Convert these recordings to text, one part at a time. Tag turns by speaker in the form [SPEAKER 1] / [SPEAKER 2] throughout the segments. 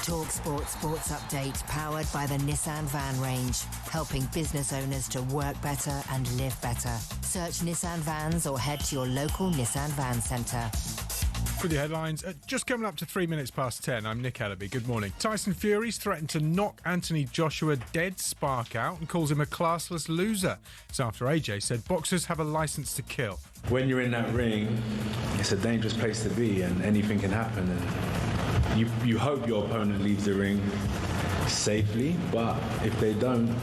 [SPEAKER 1] talkSPORT Sports Update, powered by the Nissan Van range, helping business owners to work better and live better. Search Nissan Vans or head to your local Nissan Van centre.
[SPEAKER 2] With your headlines, just coming up to 3 minutes past 10, I'm Nick Ellaby. Good morning. Tyson Fury's threatened to knock Anthony Joshua dead spark out and calls him a classless loser. It's after AJ said boxers have a licence to kill.
[SPEAKER 3] When you're in that ring, it's a dangerous place to be and anything can happen. And you hope your opponent leaves the ring safely, but if they don't,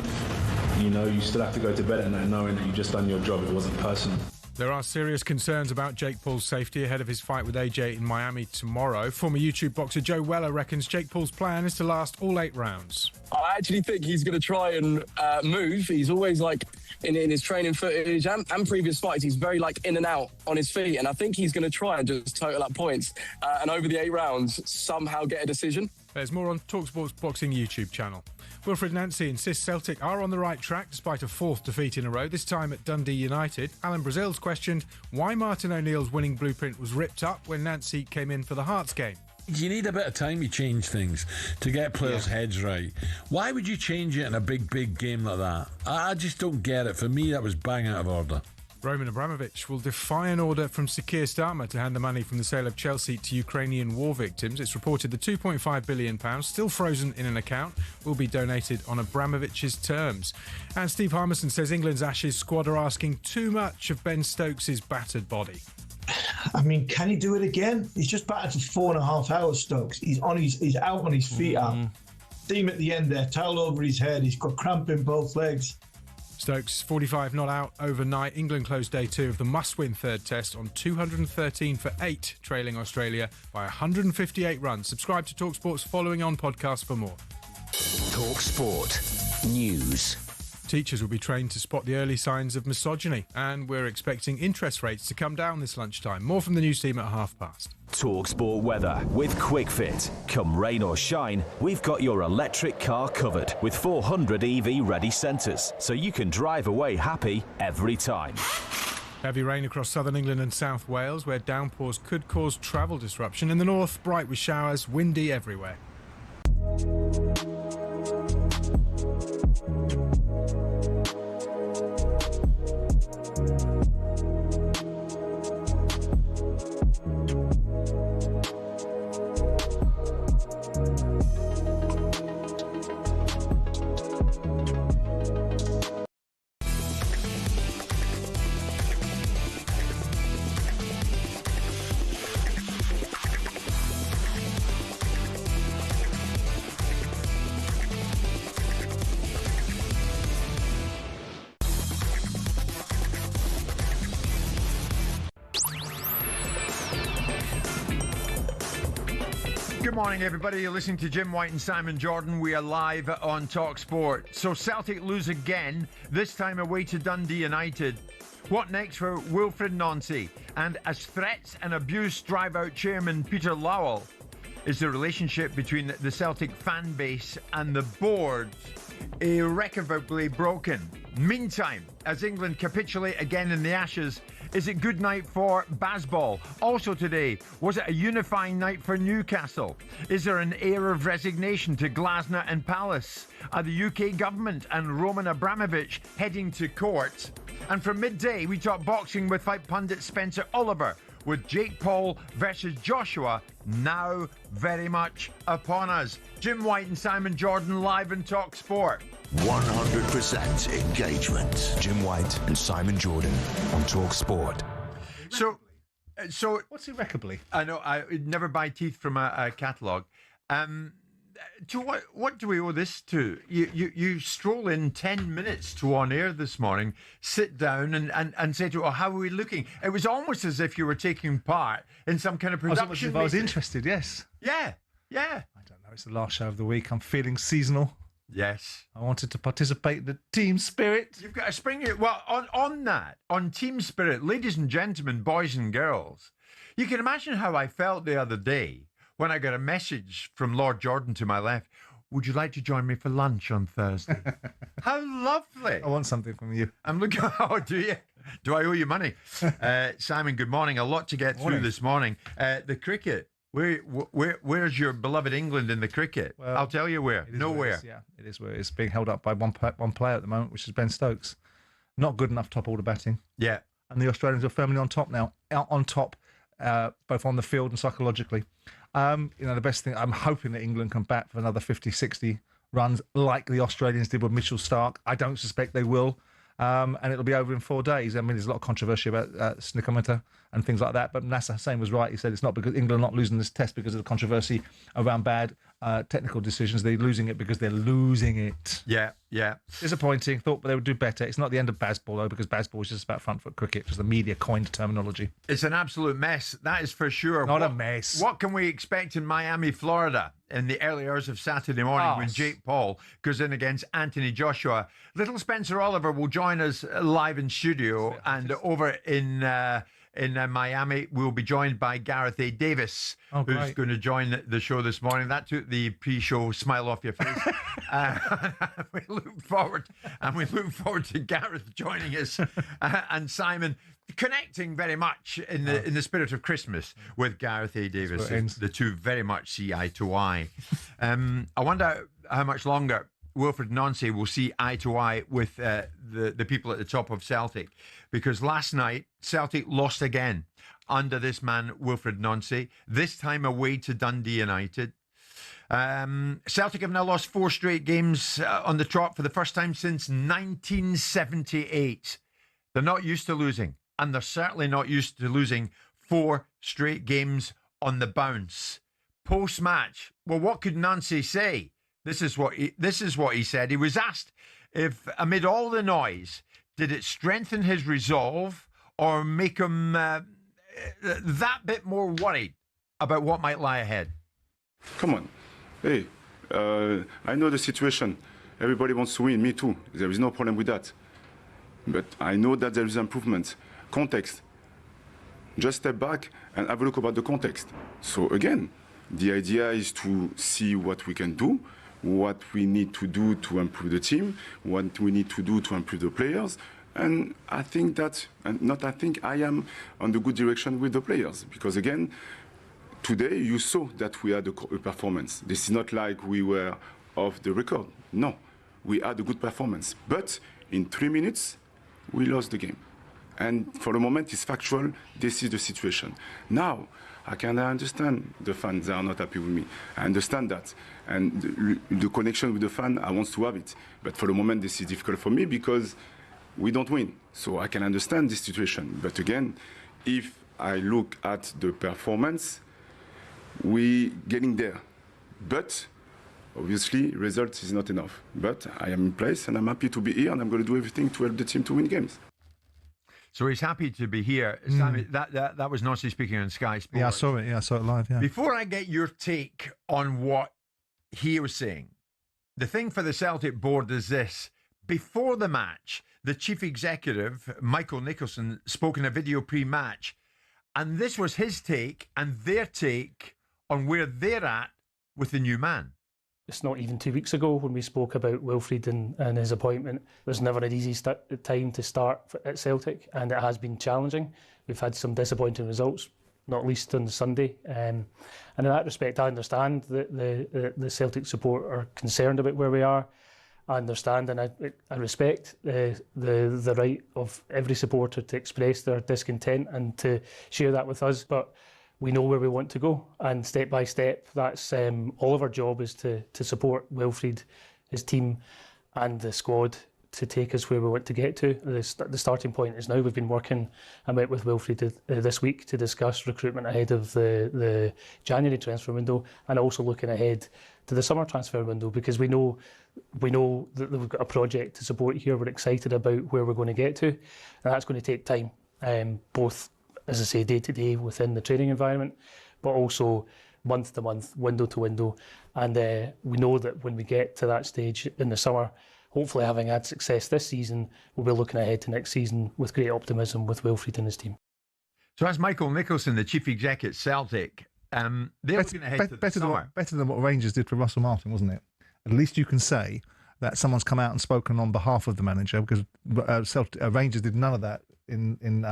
[SPEAKER 3] you still have to go to bed at night knowing that you've just done your job. It wasn't personal.
[SPEAKER 2] There are serious concerns about Jake Paul's safety ahead of his fight with AJ in Miami tomorrow. Former YouTube boxer Joe Weller reckons Jake Paul's plan is to last all 8 rounds.
[SPEAKER 4] I actually think he's going to try and move. He's always in his training footage and previous fights, he's very in and out on his feet. And I think he's going to try and just total up points and over the 8 rounds somehow get a decision.
[SPEAKER 2] There's more on talkSPORT's boxing YouTube channel. Wilfred Nancy insists Celtic are on the right track despite a 4th defeat in a row, this time at Dundee United. Alan Brazil's questioned why Martin O'Neill's winning blueprint was ripped up when Nancy came in for the Hearts game.
[SPEAKER 5] You need a bit of time to change things, to get players' heads right. Why would you change it in a big game like that? I just don't get it. For me, that was bang out of order.
[SPEAKER 2] Roman Abramovich will defy an order from Sakir Starmer to hand the money from the sale of Chelsea to Ukrainian war victims. It's reported the £2.5 billion, still frozen in an account, will be donated on Abramovich's terms. And Steve Harmison says England's Ashes squad are asking too much of Ben Stokes' battered body.
[SPEAKER 6] I mean, can he do it again? He's just batted for 4.5 hours, Stokes. He's out on his feet. See him at the end there, towel over his head. He's got cramp in both legs.
[SPEAKER 2] Stokes, 45 not out overnight. England closed day 2 of the must-win third test on 213 for 8, trailing Australia by 158 runs. Subscribe to talkSPORT's Following On podcast for more.
[SPEAKER 7] talkSPORT News.
[SPEAKER 2] Teachers will be trained to spot the early signs of misogyny, and we're expecting interest rates to come down this lunchtime. More from the news team at past.
[SPEAKER 7] talkSPORT weather with QuickFit. Come rain or shine, we've got your electric car covered with 400 EV ready centres, so you can drive away happy every time.
[SPEAKER 2] Heavy rain across southern England and South Wales, where downpours could cause travel disruption. In the north, bright with showers, windy everywhere.
[SPEAKER 8] Good morning, everybody. You're listening to Jim White and Simon Jordan. We are live on talkSPORT. So Celtic lose again, this time away to Dundee United. What next for Wilfred Nancy? And as threats and abuse drive out chairman Peter Lawwell, is the relationship between the Celtic fan base and the board irrecoverably broken? Meantime, as England capitulate again in the Ashes, is it good night for Bazball? Also today, was it a unifying night for Newcastle? Is there an air of resignation to Glasner and Palace? Are the UK government and Roman Abramovich heading to court? And from midday, we talk boxing with fight pundit Spencer Oliver, with Jake Paul versus Joshua now very much upon us. Jim White and Simon Jordan live in talkSPORT.
[SPEAKER 9] 100% engagement. Jim White and Simon Jordan on talkSPORT.
[SPEAKER 8] So
[SPEAKER 2] What's irrecoverably?
[SPEAKER 8] I know I never buy teeth from a catalogue. To what do we owe this to? You stroll in 10 minutes to on air this morning, sit down and say to, how are we looking? It was almost as if you were taking part in some kind of production.
[SPEAKER 10] I was interested, yes.
[SPEAKER 8] Yeah.
[SPEAKER 10] I don't know, it's the last show of the week. I'm feeling seasonal.
[SPEAKER 8] Yes.
[SPEAKER 10] I wanted to participate in the team spirit.
[SPEAKER 8] You've got to spring it. Well, on team spirit, ladies and gentlemen, boys and girls, you can imagine how I felt the other day when I got a message from Lord Jordan to my left. Would you like to join me for lunch on Thursday? How lovely.
[SPEAKER 10] I want something from you.
[SPEAKER 8] I'm looking. Oh, do you? Do I owe you money? Simon, good morning. A lot to get through this morning. The cricket Where's your beloved England in the cricket?
[SPEAKER 10] Well,
[SPEAKER 8] I'll tell you where. Nowhere.
[SPEAKER 10] It is where it's being held up by one player at the moment, which is Ben Stokes. Not good enough top order batting.
[SPEAKER 8] Yeah.
[SPEAKER 10] And the Australians are firmly on top now, both on the field and psychologically. The best thing, I'm hoping that England can bat for another 50, 60 runs like the Australians did with Mitchell Starc. I don't suspect they will. And it'll be over in 4 days. I mean, there's a lot of controversy about Snickermeter and things like that. But Nasser Hussain was right. He said it's not because England are not losing this test because of the controversy around bad technical decisions. They're losing it because they're losing it.
[SPEAKER 8] Yeah.
[SPEAKER 10] Disappointing. Thought they would do better. It's not the end of Bazball, though, because Bazball is just about front foot cricket, because the media coined terminology.
[SPEAKER 8] It's an absolute mess. That is for sure.
[SPEAKER 10] Not a mess.
[SPEAKER 8] What can we expect in Miami, Florida, in the early hours of Saturday morning when Jake Paul goes in against Anthony Joshua? Little Spencer Oliver will join us live in studio, and over in Miami, we'll be joined by Gareth A. Davis, who's going to join the show this morning. That took the pre-show smile off your face. We look forward to Gareth joining us and Simon connecting very much in the spirit of Christmas with Gareth A. Davis. The two very much see eye to eye. I wonder how much longer Wilfred Nancy will see eye to eye with the people at the top of Celtic, because last night Celtic lost again under this man Wilfred Nancy, this time away to Dundee United. Celtic have now lost 4 straight games on the trot for the first time since 1978. They're not used to losing, and they're certainly not used to losing 4 straight games on the bounce. Post-match, well, what could Nancy say? This is what he said. He was asked if, amid all the noise, did it strengthen his resolve or make him that bit more worried about what might lie ahead?
[SPEAKER 11] Come on. Hey, I know the situation. Everybody wants to win. Me too. There is no problem with that. But I know that there is improvement. Context. Just step back and have a look about the context. So again, the idea is to see what we can do, what we need to do to improve the team, what we need to do to improve the players. And I think that, I am on the good direction with the players. Because again, today you saw that we had a performance. This is not like we were off the record. No, we had a good performance. But in 3 minutes, we lost the game. And for the moment, it's factual. This is the situation. Now, I can understand the fans, they are not happy with me. I understand that. And the connection with the fan, I want to have it. But for the moment, this is difficult for me because we don't win. So I can understand this situation. But again, if I look at the performance, we getting there. But obviously, results is not enough. But I am in place and I'm happy to be here and I'm going to do everything to help the team to win games.
[SPEAKER 8] So he's happy to be here. Sammy, that was Nancy speaking on Sky Sports.
[SPEAKER 10] Yeah, I saw it. Yeah, I saw it live. Yeah.
[SPEAKER 8] Before I get your take on what he was saying, the thing for the Celtic board is this. Before the match, the chief executive, Michael Nicholson, spoke in a video pre-match, and this was his take and their take on where they're at with the new man.
[SPEAKER 12] It's not even 2 weeks ago when we spoke about Wilfred and his appointment. It was never an easy time to start at Celtic, and it has been challenging. We've had some disappointing results, not least on Sunday. And in that respect, I understand that the Celtic support are concerned about where we are. I understand and I respect the right of every supporter to express their discontent and to share that with us. But we know where we want to go, and step by step, that's all of our job is to support Wilfred, his team and the squad to take us where we want to get to. The starting point is now. We've been working, I met with Wilfred this week to discuss recruitment ahead of the January transfer window, and also looking ahead to the summer transfer window, because we know that we've got a project to support here. We're excited about where we're going to get to, and that's going to take time, both, as I say, day to day within the training environment, but also month to month, window to window. And we know that when we get to that stage in the summer, hopefully having had success this season, we'll be looking ahead to next season with great optimism with Wilfred and his team.
[SPEAKER 8] So that's Michael Nicholson, the chief exec at Celtic. They're looking ahead to the summer.
[SPEAKER 10] Better than what Rangers did for Russell Martin, wasn't it? At least you can say that someone's come out and spoken on behalf of the manager, because Rangers did none of that in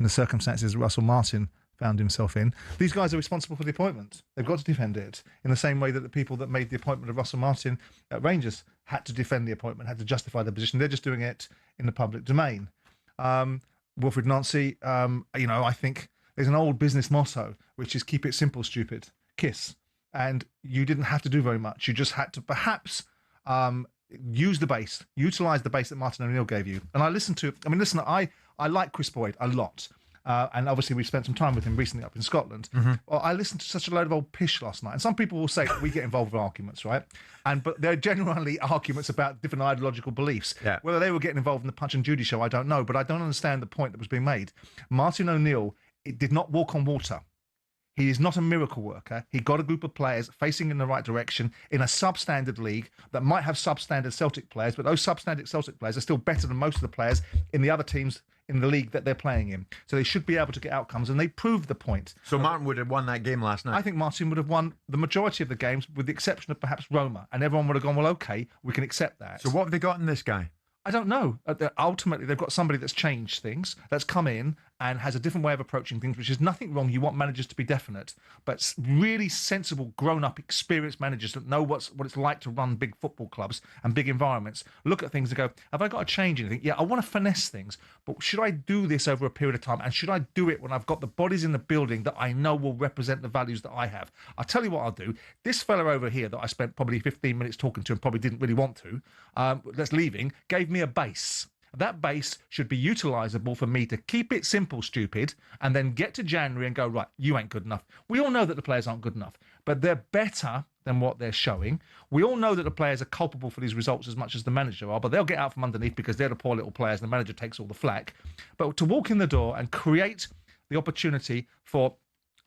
[SPEAKER 10] the circumstances Russell Martin found himself in. These guys are responsible for the appointment. They've got to defend it in the same way that the people that made the appointment of Russell Martin at Rangers had to defend the appointment, had to justify their position. They're just doing it in the public domain. Wilfred Nancy, I think there's an old business motto, which is keep it simple, stupid. KISS. And you didn't have to do very much. You just had to perhaps utilise the base that Martin O'Neill gave you. And I like Chris Boyd a lot. And obviously we've spent some time with him recently up in Scotland. Well, I listened to such a load of old pish last night. And some people will say that we get involved with arguments, right? But they're generally arguments about different ideological beliefs.
[SPEAKER 8] Yeah.
[SPEAKER 10] Whether they were getting involved in the Punch and Judy show, I don't know. But I don't understand the point that was being made. Martin O'Neill, it did not walk on water. He is not a miracle worker. He got a group of players facing in the right direction in a substandard league that might have substandard Celtic players, but those substandard Celtic players are still better than most of the players in the other teams in the league that they're playing in. So they should be able to get outcomes, and they proved the point.
[SPEAKER 8] So Martin would have won that game last night?
[SPEAKER 10] I think Martin would have won the majority of the games, with the exception of perhaps Roma, and everyone would have gone, well, OK, we can accept that.
[SPEAKER 8] So what have they got in this guy?
[SPEAKER 10] I don't know. Ultimately, they've got somebody that's changed things, that's come in and has a different way of approaching things, which is nothing wrong. You want managers to be definite, but really sensible, grown-up, experienced managers that know what it's like to run big football clubs and big environments, look at things and go, have I got to change anything? Yeah, I want to finesse things, but should I do this over a period of time? And should I do it when I've got the bodies in the building that I know will represent the values that I have? I'll tell you what I'll do. This fella over here that I spent probably 15 minutes talking to and probably didn't really want to, that's leaving, gave me a base. That base should be utilisable for me to keep it simple, stupid, and then get to January and go, right, you ain't good enough. We all know that the players aren't good enough, but they're better than what they're showing. We all know that the players are culpable for these results as much as the manager are, but they'll get out from underneath because they're the poor little players and the manager takes all the flack. But to walk in the door and create the opportunity for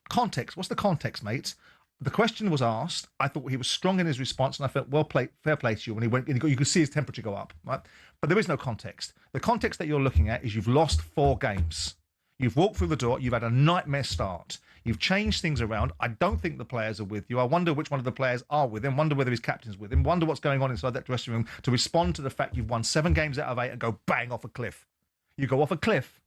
[SPEAKER 10] context. What's the context, mates? The question was asked. I thought he was strong in his response, and I felt, well played, fair play to you. When he went, you could see his temperature go up, right? But there is no context. The context that you're looking at is you've lost 4 games. You've walked through the door. You've had a nightmare start. You've changed things around. I don't think the players are with you. I wonder which one of the players are with him. Wonder whether his captain's with him. Wonder what's going on inside that dressing room to respond to the fact you've won 7 games out of 8 and go bang off a cliff. You go off a cliff.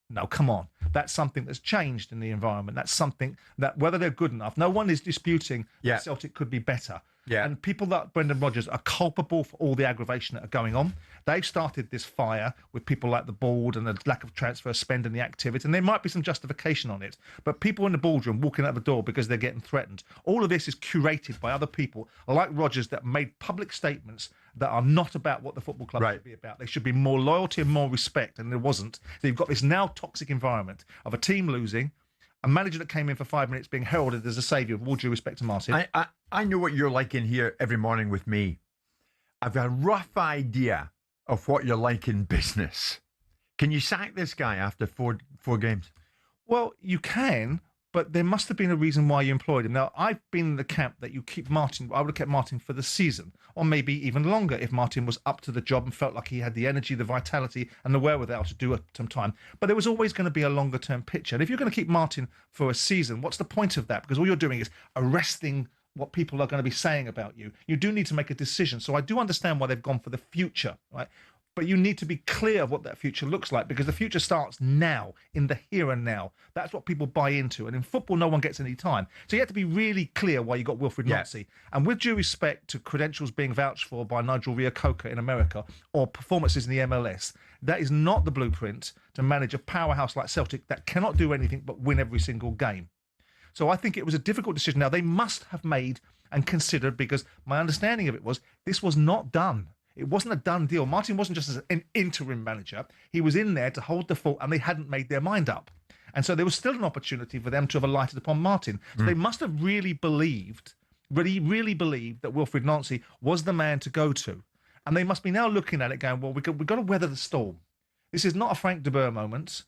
[SPEAKER 10] No, come on. That's something that's changed in the environment. That's something that, whether they're good enough, no one is disputing that Celtic could be better. Yeah. And people like Brendan Rodgers are culpable for all the aggravation that are going on. They've started this fire with people like the board and the lack of transfer spend and the activity, and there might be some justification on it. But people in the boardroom walking out the door because they're getting threatened. All of this is curated by other people like Rodgers that made public statements that are not about what the football club should be about. They should be more loyalty and more respect, and there wasn't. So you've got this now toxic environment of a team losing, a manager that came in for 5 minutes being heralded as a saviour, with all due respect to Martin.
[SPEAKER 8] I know what you're like in here every morning with me. I've got a rough idea of what you're like in business. Can you sack this guy after four games?
[SPEAKER 10] Well, you can, but there must have been a reason why you employed him. Now, I've been in the camp that you keep Martin. I would have kept Martin for the season, or maybe even longer if Martin was up to the job and felt like he had the energy, the vitality, and the wherewithal to do it some time. But there was always going to be a longer-term picture. And if you're going to keep Martin for a season, what's the point of that? Because all you're doing is arresting what people are going to be saying about you. You do need to make a decision. So I do understand why they've gone for the future, right? But you need to be clear of what that future looks like, because the future starts now, in the here and now. That's what people buy into. And in football, no one gets any time. So you have to be really clear why you got Wilfred Nancy. And with due respect to credentials being vouched for by Nigel Reo-Coker in America or performances in the MLS, that is not the blueprint to manage a powerhouse like Celtic that cannot do anything but win every single game. So I think it was a difficult decision. Now, they must have made and considered, because my understanding of it was this was not done. It wasn't a done deal. Martin wasn't just an interim manager. He was in there to hold the fort, and they hadn't made their mind up. And so there was still an opportunity for them to have alighted upon Martin. So they must have really believed that Wilfred Nancy was the man to go to. And they must be now looking at it going, well, we've got to weather the storm. This is not a Frank de Boer moment.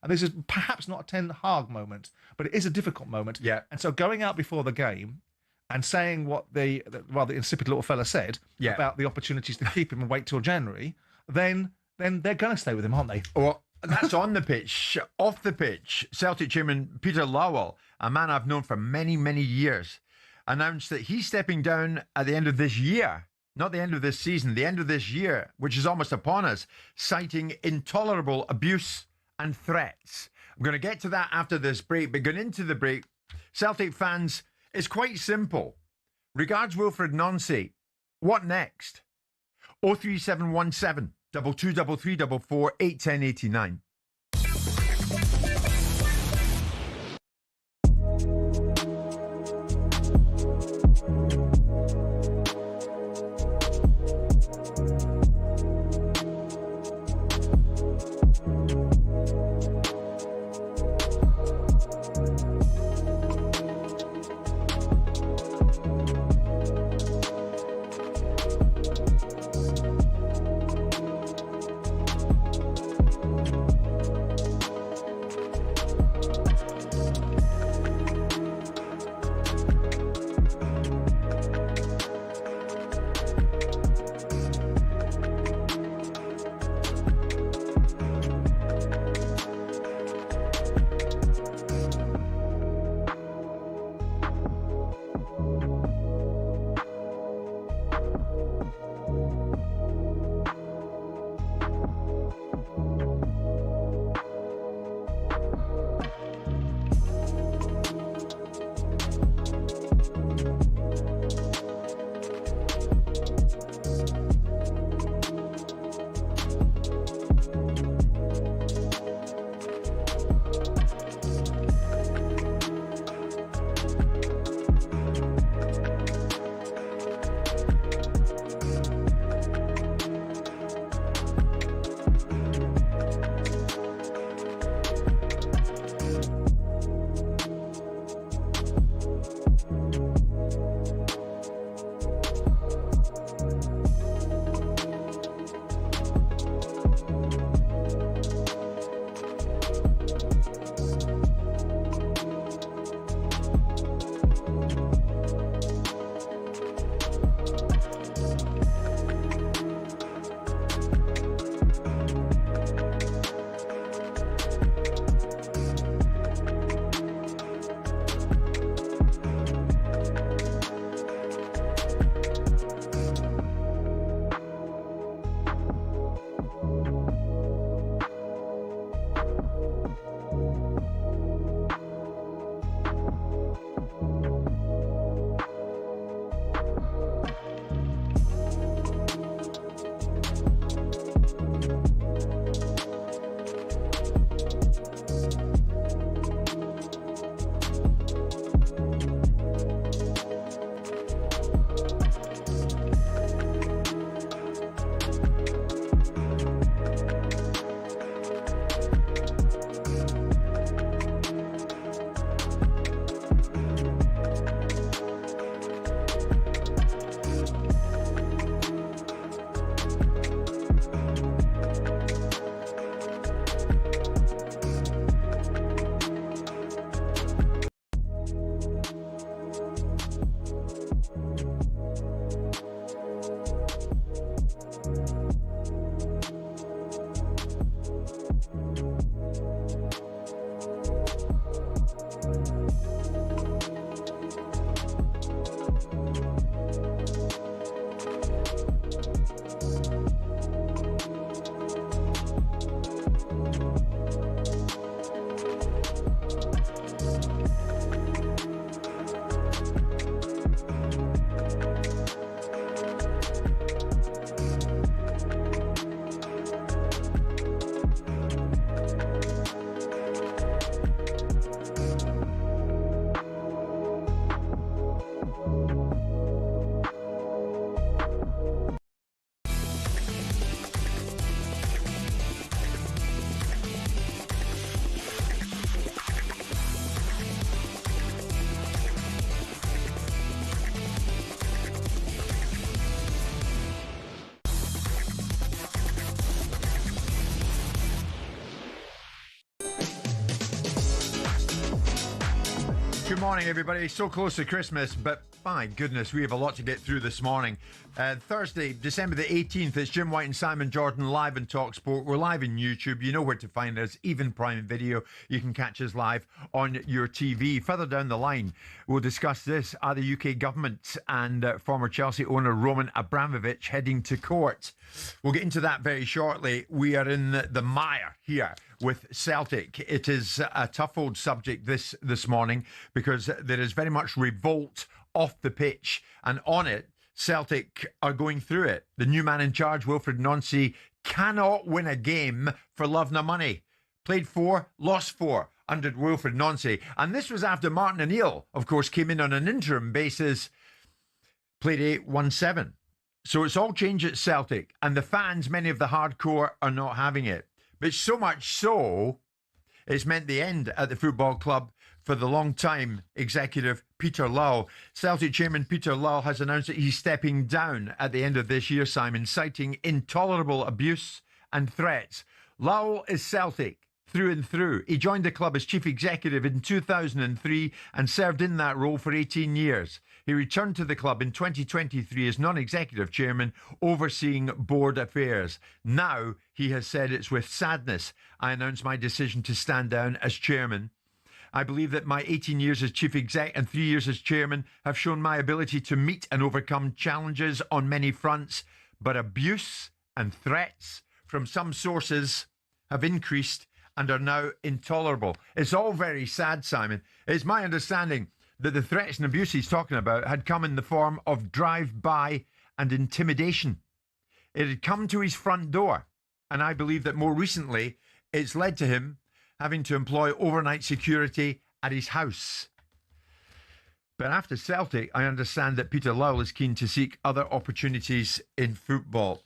[SPEAKER 10] And this is perhaps not a Ten Hag moment, but it is a difficult moment. Yeah. And so going out before the game and saying what the rather insipid little fella said about the opportunities to keep him and wait till January, then they're going to stay with him, aren't they?
[SPEAKER 8] Well, that's on the pitch. Off the pitch, Celtic chairman Peter Lawwell, a man I've known for many, many years, announced that he's stepping down at the end of this year. Not the end of this season, the end of this year, which is almost upon us, citing intolerable abuse and threats. I'm going to get to that after this break, but going into the break, Celtic fans, it's quite simple. Regards Wilfred Nancy. What next? 03717 223344 81089. Good morning, everybody. So close to Christmas, but my goodness, we have a lot to get through this morning. Thursday, December the 18th, it's Jim White and Simon Jordan live in talkSPORT. We're live in YouTube. You know where to find us, even Prime Video. You can catch us live on your TV. Further down the line, we'll discuss this. Are the UK government and former Chelsea owner Roman Abramovich heading to court? We'll get into that very shortly. We are in the mire here with Celtic. It is a tough old subject this morning because there is very much revolt off the pitch, and on it, Celtic are going through it. The new man in charge, Wilfred Nancy, cannot win a game for love nor money. Played 4, lost 4 under Wilfred Nancy. And this was after Martin O'Neill, of course, came in on an interim basis, played 8, won 7. So it's all changed at Celtic. And the fans, many of the hardcore, are not having it. But so much so, it's meant the end at the football club for the long-time executive Peter Lawwell. Celtic chairman Peter Lawwell has announced that he's stepping down at the end of this year, Simon, citing intolerable abuse and threats. Lawwell is Celtic through and through. He joined the club as chief executive in 2003 and served in that role for 18 years. He returned to the club in 2023 as non-executive chairman, overseeing board affairs. Now, he has said, it's with sadness I announce my decision to stand down as chairman. I believe that my 18 years as chief exec and 3 years as chairman have shown my ability to meet and overcome challenges on many fronts, but abuse and threats from some sources have increased and are now intolerable. It's all very sad, Simon. It's my understanding that the threats and abuse he's talking about had come in the form of drive-by and intimidation. It had come to his front door, and I believe that more recently it's led to him having to employ overnight security at his house. But after Celtic, I understand that Peter Lawwell is keen to seek other opportunities in football.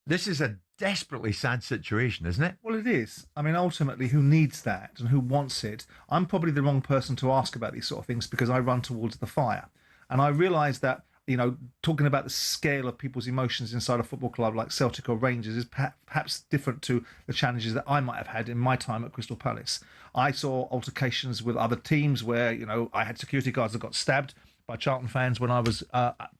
[SPEAKER 8] This is a desperately sad situation, isn't it?
[SPEAKER 10] Well, it is. I mean, ultimately, who needs that and who wants it? I'm probably the wrong person to ask about these sort of things because I run towards the fire. And I realise that, you know, talking about the scale of people's emotions inside a football club like Celtic or Rangers is perhaps different to the challenges that I might have had in my time at Crystal Palace. I saw altercations with other teams where, you know, I had security guards that got stabbed by Charlton fans when I was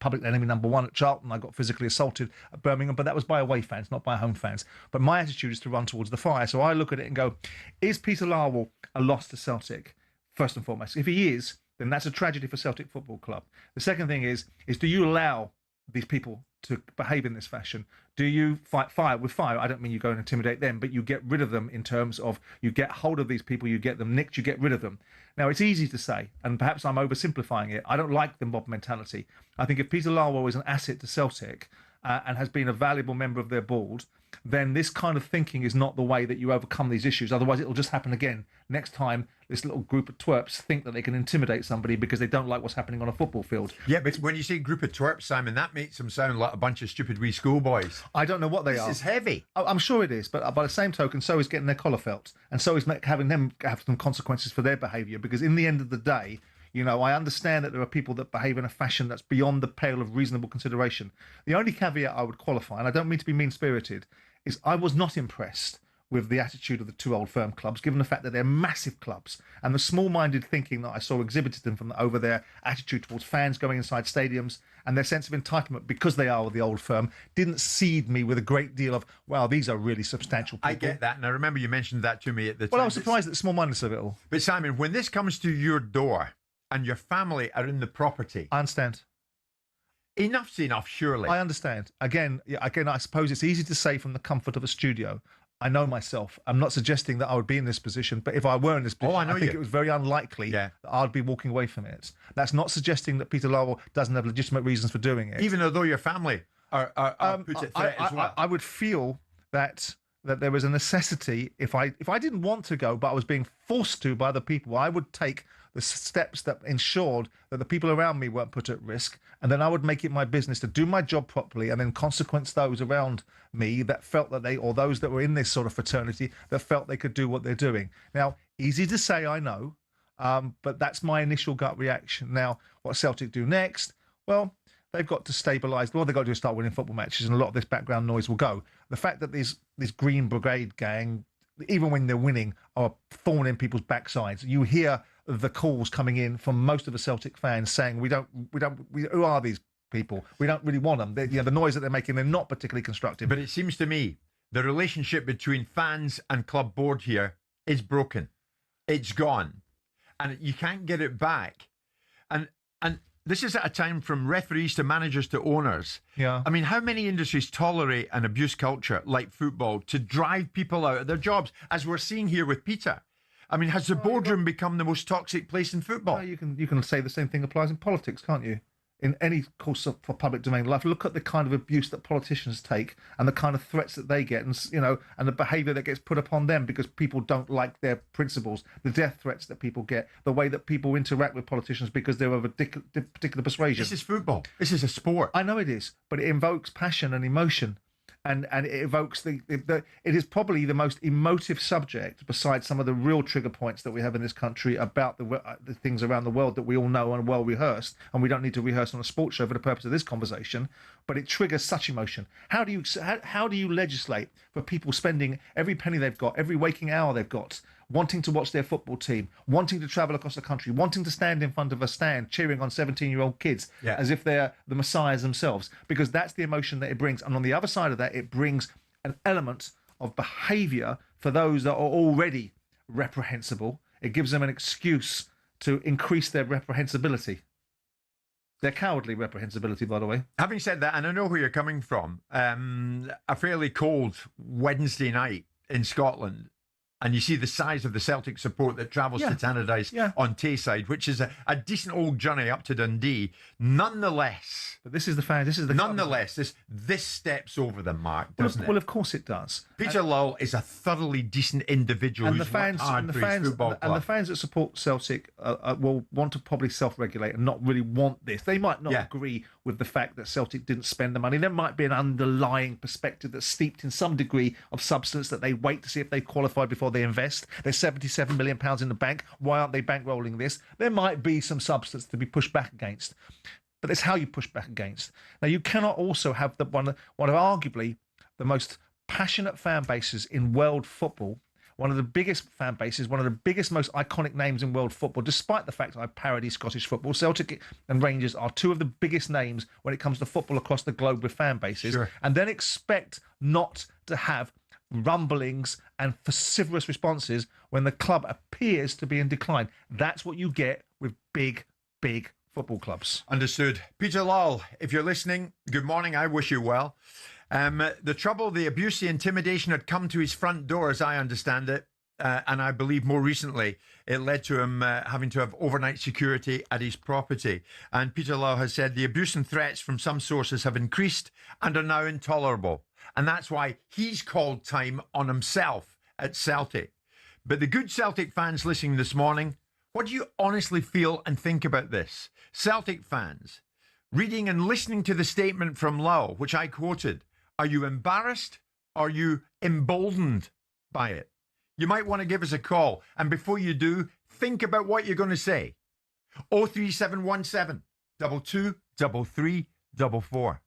[SPEAKER 10] public enemy number 1 at Charlton. I got physically assaulted at Birmingham, but that was by away fans, not by home fans. But my attitude is to run towards the fire. So I look at it and go, is Peter Lawwell a loss to Celtic, first and foremost? If he is, then that's a tragedy for Celtic Football Club. The second thing is do you allow these people to behave in this fashion? Do you fight fire with fire? I don't mean you go and intimidate them, but you get rid of them in terms of you get hold of these people, you get them nicked, you get rid of them. Now, it's easy to say, and perhaps I'm oversimplifying it. I don't like the mob mentality. I think if Peter Lawwell is an asset to Celtic and has been a valuable member of their board, then this kind of thinking is not the way that you overcome these issues. Otherwise, it'll just happen again. Next time, this little group of twerps think that they can intimidate somebody because they don't like what's happening on a football field.
[SPEAKER 8] Yeah, but when you say group of twerps, Simon, that makes them sound like a bunch of stupid wee schoolboys.
[SPEAKER 10] I don't know what they are.
[SPEAKER 8] This is heavy.
[SPEAKER 10] I'm sure it is, but by the same token, so is getting their collar felt. And so is having them have some consequences for their behaviour. Because in the end of the day, you know, I understand that there are people that behave in a fashion that's beyond the pale of reasonable consideration. The only caveat I would qualify, and I don't mean to be mean-spirited, is I was not impressed with the attitude of the 2 Old Firm clubs, given the fact that they're massive clubs, and the small-minded thinking that I saw exhibited them over their attitude towards fans going inside stadiums and their sense of entitlement because they are the Old Firm didn't seed me with a great deal of, wow, these are really substantial people.
[SPEAKER 8] I get that, and I remember you mentioned that to me at the time.
[SPEAKER 10] Well, I was surprised at the small-mindedness of it all.
[SPEAKER 8] But Simon, when this comes to your door and your family are in the property...
[SPEAKER 10] I understand.
[SPEAKER 8] Enough's enough, surely.
[SPEAKER 10] I understand. Again, I suppose it's easy to say from the comfort of a studio. I know myself. I'm not suggesting that I would be in this position, but if I were in this position, I think it was very unlikely that I'd be walking away from it. That's not suggesting that Peter Lawwell doesn't have legitimate reasons for doing it.
[SPEAKER 8] Even though your family are put at threat as well.
[SPEAKER 10] I would feel that there was a necessity, if I didn't want to go, but I was being forced to by other people, I would take the steps that ensured that the people around me weren't put at risk, and then I would make it my business to do my job properly and then consequence those around me that felt that or those that were in this sort of fraternity that felt they could do what they're doing. Now, easy to say, I know, but that's my initial gut reaction. Now, what Celtic do next? Well, they've got to stabilise. All they've got to do is start winning football matches, and a lot of this background noise will go. The fact that this Green Brigade gang, even when they're winning, are thorn in people's backsides. You hear the calls coming in from most of the Celtic fans saying, who are these people? We don't really want them. The noise that they're making, they're not particularly constructive.
[SPEAKER 8] But it seems to me the relationship between fans and club board here is broken. It's gone. And you can't get it back. And this is at a time from referees to managers to owners.
[SPEAKER 10] Yeah.
[SPEAKER 8] I mean, how many industries tolerate an abuse culture like football to drive people out of their jobs, as we're seeing here with Peter? I mean, has the boardroom become the most toxic place in football?
[SPEAKER 10] You can say the same thing applies in politics, can't you? In any course for public domain life, look at the kind of abuse that politicians take and the kind of threats that they get, and and the behaviour that gets put upon them because people don't like their principles, the death threats that people get, the way that people interact with politicians because they're of a particular persuasion.
[SPEAKER 8] This is football. This is a sport.
[SPEAKER 10] I know it is, but it invokes passion and emotion. And it evokes it is probably the most emotive subject, besides some of the real trigger points that we have in this country about the things around the world that we all know and well rehearsed, and we don't need to rehearse on a sports show for the purpose of this conversation. But it triggers such emotion. How do you legislate for people spending every penny they've got, every waking hour they've got, wanting to watch their football team, wanting to travel across the country, wanting to stand in front of a stand cheering on 17-year-old kids as if they're the messiahs themselves? Because that's the emotion that it brings. And on the other side of that, it brings an element of behaviour for those that are already reprehensible. It gives them an excuse to increase their reprehensibility. Their cowardly reprehensibility, by the way.
[SPEAKER 8] Having said that, and I know where you're coming from, a fairly cold Wednesday night in Scotland, and you see the size of the Celtic support that travels to Tannadice on Tayside, which is a decent old journey up to Dundee. Nonetheless,
[SPEAKER 10] but this is the fan. This is the
[SPEAKER 8] nonetheless. This steps over the mark, doesn't it?
[SPEAKER 10] Well, of course it does.
[SPEAKER 8] Peter Lawwell is a thoroughly decent individual,
[SPEAKER 10] and
[SPEAKER 8] who's
[SPEAKER 10] the fans
[SPEAKER 8] worked hard for his football club.
[SPEAKER 10] And the fans that support Celtic will want to probably self-regulate and not really want this. They might not agree with the fact that Celtic didn't spend the money. There might be an underlying perspective that's steeped in some degree of substance that they wait to see if they qualified before they invest. There's £77 million in the bank. Why aren't they bankrolling this? There might be some substance to be pushed back against, but it's how you push back against. Now, you cannot also have one of arguably the most passionate fan bases in world football, one of the biggest fan bases, one of the biggest, most iconic names in world football, despite the fact I parody Scottish football. Celtic and Rangers are two of the biggest names when it comes to football across the globe with fan bases, and then expect not to have rumblings and vociferous responses when the club appears to be in decline. That's what you get with big football clubs.
[SPEAKER 8] Understood. Peter Lawwell, if you're listening, good morning. I wish you well. The trouble, the abuse, the intimidation had come to his front door, as I understand it. And I believe more recently it led to him having to have overnight security at his property. And Peter Lawwell has said the abuse and threats from some sources have increased and are now intolerable. And that's why he's called time on himself at Celtic. But the good Celtic fans listening this morning, what do you honestly feel and think about this? Celtic fans, reading and listening to the statement from Lawwell, which I quoted, are you embarrassed? Are you emboldened by it? You might want to give us a call. And before you do, think about what you're going to say. 03717 22 3344.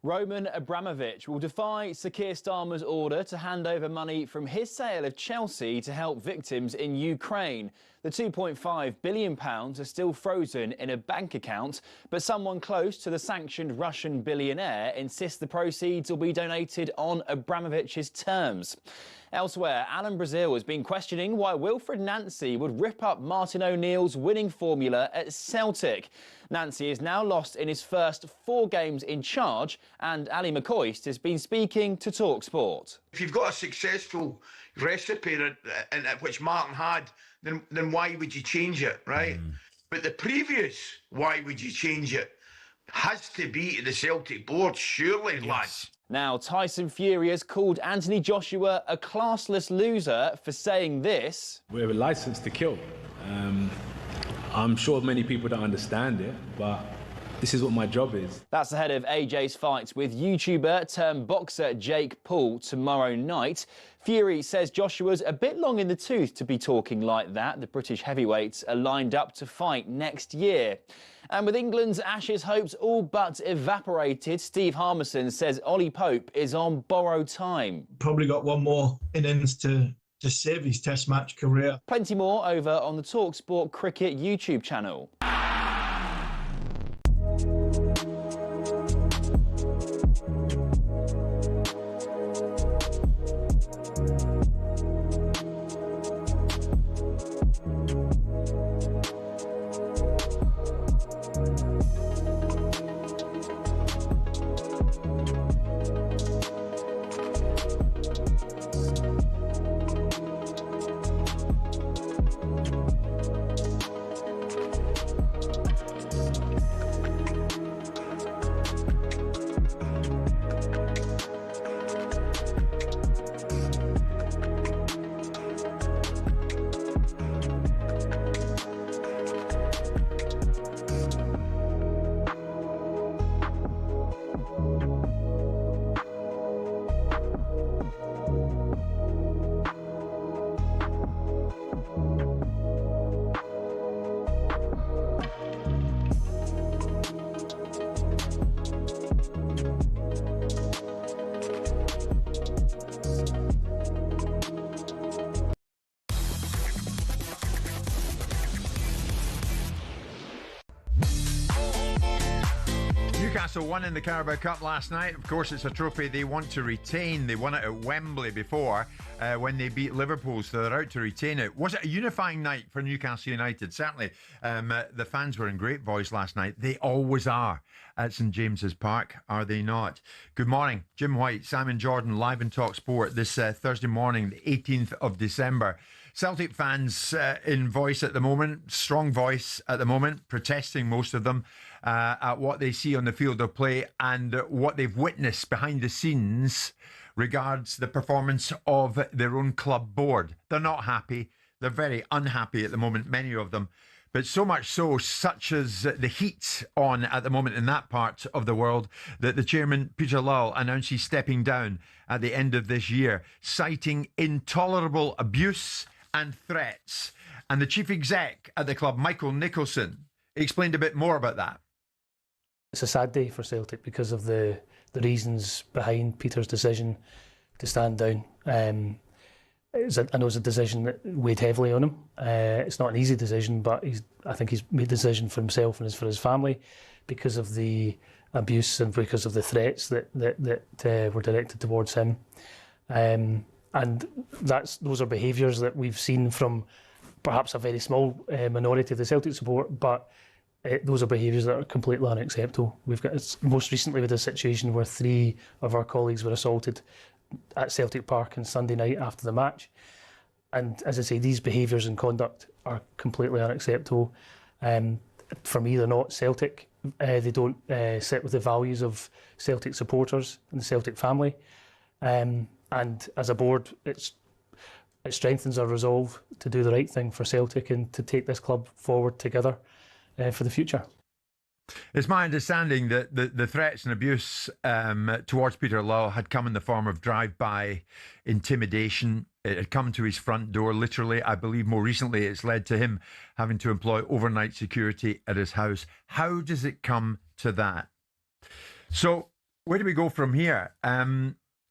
[SPEAKER 13] Roman Abramovich will defy Sir Keir Starmer's order to hand over money from his sale of Chelsea to help victims in Ukraine. The £2.5 billion are still frozen in a bank account, but someone close to the sanctioned Russian billionaire insists the proceeds will be donated on Abramovich's terms. Elsewhere, Alan Brazil has been questioning why Wilfred Nancy would rip up Martin O'Neill's winning formula at Celtic. Nancy is now lost in his first 4 games in charge, and Ali McCoist has been speaking to talkSPORT.
[SPEAKER 14] If you've got a successful recipe which Martin had, then why would you change it, right? But the previous, why would you change it, has to be to the Celtic board, surely, lads.
[SPEAKER 13] Now, Tyson Fury has called Anthony Joshua a classless loser for saying this.
[SPEAKER 3] We're licensed to kill. I'm sure many people don't understand it, but this is what my job is.
[SPEAKER 13] That's ahead of AJ's fight with YouTuber turned boxer Jake Paul tomorrow night. Fury says Joshua's a bit long in the tooth to be talking like that. The British heavyweights are lined up to fight next year. And with England's Ashes hopes all but evaporated, Steve Harmison says Ollie Pope is on borrowed time.
[SPEAKER 6] Probably got one more innings to save his Test match career.
[SPEAKER 13] Plenty more over on the talkSPORT Cricket YouTube channel.
[SPEAKER 8] Newcastle won in the Carabao Cup last night. Of course, it's a trophy they want to retain. They won it at Wembley before when they beat Liverpool, so they're out to retain it. Was it a unifying night for Newcastle United? Certainly. The fans were in great voice last night. They always are at St James's Park, are they not? Good morning. Jim White, Simon Jordan, live in talkSPORT this Thursday morning, the 18th of December. Celtic fans in voice at the moment, strong voice at the moment, protesting, most of them, at what they see on the field of play and what they've witnessed behind the scenes regards the performance of their own club board. They're not happy. They're very unhappy at the moment, many of them. But so much so, such as the heat on at the moment in that part of the world, that the chairman, Peter Lawwell, announced he's stepping down at the end of this year, citing intolerable abuse and threats. And the chief exec at the club, Michael Nicholson, explained a bit more about that.
[SPEAKER 12] It's a sad day for Celtic because of the reasons behind Peter's decision to stand down. I know it's a decision that weighed heavily on him. It's not an easy decision, but I think he's made the decision for himself and for his family because of the abuse and because of the threats that were directed towards him. And those are behaviours that we've seen from perhaps a very small minority of the Celtic support, but those are behaviours that are completely unacceptable. We've got most recently with a situation where 3 of our colleagues were assaulted at Celtic Park on Sunday night after the match. And as I say, these behaviours and conduct are completely unacceptable. For me, they're not Celtic. They don't sit with the values of Celtic supporters and the Celtic family. And as a board, it strengthens our resolve to do the right thing for Celtic and to take this club forward together for the future.
[SPEAKER 8] It's my understanding that the threats and abuse towards Peter Lawwell had come in the form of drive-by intimidation. It had come to his front door, literally. I believe more recently it's led to him having to employ overnight security at his house. How does it come to that? So Where do we go from here?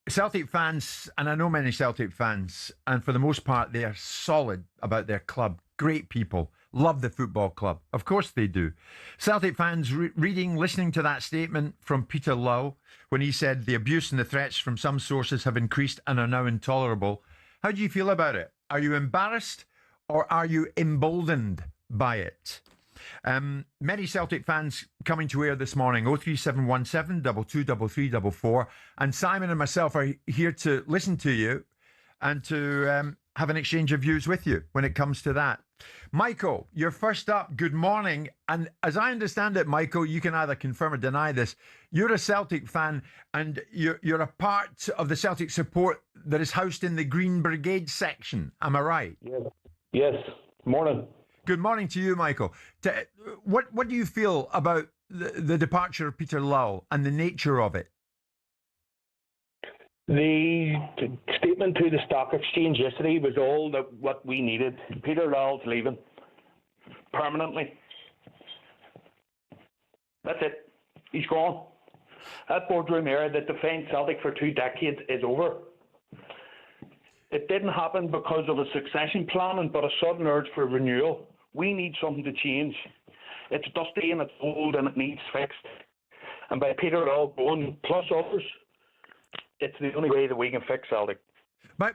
[SPEAKER 8] Celtic fans, and I know many Celtic fans, and for the most part, they are solid about their club. Great people. Love the football club. Of course they do. Celtic fans listening to that statement from Peter Lawwell when he said the abuse and the threats from some sources have increased and are now intolerable. How do you feel about it? Are you embarrassed or are you emboldened by it? Many Celtic fans coming to air this morning, 03717 223344. And Simon and myself are here to listen to you and to have an exchange of views with you when it comes to that. Michael, you're first up. Good morning. And as I understand it, Michael, you can either confirm or deny this. You're a Celtic fan and you're a part of the Celtic support that is housed in the Green Brigade section. Am I right?
[SPEAKER 15] Yes. Morning.
[SPEAKER 8] Good morning to you, Michael. What do you feel about the departure of Peter Lawwell and the nature of it?
[SPEAKER 15] The statement to the stock exchange yesterday was all that what we needed. Peter Lawwell's leaving permanently. That's it. He's gone. That boardroom era that defined Celtic for 2 decades is over. It didn't happen because of a succession planning, but a sudden urge for renewal. We need something to change. It's dusty and it's old and it needs fixed. And by Peter Lawwell going, plus others, it's the only way that we can fix Celtic.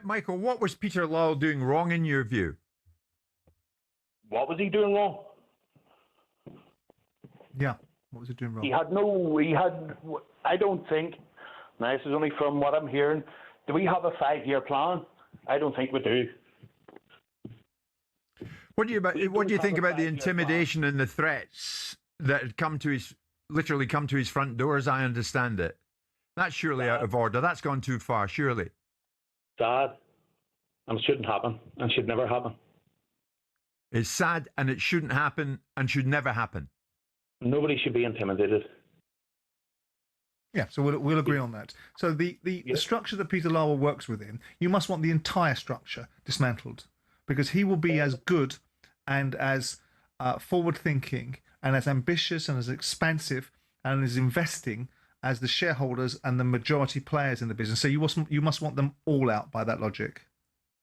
[SPEAKER 8] Michael, what was Peter Lawwell doing wrong in your view?
[SPEAKER 15] What was he doing wrong?
[SPEAKER 10] Yeah, what was he doing wrong?
[SPEAKER 15] I don't think, now this is only from what I'm hearing, do we have a 5-year plan? I don't think we do.
[SPEAKER 8] What do you think about the intimidation and the threats that had literally come to his front door, as I understand it? That's surely out of order. That's gone too far, surely.
[SPEAKER 15] Sad. And it shouldn't happen and should never happen.
[SPEAKER 8] It's sad and it shouldn't happen and should never happen.
[SPEAKER 15] Nobody should be intimidated.
[SPEAKER 10] Yeah, so we'll agree on that. So the structure that Peter Lawwell works within, you must want the entire structure dismantled, because he will be as good and as forward-thinking and as ambitious and as expansive and as investing as the shareholders and the majority players in the business. So you must want them all out by that logic.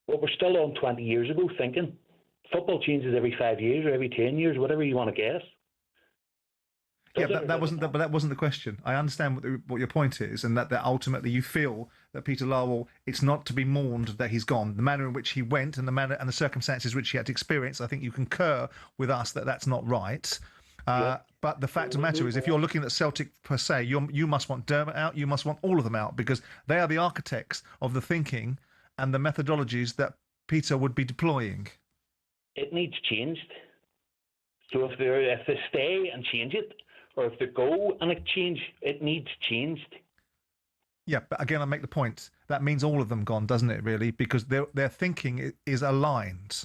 [SPEAKER 15] Well, we're still on 20 years ago thinking. Football changes every 5 years or every 10 years, whatever you want to guess.
[SPEAKER 10] Yeah, that wasn't the question. I understand what your point is, and that ultimately you feel that Peter Lawwell, it's not to be mourned that he's gone. The manner in which he went and the manner and the circumstances which he had to experience, I think you concur with us that that's not right. But the fact of the matter is, if you're looking at Celtic per se, you must want Dermot out, you must want all of them out, because they are the architects of the thinking and the methodologies that Peter would be deploying.
[SPEAKER 15] It needs changed. So if they stay and change it, or if they go and it needs changed.
[SPEAKER 10] Yeah, but again, I make the point, that means all of them gone, doesn't it, really? Because their thinking is aligned.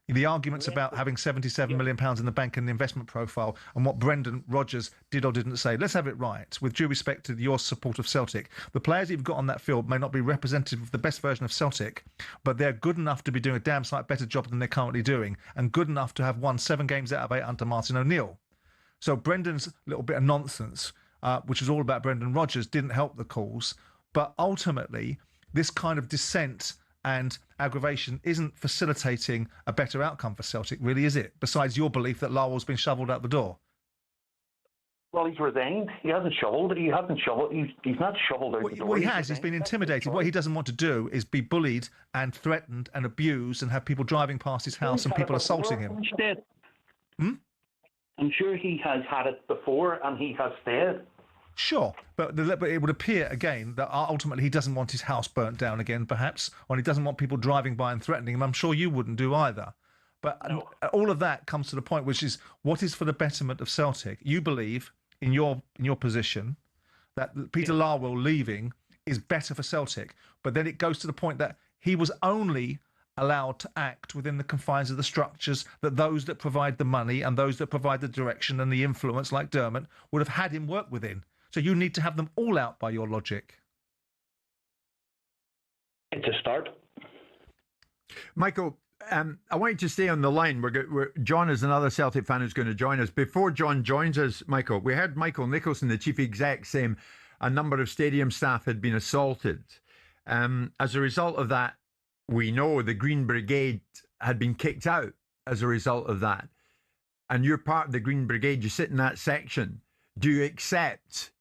[SPEAKER 10] The arguments about having £77 million in the bank and the investment profile and what Brendan Rodgers did or didn't say. Let's have it right. With due respect to your support of Celtic, the players you've got on that field may not be representative of the best version of Celtic, but they're good enough to be doing a damn sight better job than they're currently doing, and good enough to have won 7 games out of 8 under Martin O'Neill. So Brendan's little bit of nonsense, which was all about Brendan Rodgers, didn't help the cause. But ultimately, this kind of dissent and aggravation isn't facilitating a better outcome for Celtic, really, is it? Besides your belief that Lawwell's been shoveled out the door.
[SPEAKER 15] Well, he's resigned. He hasn't shoveled. He's not shoveled out the door.
[SPEAKER 10] Well, he has. He's been intimidated. What he doesn't want to do is be bullied and threatened and abused and have people driving past his house and people assaulting him.
[SPEAKER 15] I'm sure he has had it before and he has stayed.
[SPEAKER 10] Sure, but it would appear again that ultimately he doesn't want his house burnt down again, perhaps, or he doesn't want people driving by and threatening him. I'm sure you wouldn't do either. But all of that comes to the point, which is what is for the betterment of Celtic. You believe in your position that Peter Lawwell leaving is better for Celtic, but then it goes to the point that he was only allowed to act within the confines of the structures that those that provide the money and those that provide the direction and the influence, like Dermot, would have had him work within. So you need to have them all out by your logic.
[SPEAKER 15] It's a start.
[SPEAKER 8] Michael, I want you to stay on the line. John is another Celtic fan who's going to join us. Before John joins us, Michael, we heard Michael Nicholson, the chief exec, saying a number of stadium staff had been assaulted. As a result of that, we know the Green Brigade had been kicked out as a result of that. And you're part of the Green Brigade, you sit in that section. Do you accept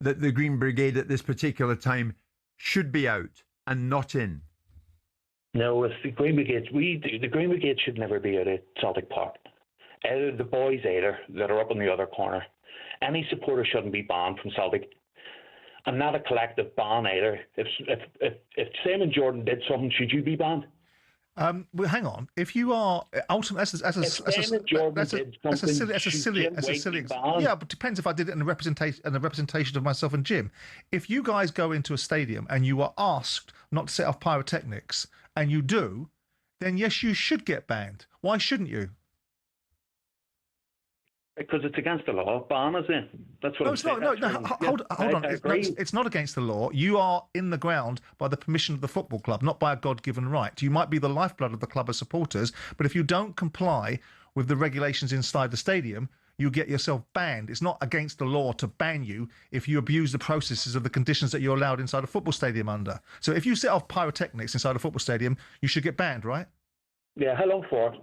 [SPEAKER 8] that the Green Brigade at this particular time should be out and not in?
[SPEAKER 15] No, it's the Green Brigade. The Green Brigade should never be out at Celtic Park. Either the boys that are up in the other corner. Any supporter shouldn't be banned from Celtic. And not a collective ban either. If Simon Jordan did something, should you be banned?
[SPEAKER 10] Well, hang on. If you are ultimately as a silly example, yeah, but depends if I did it in a representation of myself and Jim. If you guys go into a stadium and you are asked not to set off pyrotechnics and you do, then yes, you should get banned. Why shouldn't you?
[SPEAKER 15] Because it's against the law. Ban us in. That's what
[SPEAKER 10] no,
[SPEAKER 15] I'm
[SPEAKER 10] it's
[SPEAKER 15] saying.
[SPEAKER 10] not. Hold on. It's not against the law. You are in the ground by the permission of the football club, not by a God-given right. You might be the lifeblood of the club as supporters, but if you don't comply with the regulations inside the stadium, you get yourself banned. It's not against the law to ban you if you abuse the processes of the conditions that you're allowed inside a football stadium under. So if you set off pyrotechnics inside a football stadium, you should get banned, right?
[SPEAKER 15] Yeah, how long for?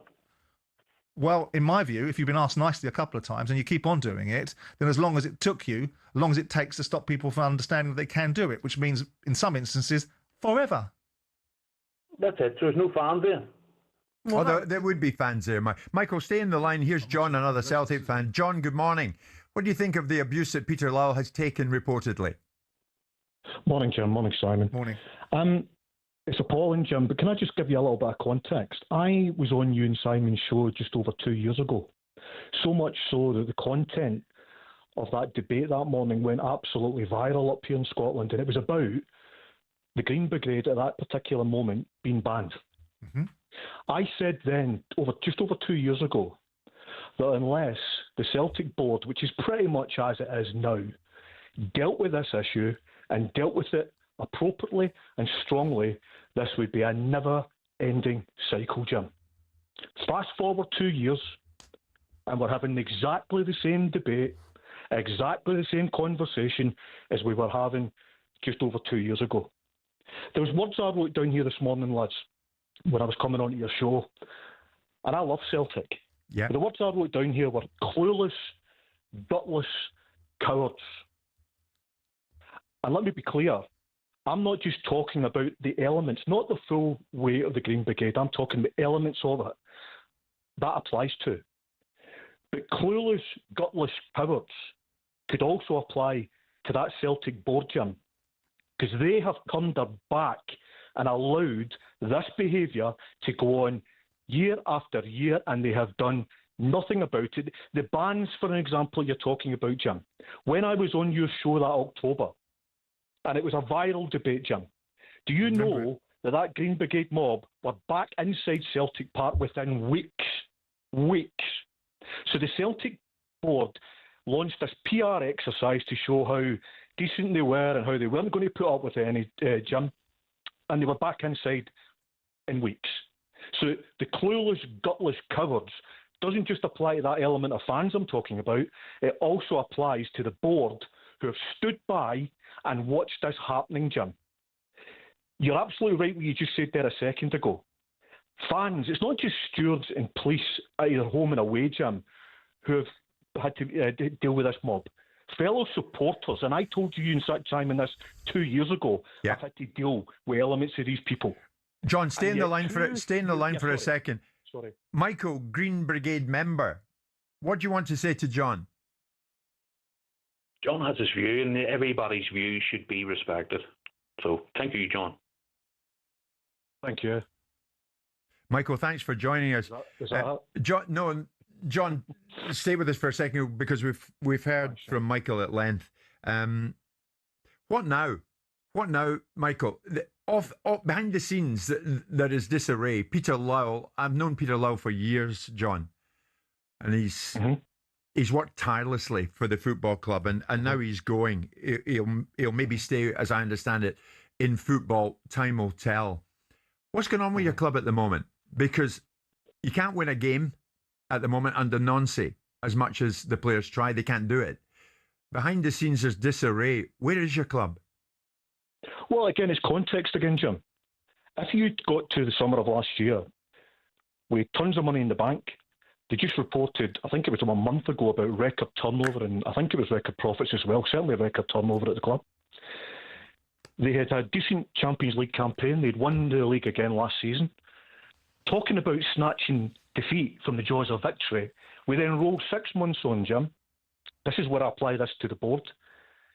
[SPEAKER 10] Well, in my view, if you've been asked nicely a couple of times and you keep on doing it, then as long as it took you, as long as it takes to stop people from understanding that they can do it, which means, in some instances, forever.
[SPEAKER 15] That's it. There's no fans there.
[SPEAKER 8] Well, there would be fans there. Michael, stay in the line. Here's John, another Celtic fan. John, good morning. What do you think of the abuse that Peter Lawwell has taken reportedly?
[SPEAKER 16] Morning, Jim. Morning, Simon.
[SPEAKER 10] Morning.
[SPEAKER 16] It's appalling, Jim, but can I just give you a little bit of context? I was on you and Simon's show just over 2 years ago. So much so that the content of that debate that morning went absolutely viral up here in Scotland, and it was about the Green Brigade at that particular moment being banned.
[SPEAKER 10] Mm-hmm.
[SPEAKER 16] I said then, just over 2 years ago, that unless the Celtic board, which is pretty much as it is now, dealt with this issue and dealt with it appropriately and strongly, this would be a never-ending cycle, Jim. Fast forward 2 years, and we're having exactly the same debate, exactly the same conversation as we were having just over 2 years ago. There was words I wrote down here this morning, lads, when I was coming onto your show, and I love Celtic.
[SPEAKER 8] Yeah.
[SPEAKER 16] The words I wrote down here were clueless, gutless cowards. And let me be clear, I'm not just talking about the elements, not the full weight of the Green Brigade. I'm talking the elements of it. That applies to. But clueless, gutless cowards could also apply to that Celtic board, Jim, because they have turned their back and allowed this behaviour to go on year after year, and they have done nothing about it. The bans, for an example, you're talking about, Jim. When I was on your show that October, and it was a viral debate, Jim. Do you know that Green Brigade mob were back inside Celtic Park within weeks? Weeks. So the Celtic board launched this PR exercise to show how decent they were and how they weren't going to put up with any, Jim. And they were back inside in weeks. So the clueless, gutless cowards doesn't just apply to that element of fans I'm talking about. It also applies to the board who have stood by and watched this happening, Jim. You're absolutely right what you just said there a second ago. Fans, it's not just stewards and police, either home and away, Jim, who have had to deal with this mob. Fellow supporters, and I told you in such time in this 2 years ago, I've had to deal with elements of these people.
[SPEAKER 8] John, stay in the line for a second.
[SPEAKER 16] Sorry.
[SPEAKER 8] Michael, Green Brigade member, what do you want to say to John?
[SPEAKER 15] John has his view, and everybody's view should be respected. So, thank you, John.
[SPEAKER 16] Thank you.
[SPEAKER 8] Michael, thanks for joining us. John, stay with us for a second because we've heard from Michael at length. What now? What now, Michael? Behind the scenes, there is disarray. Peter Lawwell, I've known Peter Lawwell for years, John, and he's worked tirelessly for the football club, and now he's going. He'll maybe stay, as I understand it, in football. Time will tell. What's going on with your club at the moment? Because you can't win a game at the moment under Nancy as much as the players try. They can't do it. Behind the scenes, there's disarray. Where is your club?
[SPEAKER 16] Well, again, it's context again, Jim. If you got to the summer of last year with tons of money in the bank, they just reported, I think it was a month ago, about record turnover, and I think it was record profits as well, certainly a record turnover at the club. They had a decent Champions League campaign. They'd won the league again last season. Talking about snatching defeat from the jaws of victory, we then rolled 6 months on, Jim. This is where I apply this to the board.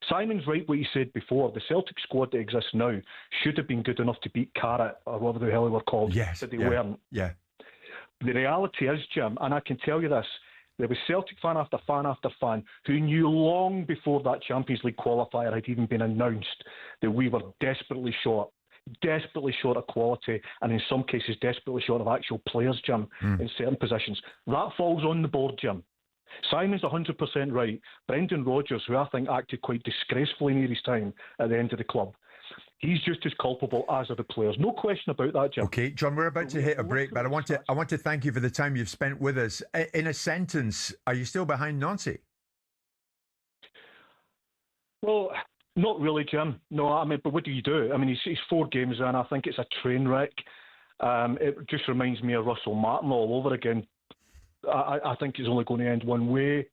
[SPEAKER 16] Simon's right what he said before. The Celtic squad that exists now should have been good enough to beat Carrot, or whatever the hell they were called, but they weren't.
[SPEAKER 8] Yeah.
[SPEAKER 16] The reality is, Jim, and I can tell you this, there was Celtic fan after fan after fan who knew long before that Champions League qualifier had even been announced that we were desperately short of quality, and in some cases desperately short of actual players, Jim, in certain positions. That falls on the board, Jim. Simon's 100% right. Brendan Rodgers, who I think acted quite disgracefully near his time at the end of the club, he's just as culpable as are the players. No question about that, Jim.
[SPEAKER 8] Okay, John, we're about to hit a break, but I want to thank you for the time you've spent with us. In a sentence, are you still behind Nancy?
[SPEAKER 16] Well, not really, Jim. No, I mean, but what do you do? I mean, he's 4 games in. I think it's a train wreck. It just reminds me of Russell Martin all over again. I think it's only going to end one way.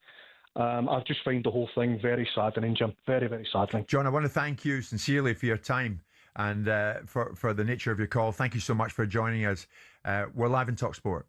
[SPEAKER 16] I just find the whole thing very saddening, Jim. Very, very saddening.
[SPEAKER 8] John, I want to thank you sincerely for your time and for the nature of your call. Thank you so much for joining us. We're live in talkSPORT.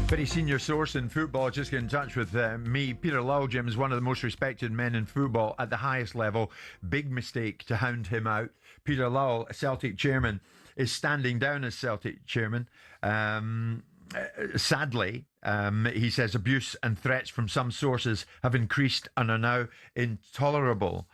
[SPEAKER 8] Very senior source in football. Just get in touch with me. Peter Lawwell, Jim, is one of the most respected men in football at the highest level. Big mistake to hound him out. Peter Lawwell, Celtic chairman, is standing down as Celtic chairman. Sadly, he says abuse and threats from some sources have increased and are now intolerable.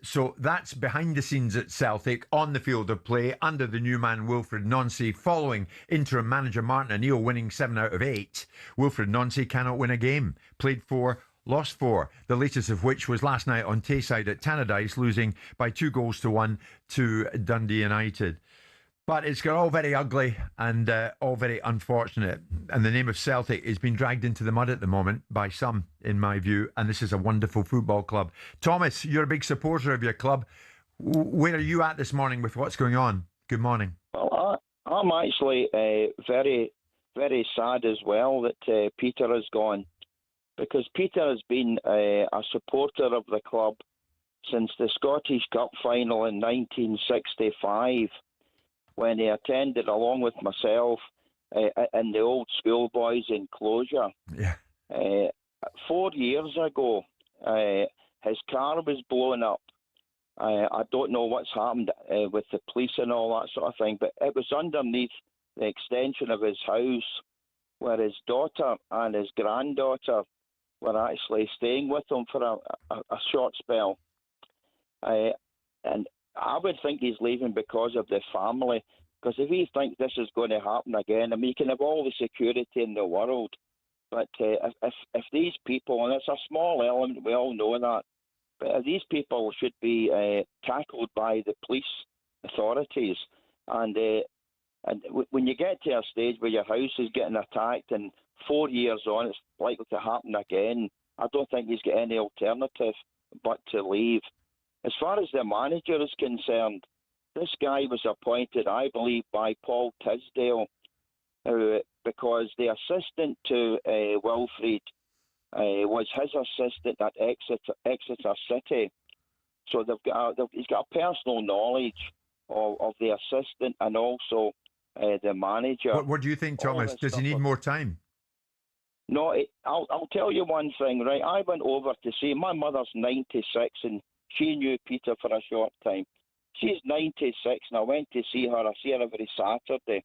[SPEAKER 8] So that's behind the scenes at Celtic, on the field of play, under the new man Wilfred Nancy, following interim manager Martin O'Neill winning 7 out of 8. Wilfred Nancy cannot win a game. Played 4, lost 4, the latest of which was last night on Tayside at Tannadice, losing by 2-1 to Dundee United. But it's got all very ugly and all very unfortunate. And the name of Celtic is being dragged into the mud at the moment by some, in my view. And this is a wonderful football club. Thomas, you're a big supporter of your club. Where are you at this morning with what's going on? Good morning.
[SPEAKER 17] Well, I'm actually very, very sad as well that Peter has gone. Because Peter has been a supporter of the club since the Scottish Cup final in 1965. When he attended along with myself in the old schoolboys enclosure.
[SPEAKER 8] Yeah.
[SPEAKER 17] 4 years ago, his car was blown up. I don't know what's happened with the police and all that sort of thing, but it was underneath the extension of his house where his daughter and his granddaughter were actually staying with him for a short spell. And I would think he's leaving because of the family. Because if he thinks this is going to happen again, I mean, he can have all the security in the world. But if these people, and it's a small element, we all know that, but if these people should be tackled by the police authorities. And when you get to a stage where your house is getting attacked and 4 years on, it's likely to happen again, I don't think he's got any alternative but to leave. As far as the manager is concerned, this guy was appointed, I believe, by Paul Tisdale, because the assistant to Wilfred was his assistant at Exeter City. So he's got a personal knowledge of the assistant and also the manager.
[SPEAKER 8] What do you think, Thomas? Does he need more time?
[SPEAKER 17] No, I'll tell you one thing, right? I went over to see, my mother's 96 and she knew Peter for a short time. She's 96 and I went to see her. I see her every Saturday.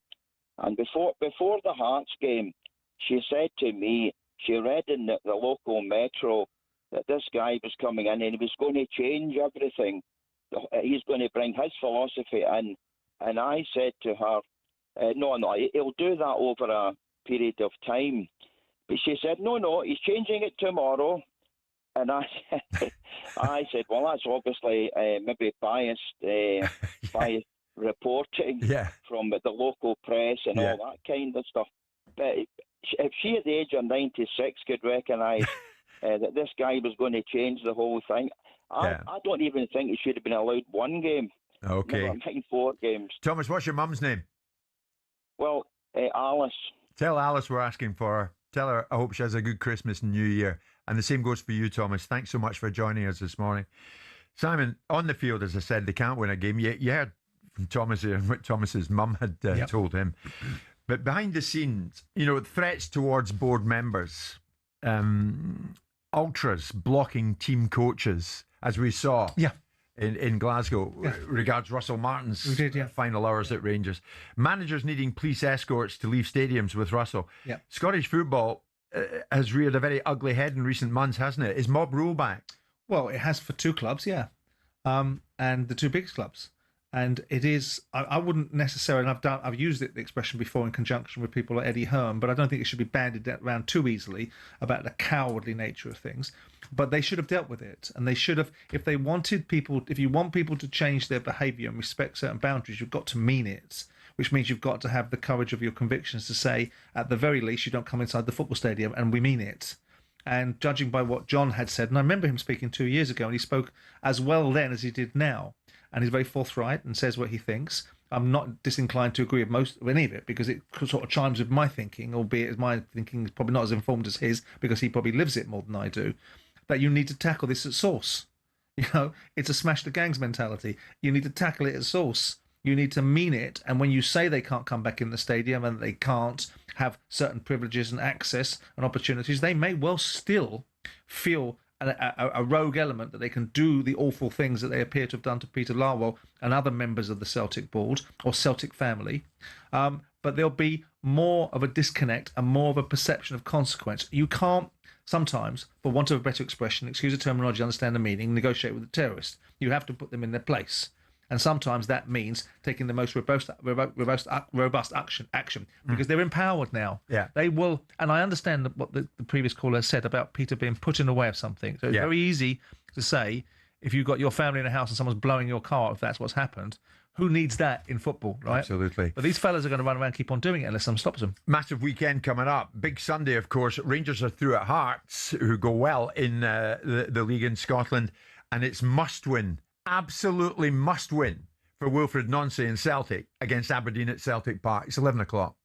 [SPEAKER 17] And before the Hearts game, she said to me, she read in the local Metro that this guy was coming in and he was going to change everything. He's going to bring his philosophy in. And I said to her, no, he'll do that over a period of time. But she said, no, he's changing it tomorrow. And I said, well, that's obviously maybe biased reporting from the local press and all that kind of stuff. But if she at the age of 96 could recognise that this guy was going to change the whole thing, I don't even think he should have been allowed one game.
[SPEAKER 8] Okay.
[SPEAKER 17] I'm thinking 4 games.
[SPEAKER 8] Thomas, what's your mum's name?
[SPEAKER 17] Well, Alice.
[SPEAKER 8] Tell Alice we're asking for her. Tell her I hope she has a good Christmas and New Year. And the same goes for you, Thomas. Thanks so much for joining us this morning. Simon, on the field, as I said, they can't win a game. You heard from Thomas what Thomas's mum had told him. But behind the scenes, threats towards board members, ultras blocking team coaches, as we saw in Glasgow, regards Russell Martin's final hours at Rangers. Managers needing police escorts to leave stadiums with Russell. Scottish football has reared a very ugly head in recent months, hasn't it? Is mob rule back?
[SPEAKER 10] Well, it has for 2 clubs, yeah, and the 2 biggest clubs. And it is, I wouldn't necessarily, and I've used the expression before in conjunction with people like Eddie Hearn, but I don't think it should be bandied around too easily about the cowardly nature of things. But they should have dealt with it, and they should have, if you want people to change their behaviour and respect certain boundaries, you've got to mean it, which means you've got to have the courage of your convictions to say, at the very least, you don't come inside the football stadium, and we mean it. And judging by what John had said, and I remember him speaking 2 years ago, and he spoke as well then as he did now. And he's very forthright and says what he thinks. I'm not disinclined to agree with any of it, because it sort of chimes with my thinking, albeit my thinking is probably not as informed as his, because he probably lives it more than I do, that you need to tackle this at source. It's a smash the gangs mentality. You need to tackle it at source. You need to mean it. And when you say they can't come back in the stadium and they can't have certain privileges and access and opportunities, they may well still feel a rogue element that they can do the awful things that they appear to have done to Peter Lawwell and other members of the Celtic board or Celtic family. But there'll be more of a disconnect and more of a perception of consequence. You can't sometimes, for want of a better expression, excuse the terminology, understand the meaning, negotiate with the terrorist. You have to put them in their place. And sometimes that means taking the most robust action because they're empowered now.
[SPEAKER 8] Yeah.
[SPEAKER 10] They will, and I understand what the previous caller said about Peter being put in the way of something. So it's very easy to say, if you've got your family in a house and someone's blowing your car, if that's what's happened, who needs that in football, right?
[SPEAKER 8] Absolutely.
[SPEAKER 10] But these fellas are going to run around and keep on doing it unless someone stops them.
[SPEAKER 8] Massive weekend coming up. Big Sunday, of course. Rangers are through at Hearts, who go well in the league in Scotland. And it's must win. Absolutely must win for Wilfred Nancy and Celtic against Aberdeen at Celtic Park. It's 11 o'clock.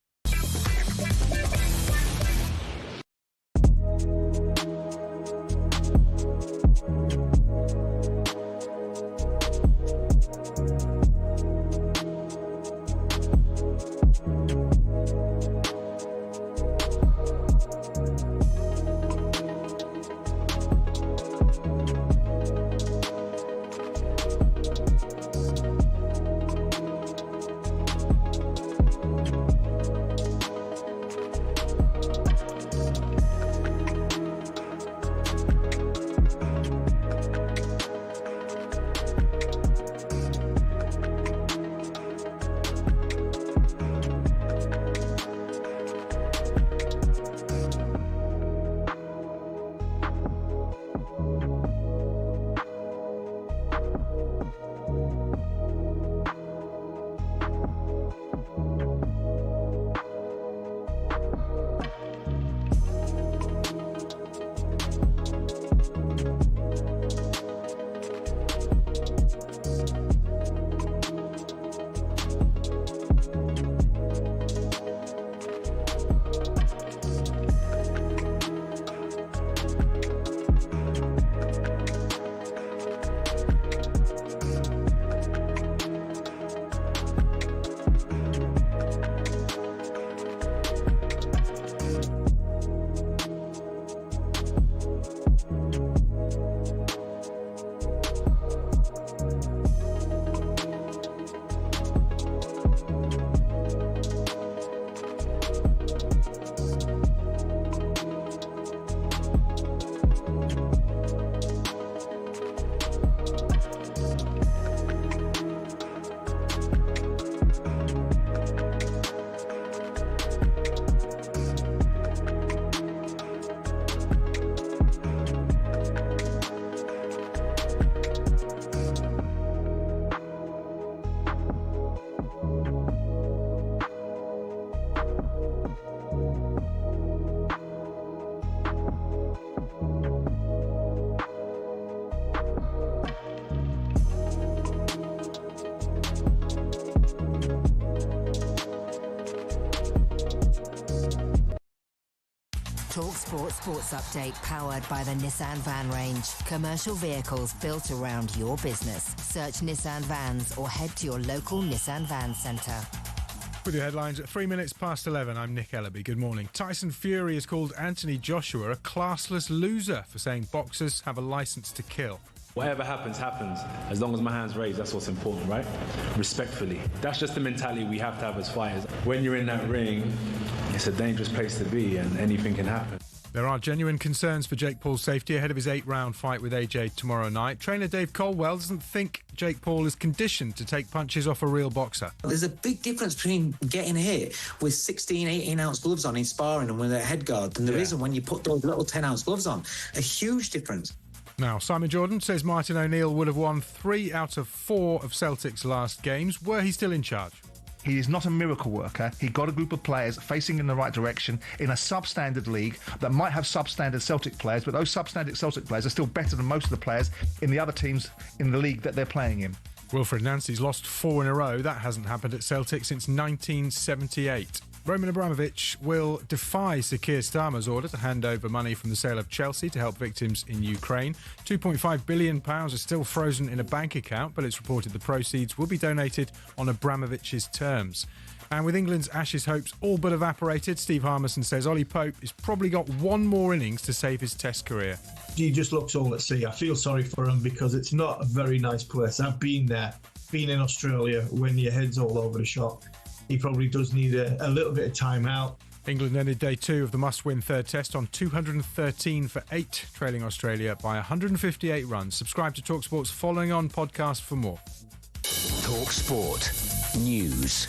[SPEAKER 1] talkSPORT Sports Update powered by the Nissan Van Range. Commercial vehicles built around your business. Search Nissan Vans or head to your local Nissan Van Centre.
[SPEAKER 2] With your headlines at 3 minutes past 11, I'm Nick Ellaby. Good morning. Tyson Fury has called Anthony Joshua a classless loser for saying boxers have a licence to kill.
[SPEAKER 3] Whatever happens, happens. As long as my hand's raised, that's what's important, right? Respectfully. That's just the mentality we have to have as fighters. When you're in that ring, it's a dangerous place to be and anything can happen.
[SPEAKER 2] There are genuine concerns for Jake Paul's safety ahead of his 8-round fight with AJ tomorrow night. Trainer Dave Colwell doesn't think Jake Paul is conditioned to take punches off a real boxer.
[SPEAKER 18] There's a big difference between getting hit with 16, 18-ounce gloves on in sparring and with a head guard than there is when you put those little 10-ounce gloves on. A huge difference.
[SPEAKER 2] Now, Simon Jordan says Martin O'Neill would have won 3 out of 4 of Celtic's last games were he still in charge.
[SPEAKER 10] He is not a miracle worker. He got a group of players facing in the right direction in a substandard league that might have substandard Celtic players, but those substandard Celtic players are still better than most of the players in the other teams in the league that they're playing in.
[SPEAKER 2] Wilfred Nancy's lost 4 in a row. That hasn't happened at Celtic since 1978. Roman Abramovich will defy Sir Keir Starmer's order to hand over money from the sale of Chelsea to help victims in Ukraine. £2.5 billion are still frozen in a bank account, but it's reported the proceeds will be donated on Abramovich's terms. And with England's Ashes hopes all but evaporated, Steve Harmison says Ollie Pope has probably got one more innings to save his Test career.
[SPEAKER 6] He just looks all at sea. I feel sorry for him because it's not a very nice place. I've been there, been in Australia when your head's all over the shop. He probably does need a little bit of time out.
[SPEAKER 2] England ended day 2 of the must-win third test on 213 for 8, trailing Australia by 158 runs. Subscribe to talkSPORT's Following On podcast for more.
[SPEAKER 9] talkSPORT News.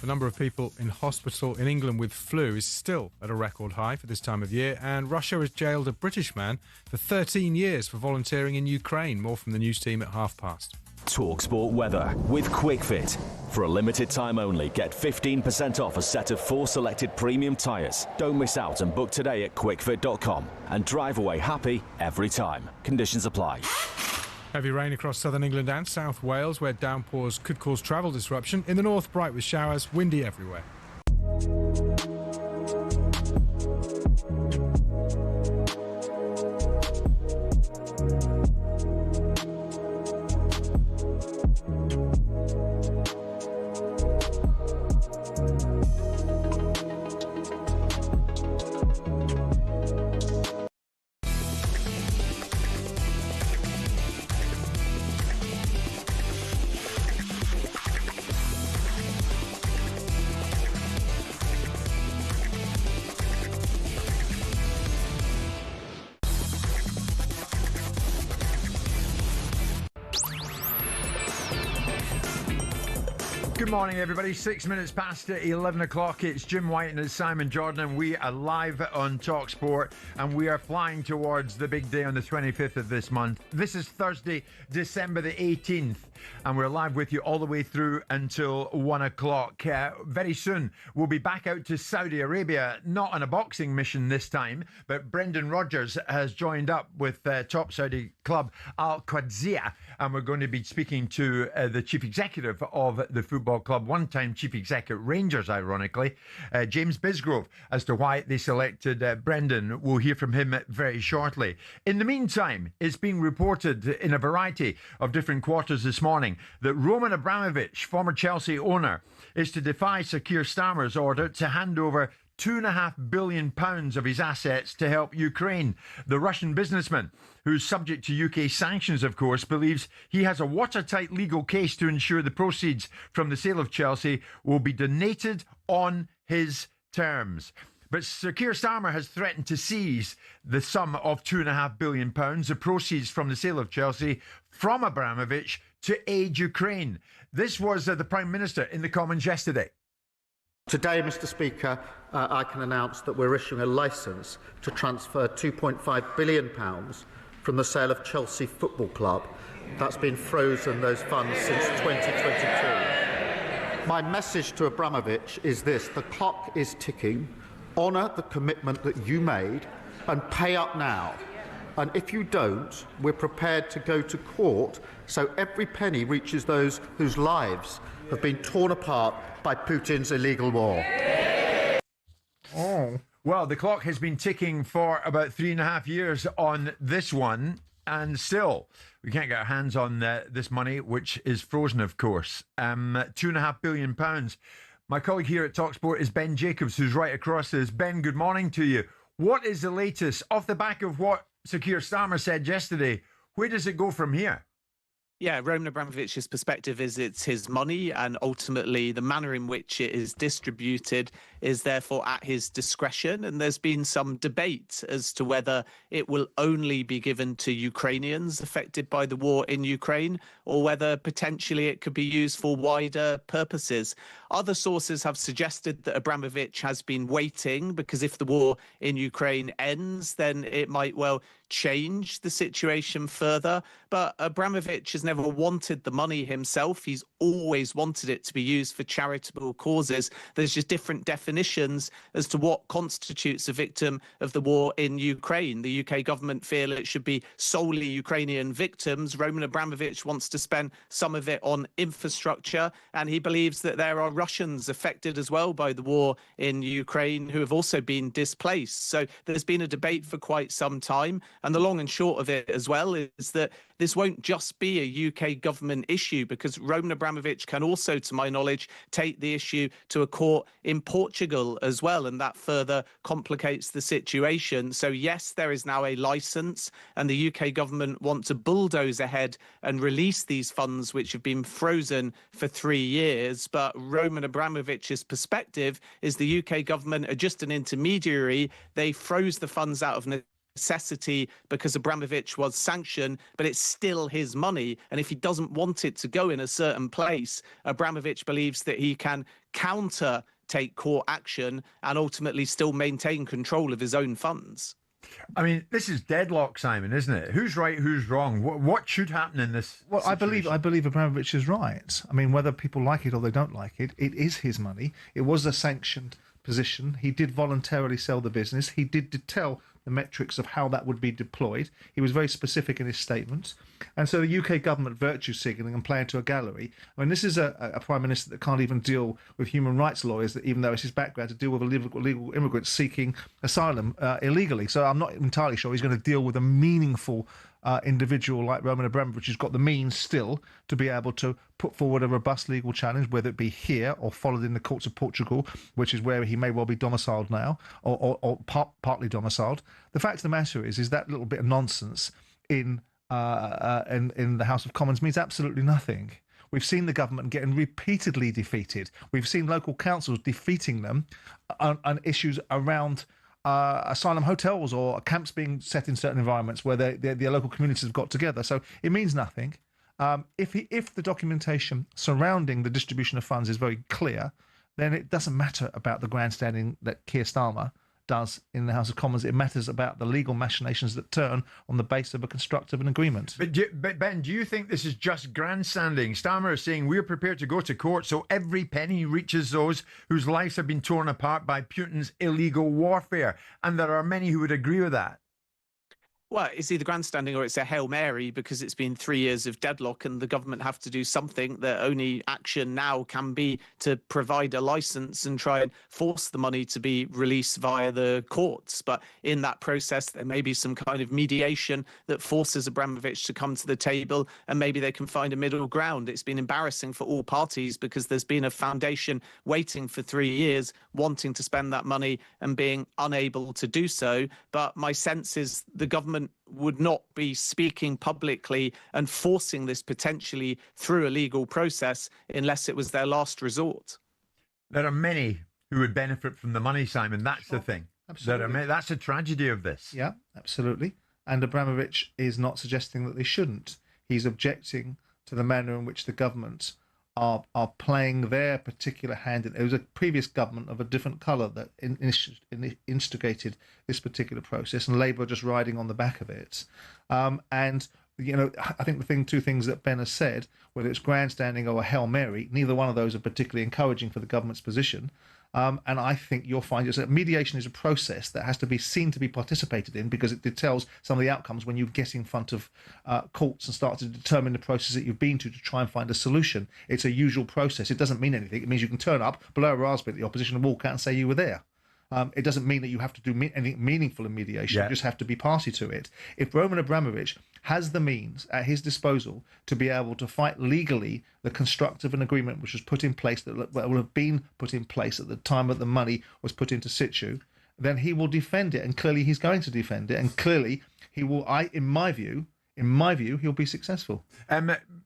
[SPEAKER 2] The number of people in hospital in England with flu is still at a record high for this time of year, and Russia has jailed a British man for 13 years for volunteering in Ukraine. More from the news team at past.
[SPEAKER 7] talkSPORT weather with QuickFit. For a limited time only, get 15% off a set of 4 selected premium tyres. Don't miss out and book today at quickfit.com and drive away happy every time. Conditions apply.
[SPEAKER 2] Heavy rain across southern England and South Wales, where downpours could cause travel disruption. In the north, bright with showers, windy everywhere.
[SPEAKER 8] Good morning, everybody. 6 minutes past 11 o'clock. It's Jim White and it's Simon Jordan, and we are live on talkSPORT, and we are flying towards the big day on the 25th of this month. This is Thursday, December the 18th, and we're live with you all the way through until 1 o'clock. Very soon, we'll be back out to Saudi Arabia, not on a boxing mission this time, but Brendan Rodgers has joined up with top Saudi club Al Qadsiya, and we're going to be speaking to the chief executive of the football club, one-time chief exec at Rangers, ironically, James Bisgrove, as to why they selected Brendan. We'll hear from him very shortly. In the meantime, it's being reported in a variety of different quarters this morning that Roman Abramovich, former Chelsea owner, is to defy Sir Keir Starmer's order to hand over £2.5 billion of his assets to help Ukraine. The Russian businessman, who's subject to UK sanctions, of course, believes he has a watertight legal case to ensure the proceeds from the sale of Chelsea will be donated on his terms. But Sir Keir Starmer has threatened to seize the sum of £2.5 billion, the proceeds from the sale of Chelsea, from Abramovich to aid Ukraine. This was the Prime Minister in the Commons yesterday.
[SPEAKER 19] Today, Mr Speaker, I can announce that we're issuing a licence to transfer £2.5 billion from the sale of Chelsea Football Club. That's been frozen, those funds, since 2022. My message to Abramovich is this: the clock is ticking. Honour the commitment that you made and pay up now. And if you don't, we're prepared to go to court so every penny reaches those whose lives have been torn apart by Putin's illegal war.
[SPEAKER 8] Oh. Well, the clock has been ticking for about 3.5 years on this one, and still we can't get our hands on this money, which is frozen, of course. £2.5 billion. My colleague here at talkSPORT is Ben Jacobs, who's right across this. Ben, good morning to you. What is the latest off the back of what Sir Keir Starmer said yesterday? Where does it go from here?
[SPEAKER 20] Yeah, Roman Abramovich's perspective is it's his money, and ultimately the manner in which it is distributed is therefore at his discretion. And there's been some debate as to whether it will only be given to Ukrainians affected by the war in Ukraine, or whether potentially it could be used for wider purposes. Other sources have suggested that Abramovich has been waiting, because if the war in Ukraine ends, then it might well change the situation further. But Abramovich has never wanted the money himself. He's always wanted it to be used for charitable causes. There's just different definitions as to what constitutes a victim of the war in Ukraine. The UK government feel it should be solely Ukrainian victims. Roman Abramovich wants to spend some of it on infrastructure, and he believes that there are Russians affected as well by the war in Ukraine who have also been displaced. So there's been a debate for quite some time. And the long and short of it as well is that this won't just be a UK government issue, because Roman Abramovich can also, to my knowledge, take the issue to a court in Portugal as well, and that further complicates the situation. So yes, there is now a licence, and the UK government want to bulldoze ahead and release these funds which have been frozen for 3 years. But Roman Abramovich's perspective is the UK government are just an intermediary. They froze the funds out of necessity because Abramovich was sanctioned, but it's still his money. And if he doesn't want it to go in a certain place, Abramovich believes that he can take court action and ultimately still maintain control of his own funds.
[SPEAKER 8] I mean, this is deadlock, Simon, isn't it? Who's right, who's wrong? What should happen in this situation?
[SPEAKER 10] I believe Abramovich is right. I mean, whether people like it or they don't like it, it is his money. It was a sanctioned position. He did voluntarily sell the business. He did tell the metrics of how that would be deployed. He was very specific in his statements. And so the UK government virtue signalling and playing to a gallery. I mean, this is a Prime Minister that can't even deal with human rights lawyers, that even though it's his background, to deal with illegal immigrants seeking asylum illegally. So I'm not entirely sure he's going to deal with a meaningful individual like Roman Abramovich, who's got the means still to be able to put forward a robust legal challenge, whether it be here or followed in the courts of Portugal, which is where he may well be domiciled now, or partly domiciled. The fact of the matter is that little bit of nonsense in the House of Commons means absolutely nothing. We've seen the government getting repeatedly defeated. We've seen local councils defeating them on issues around asylum hotels or camps being set in certain environments where their local communities have got together. So it means nothing. If the documentation surrounding the distribution of funds is very clear, then it doesn't matter about the grandstanding that Keir Starmer does in the House of Commons. It matters about the legal machinations that turn on the basis of a constructive agreement.
[SPEAKER 8] But Ben, do you think this is just grandstanding? Starmer is saying we're prepared to go to court so every penny reaches those whose lives have been torn apart by Putin's illegal warfare. And there are many who would agree with that.
[SPEAKER 20] Well, it's either grandstanding or it's a Hail Mary, because it's been 3 years of deadlock and the government have to do something. Their only action now can be to provide a licence and try and force the money to be released via the courts. But in that process, there may be some kind of mediation that forces Abramovich to come to the table, and maybe they can find a middle ground. It's been embarrassing for all parties because there's been a foundation waiting for 3 years, wanting to spend that money and being unable to do so. But my sense is the government would not be speaking publicly and forcing this potentially through a legal process unless it was their last resort.
[SPEAKER 8] There are many who would benefit from the money, Simon. That's the thing.
[SPEAKER 10] Absolutely.
[SPEAKER 8] That's a tragedy of this.
[SPEAKER 10] Yeah, absolutely. And Abramovich is not suggesting that they shouldn't. He's objecting to the manner in which the government are playing their particular hand. It was a previous government of a different colour that instigated this particular process, and Labour just riding on the back of it. And you know, I think two things that Ben has said, whether it's grandstanding or a Hail Mary, neither one of those are particularly encouraging for the government's position. And I think you'll find that mediation is a process that has to be seen to be participated in, because it details some of the outcomes when you get in front of courts and start to determine the process that you've been to try and find a solution. It's a usual process. It doesn't mean anything. It means you can turn up, blow a raspberry at the opposition and walk out and say you were there. It doesn't mean that you have to do anything meaningful in mediation. You just have to be party to it. If Roman Abramovich has the means at his disposal to be able to fight legally the construct of an agreement which was put in place, that will have been put in place at the time that the money was put into situ, then he will defend it. And clearly he's going to defend it. And clearly he will, in my view, in my view, he'll be successful.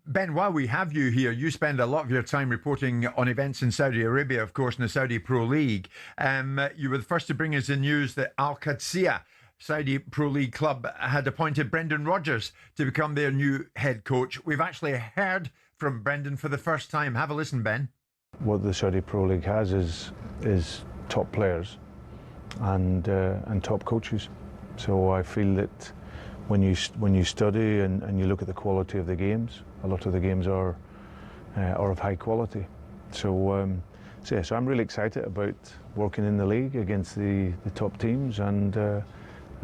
[SPEAKER 8] Ben, while we have you here, you spend a lot of your time reporting on events in Saudi Arabia, of course, in the Saudi Pro League. You were the first to bring us the news that Al Qadsiya, Saudi Pro League club, had appointed Brendan Rodgers to become their new head coach. We've actually heard from Brendan for the first time. Have a listen, Ben.
[SPEAKER 21] What the Saudi Pro League has is top players and top coaches. So I feel that when you study and you look at the quality of the games, a lot of the games are of high quality. So I'm really excited about working in the league against the top teams and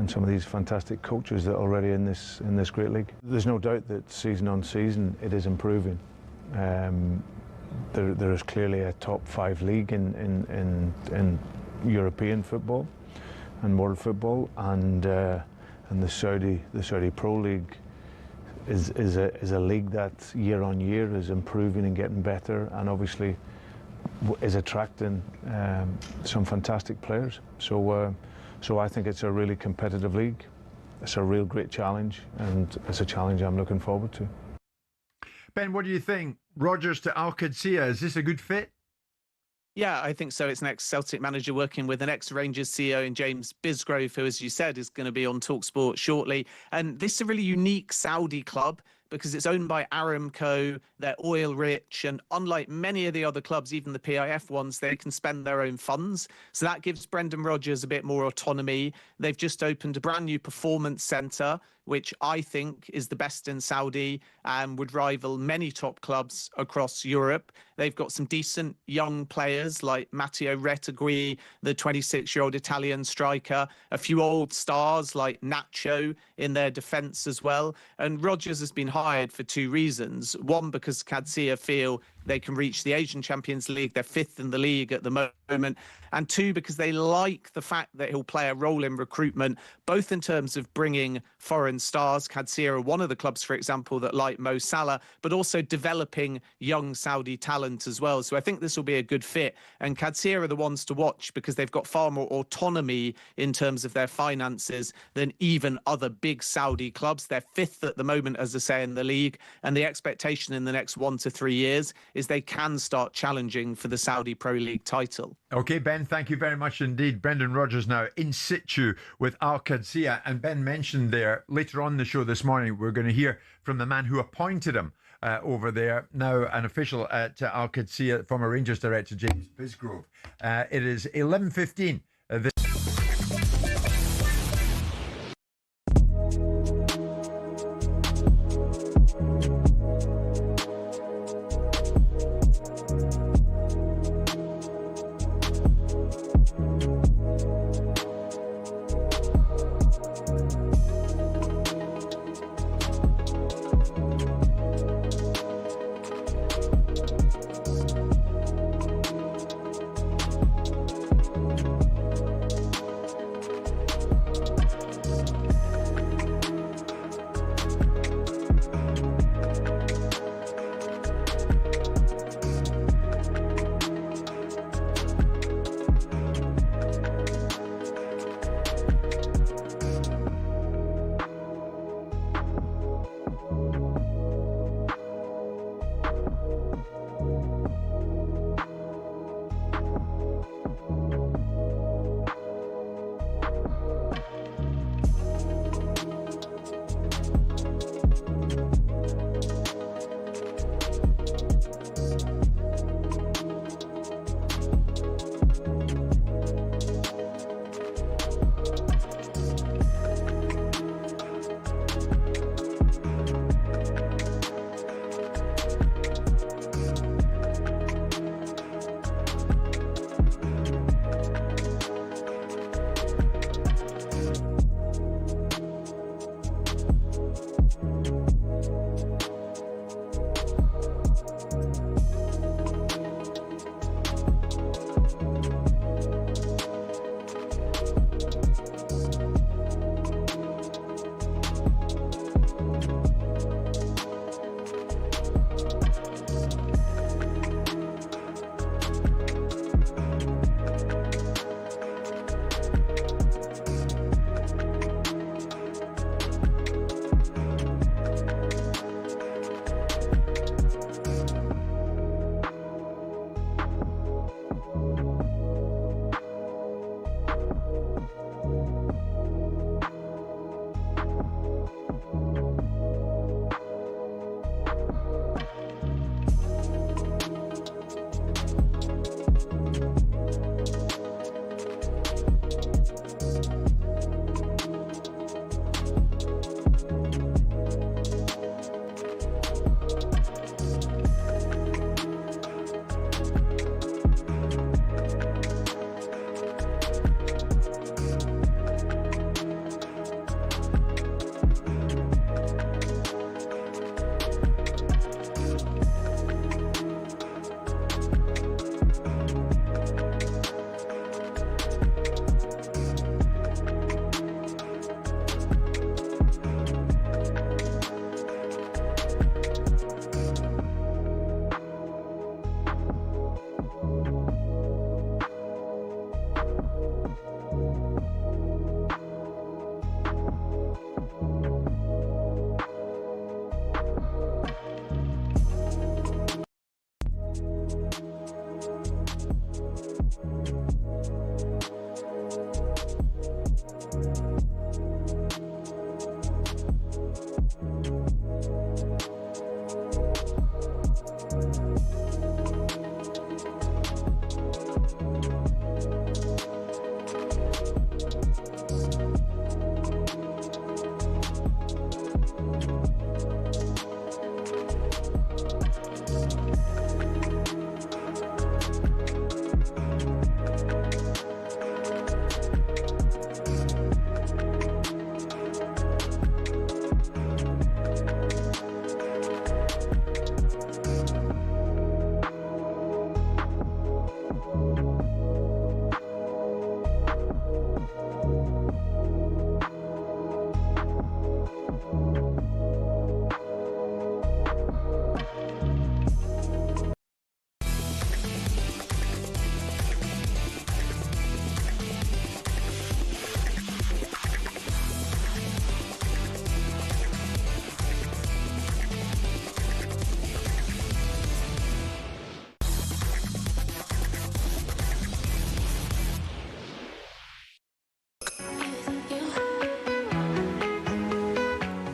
[SPEAKER 21] some of these fantastic coaches that are already in this great league. There's no doubt that season on season it is improving. There is clearly a top 5 league in European football and world football, and the Saudi Pro League is a league that year on year is improving and getting better, and obviously is attracting some fantastic players. So I think it's a really competitive league. It's a real great challenge, and it's a challenge I'm looking forward to.
[SPEAKER 8] Ben, what do you think? Rodgers to Al Qadsiya, is this a good fit?
[SPEAKER 20] Yeah, I think so. It's an ex-Celtic manager working with an ex-Rangers CEO in James Bisgrove, who, as you said, is going to be on talkSPORT shortly. And this is a really unique Saudi club because it's owned by Aramco. They're oil rich, and unlike many of the other clubs, even the PIF ones, they can spend their own funds. So that gives Brendan Rodgers a bit more autonomy. They've just opened a brand new performance centre, which I think is the best in Saudi and would rival many top clubs across Europe. They've got some decent young players like Matteo Retegui, the 26-year-old Italian striker, a few old stars like Nacho in their defence as well. And Rodgers has been hired for 2 reasons. One, because Qadsiya feel they can reach the Asian Champions League. They're 5th in the league at the moment. And 2, because they like the fact that he'll play a role in recruitment, both in terms of bringing foreign stars. Qadsiya are one of the clubs, for example, that like Mo Salah, but also developing young Saudi talent as well. So I think this will be a good fit. And Qadsiya are the ones to watch because they've got far more autonomy in terms of their finances than even other big Saudi clubs. They're 5th at the moment, as I say, in the league. And the expectation in the next 1 to 3 years is they can start challenging for the Saudi Pro League title.
[SPEAKER 8] Okay, Ben, thank you very much indeed. Brendan Rodgers now in situ with Al Qadsiya. And Ben mentioned there, later on in the show this morning, we're going to hear from the man who appointed him over there, now an official at Al Qadsiya, former Rangers director James Bisgrove. It is 11:15.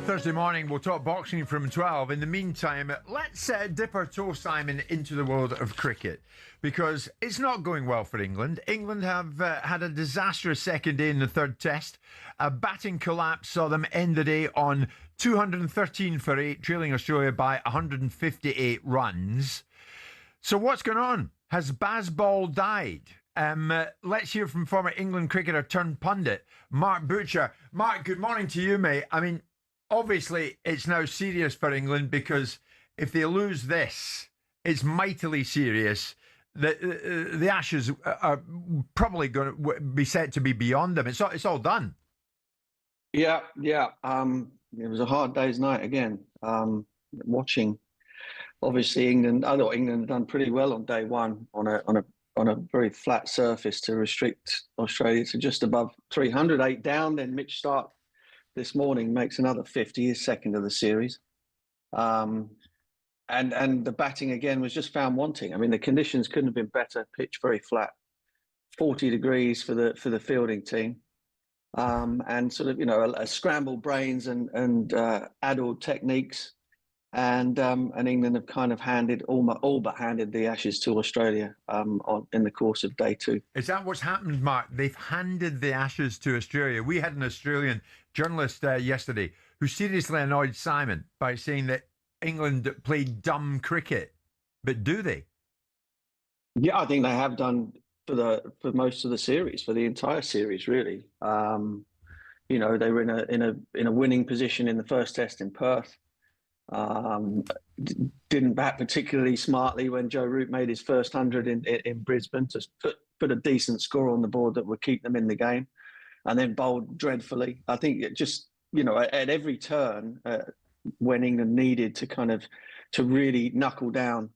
[SPEAKER 8] Thursday morning, we'll talk boxing from 12. In the meantime, let's dip our toe, Simon, into the world of cricket, because it's not going well for England. England have had a disastrous second day in the third test. A batting collapse saw them end the day on 213 for 8, trailing Australia by 158 runs. So what's going on? Has Bazball died? Let's hear from former England cricketer turned pundit, Mark Butcher. Mark, good morning to you, mate. I mean, obviously, it's now serious for England, because if they lose this, it's mightily serious. The Ashes are probably going to be set to be beyond them. It's all done.
[SPEAKER 4] Yeah. It was a hard day's night again. Watching, obviously, England. I thought England had done pretty well on day one on a very flat surface to restrict Australia to just above 300, 8 down. Then Mitch Starc this morning makes another 50, his second of the series. And the batting again was just found wanting. I mean, the conditions couldn't have been better. Pitch very flat, 40 degrees for the fielding team. And sort of, a scrambled brains and addled techniques. And England have kind of all but handed the Ashes to Australia in the course of day two.
[SPEAKER 8] Is that what's happened, Mark? They've handed the Ashes to Australia. We had an Australian journalist yesterday who seriously annoyed Simon by saying that England played dumb cricket. But do they?
[SPEAKER 4] Yeah, I think they have done for most of the series, for the entire series, really. They were in a winning position in the first test in Perth. Didn't bat particularly smartly when Joe Root made his first 100 in Brisbane to put a decent score on the board that would keep them in the game, and then bowled dreadfully. I think it just, at every turn, when England needed to really knuckle down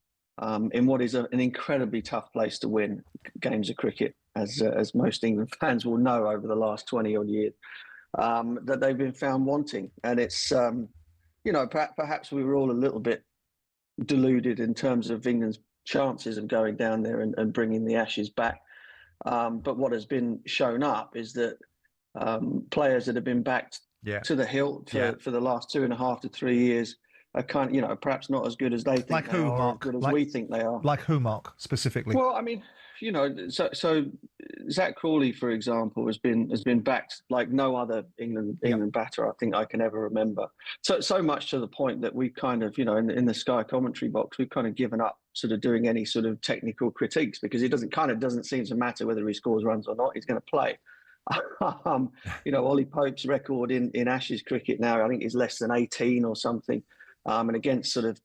[SPEAKER 4] in what is an incredibly tough place to win games of cricket, as most England fans will know over the last 20 odd years, that they've been found wanting. And it's perhaps we were all a little bit deluded in terms of England's chances of going down there and bringing the Ashes back. But what has been shown up is that players that have been backed to the hilt for the last 2.5 to 3 years are perhaps not as good as they think
[SPEAKER 10] like
[SPEAKER 4] they
[SPEAKER 10] who,
[SPEAKER 4] are,
[SPEAKER 10] Mark?
[SPEAKER 4] as good as we think they are.
[SPEAKER 10] Like who, Mark, specifically?
[SPEAKER 4] Well, I mean, so Zach Crawley, for example, has been backed like no other England batter I think I can ever remember. So much to the point that we kind of, in the Sky commentary box, we've kind of given up sort of doing any sort of technical critiques, because it doesn't seem to matter whether he scores runs or not. He's going to play. Ollie Pope's record in Ashes cricket now, I think, is less than 18 or something, and against sort of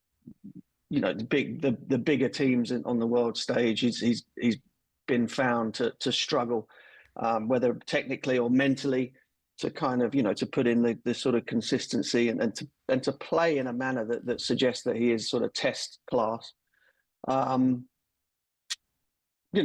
[SPEAKER 4] the bigger teams on the world stage, he's been found to struggle, whether technically or mentally, to kind of to put in the sort of consistency and to play in a manner that suggests that he is sort of test class. And a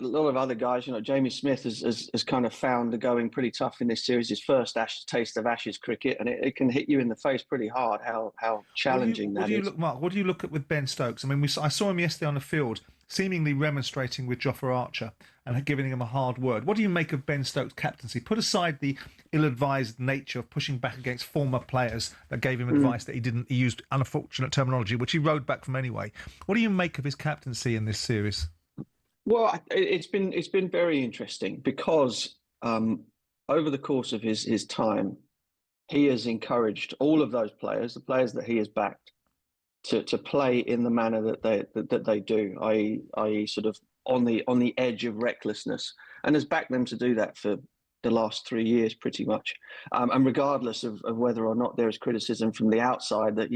[SPEAKER 4] lot of other guys, Jamie Smith has kind of found the going pretty tough in this series. His first taste of Ashes cricket, and it can hit you in the face pretty hard how challenging that is.
[SPEAKER 10] Mark, what do you look at with Ben Stokes? I mean, I saw him yesterday on the field, seemingly remonstrating with Jofra Archer and giving him a hard word. What do you make of Ben Stokes' captaincy? Put aside the ill-advised nature of pushing back against former players that gave him advice that he used unfortunate terminology, which he rode back from anyway. What do you make of his captaincy in this series?
[SPEAKER 4] Well, it's been very interesting, because over the course of his time, he has encouraged all of those players, the players that he has backed, to play in the manner that they do, i.e. sort of on the edge of recklessness, and has backed them to do that for the last 3 years pretty much. And regardless of whether or not there is criticism from the outside that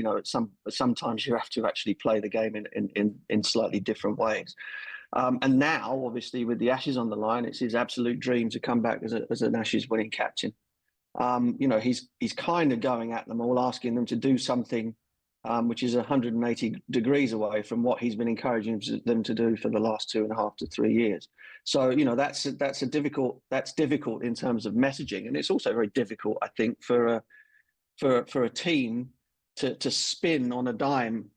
[SPEAKER 4] sometimes you have to actually play the game in slightly different ways. And now, obviously, with the Ashes on the line, it's his absolute dream to come back as an Ashes winning captain. He's kind of going at them all, asking them to do something which is 180 degrees away from what he's been encouraging them to do for the last 2.5 to 3 years. So that's difficult in terms of messaging, and it's also very difficult, I think, for a team to spin on a dime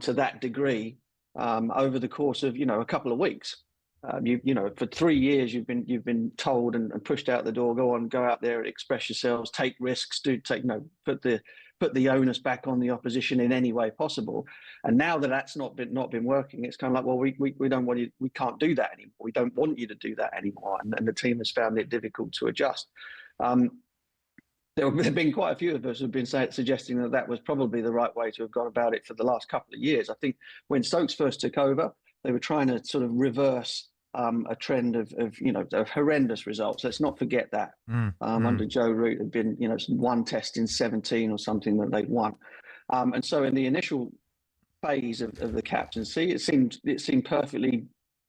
[SPEAKER 4] to that degree over the course of a couple of weeks. You know, for 3 years you've been told and pushed out the door. Go out there, express yourselves, take risks, put the onus back on the opposition in any way possible. And now that that's not been working, it's kind of like, well, we don't want you, we can't do that anymore. We don't want you to do that anymore. And the team has found it difficult to adjust. There have been quite a few of us who've been suggesting that was probably the right way to have gone about it for the last couple of years. I think when Stokes first took over, they were trying to sort of reverse a trend of horrendous results. Let's not forget that. Under Joe Root had been, one test in 17 or something that they'd won. And so in the initial phase of the captaincy, it seemed perfectly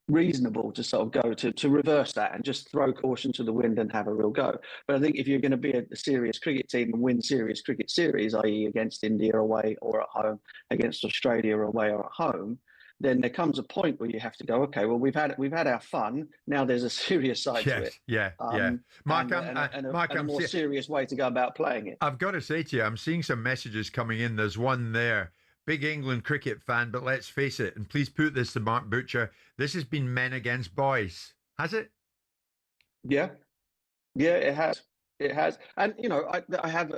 [SPEAKER 4] reasonable to sort of go to reverse that and just throw caution to the wind and have a real go. But I think if you're going to be a serious cricket team and win serious cricket series, i.e. against India away or at home, against Australia away or at home, then there comes a point where you have to go, okay, well, we've had our fun. Now there's a serious side to it.
[SPEAKER 8] Yeah. Mark,
[SPEAKER 4] and a more serious way to go about playing it.
[SPEAKER 8] I've got to say to you, I'm seeing some messages coming in. There's one there. Big England cricket fan, but let's face it, and please put this to Mark Butcher, this has been men against boys. Has it?
[SPEAKER 4] Yeah, it has. It has. And, I have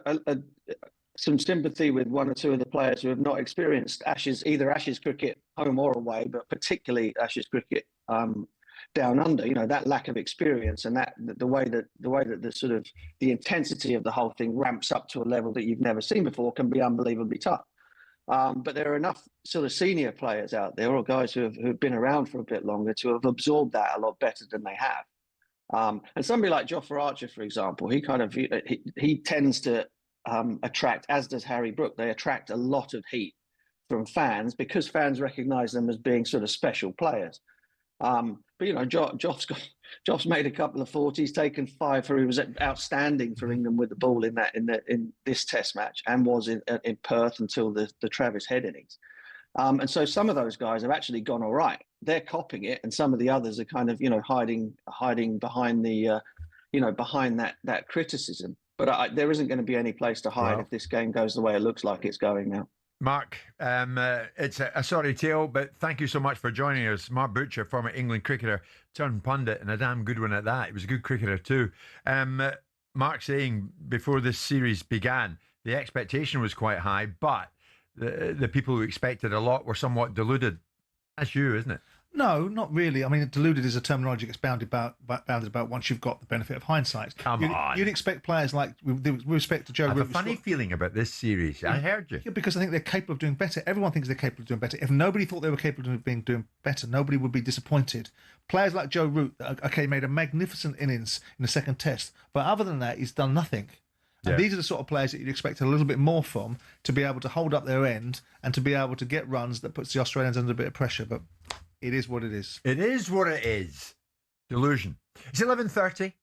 [SPEAKER 4] some sympathy with one or two of the players who have not experienced either Ashes cricket, home or away, but particularly Ashes cricket down under. That lack of experience and that the way that the sort of the intensity of the whole thing ramps up to a level that you've never seen before can be unbelievably tough. But there are enough sort of senior players out there, or guys who've been around for a bit longer, to have absorbed that a lot better than they have. And somebody like Jofra Archer, for example, he tends to attract, as does Harry Brook. They attract a lot of heat from fans because fans recognise them as being sort of special players. But Joff's made a couple of 40s, taken 5 for. He was outstanding for England with the ball in this Test match, and was in Perth until the Travis Head innings. And so some of those guys have actually gone all right. They're copying it, and some of the others are kind of hiding behind the behind that criticism. But there isn't going to be any place to hide if this game goes the way it looks like it's going now.
[SPEAKER 8] Mark, it's a sorry tale, but thank you so much for joining us. Mark Butcher, former England cricketer turned pundit, and a damn good one at that. He was a good cricketer too. Mark saying before this series began, the expectation was quite high, but the people who expected a lot were somewhat deluded. That's you, isn't it?
[SPEAKER 10] No, not really. I mean, deluded is a terminology that's bounded about once you've got the benefit of hindsight.
[SPEAKER 8] Come on.
[SPEAKER 10] You'd expect players like, with respect to Joe Root.
[SPEAKER 8] I have a funny feeling about this series. I heard you.
[SPEAKER 10] Yeah, because I think they're capable of doing better. Everyone thinks they're capable of doing better. If nobody thought they were capable of doing better, nobody would be disappointed. Players like Joe Root, made a magnificent innings in the second test, but other than that, he's done nothing. And these are the sort of players that you'd expect a little bit more from, to be able to hold up their end and to be able to get runs that puts the Australians under a bit of pressure. But it is what it is.
[SPEAKER 8] It is what it is. Delusion. It's 11:30.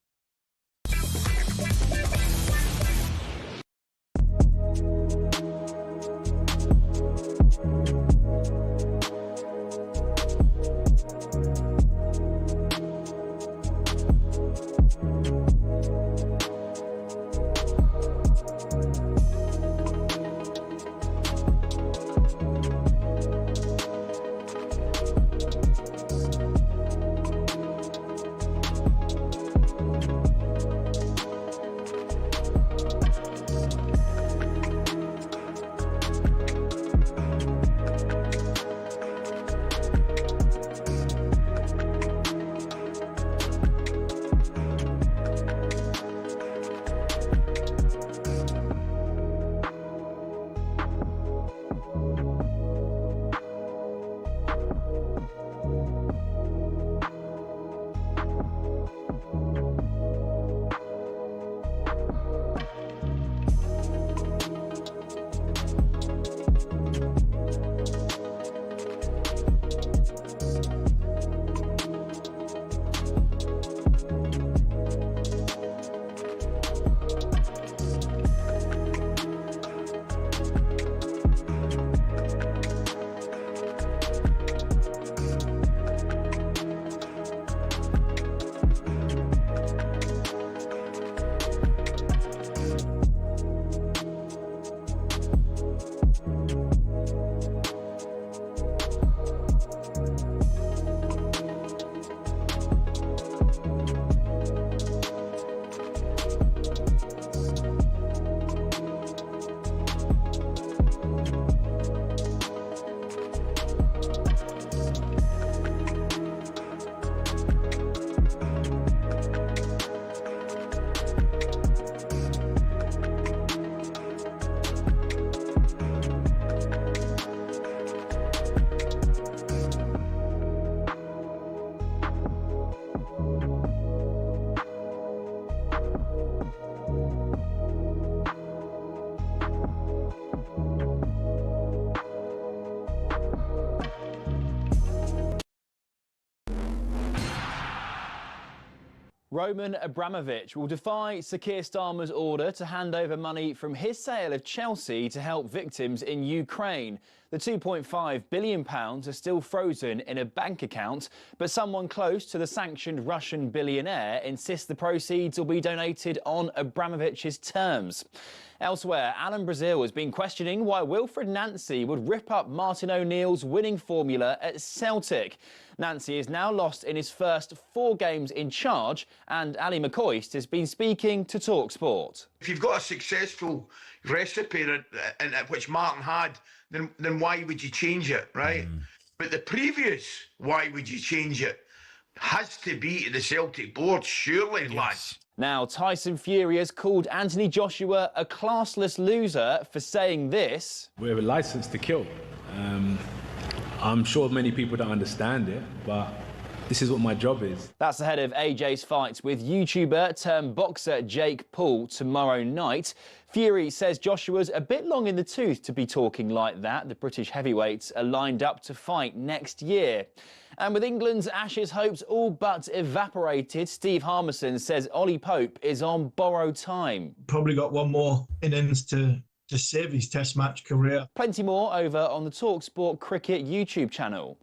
[SPEAKER 13] Roman Abramovich will defy Sir Keir Starmer's order to hand over money from his sale of Chelsea to help victims in Ukraine. The £2.5 billion are still frozen in a bank account, but someone close to the sanctioned Russian billionaire insists the proceeds will be donated on Abramovich's terms. Elsewhere, Alan Brazil has been questioning why Wilfred Nancy would rip up Martin O'Neill's winning formula at Celtic. Nancy is now lost in his first 4 games in charge, and Ali McCoist has been speaking to talkSPORT.
[SPEAKER 14] If you've got a successful recipe which Martin had, then why would you change it, right? But the previous why would you change it has to be the Celtic board, surely, lads.
[SPEAKER 13] Now, Tyson Fury has called Anthony Joshua a classless loser for saying this.
[SPEAKER 3] We're licensed to kill. I'm sure many people don't understand it, but this is what my job is.
[SPEAKER 13] That's ahead of AJ's fight with YouTuber turned boxer Jake Paul tomorrow night. Fury says Joshua's a bit long in the tooth to be talking like that. The British heavyweights are lined up to fight next year. And with England's Ashes hopes all but evaporated, Steve Harmison says Ollie Pope is on borrowed time.
[SPEAKER 6] Probably got one more innings to save his Test match career.
[SPEAKER 13] Plenty more over on the talkSPORT Cricket YouTube channel.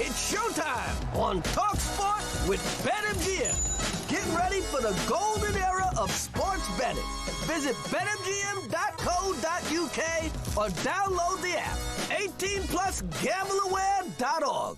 [SPEAKER 5] It's showtime on talkSPORT with BetMGM. Get ready for the golden era of sports betting. Visit betmgm.co.uk or download the app. 18 plus gambleaware.org.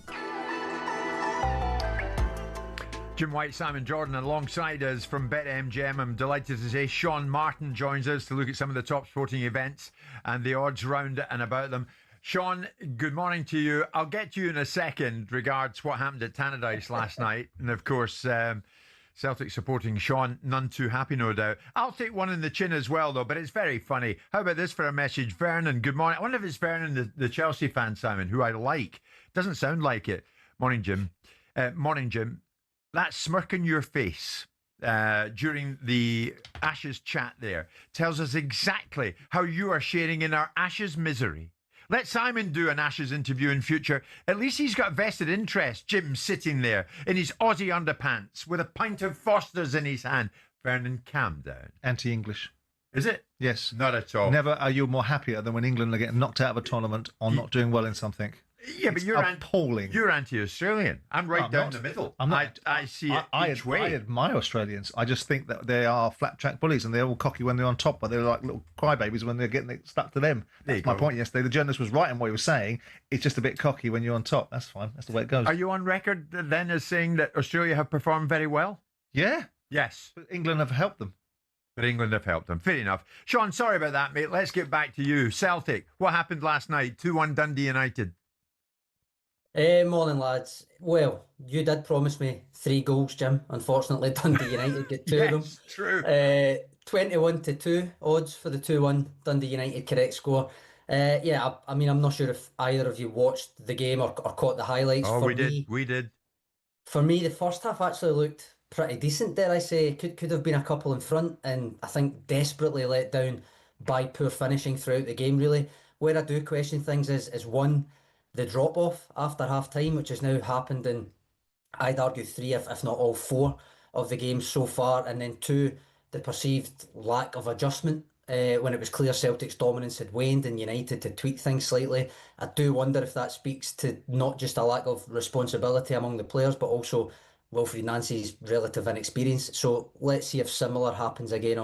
[SPEAKER 8] Jim White, Simon Jordan, alongside us from BetMGM. I'm delighted to say Sean Martin joins us to look at some of the top sporting events and the odds round and about them. Sean, good morning to you. I'll get to you in a second regards what happened at Tannadice last night. And of course, Celtic supporting Sean, none too happy, no doubt. I'll take one in the chin as well, though, but it's very funny. How about this for a message? Vernon, good morning. I wonder if it's Vernon, the Chelsea fan, Simon, who I like. Doesn't sound like it. Morning, Jim. Morning, Jim. That smirk on your face during the Ashes chat there tells us exactly how you are sharing in our Ashes misery. Let Simon do an Ashes interview in future. At least he's got vested interest. Jim sitting there in his Aussie underpants with a pint of Foster's in his hand. Vernon, calm down.
[SPEAKER 10] Anti-English.
[SPEAKER 8] Is it?
[SPEAKER 10] Yes.
[SPEAKER 8] Not at all.
[SPEAKER 10] Never are you more happier than when England are getting knocked out of a tournament or not doing well in something.
[SPEAKER 8] Yeah, but you're
[SPEAKER 10] appalling.
[SPEAKER 8] You're anti-Australian. I'm right down the middle.
[SPEAKER 10] I'm not.
[SPEAKER 8] I see it each way.
[SPEAKER 10] I admire Australians. I just think that they are flat-track bullies and they're all cocky when they're on top, but they're like little crybabies when they're getting it stuck to them. That's my point yesterday. The journalist was right in what he was saying. It's just a bit cocky when you're on top. That's fine. That's the way it goes.
[SPEAKER 8] Are you on record then as saying that Australia have performed very well?
[SPEAKER 10] Yeah.
[SPEAKER 8] Yes.
[SPEAKER 10] But England have helped them.
[SPEAKER 8] But England have helped them. Fair enough. Sean, sorry about that, mate. Let's get back to you. Celtic, what happened last night? 2-1 Dundee United.
[SPEAKER 22] Morning, lads. Well, you did promise me 3 goals, Jim. Unfortunately, Dundee United get 2 of them.
[SPEAKER 8] True.
[SPEAKER 22] 21-2 odds for the 2-1 Dundee United correct score. Yeah, I mean, I'm not sure if either of you watched the game or caught the highlights.
[SPEAKER 8] Oh, we did.
[SPEAKER 22] For me, the first half actually looked pretty decent, dare I say. Could have been a couple in front, and I think desperately let down by poor finishing throughout the game, really. Where I do question things is one, the drop-off after half-time, which has now happened in, I'd argue, 3, if not all 4 of the games so far. And then 2, the perceived lack of adjustment when it was clear Celtic's dominance had waned and United to tweak things slightly. I do wonder if that speaks to not just a lack of responsibility among the players, but also Wilfred Nancy's relative inexperience. So let's see if similar happens again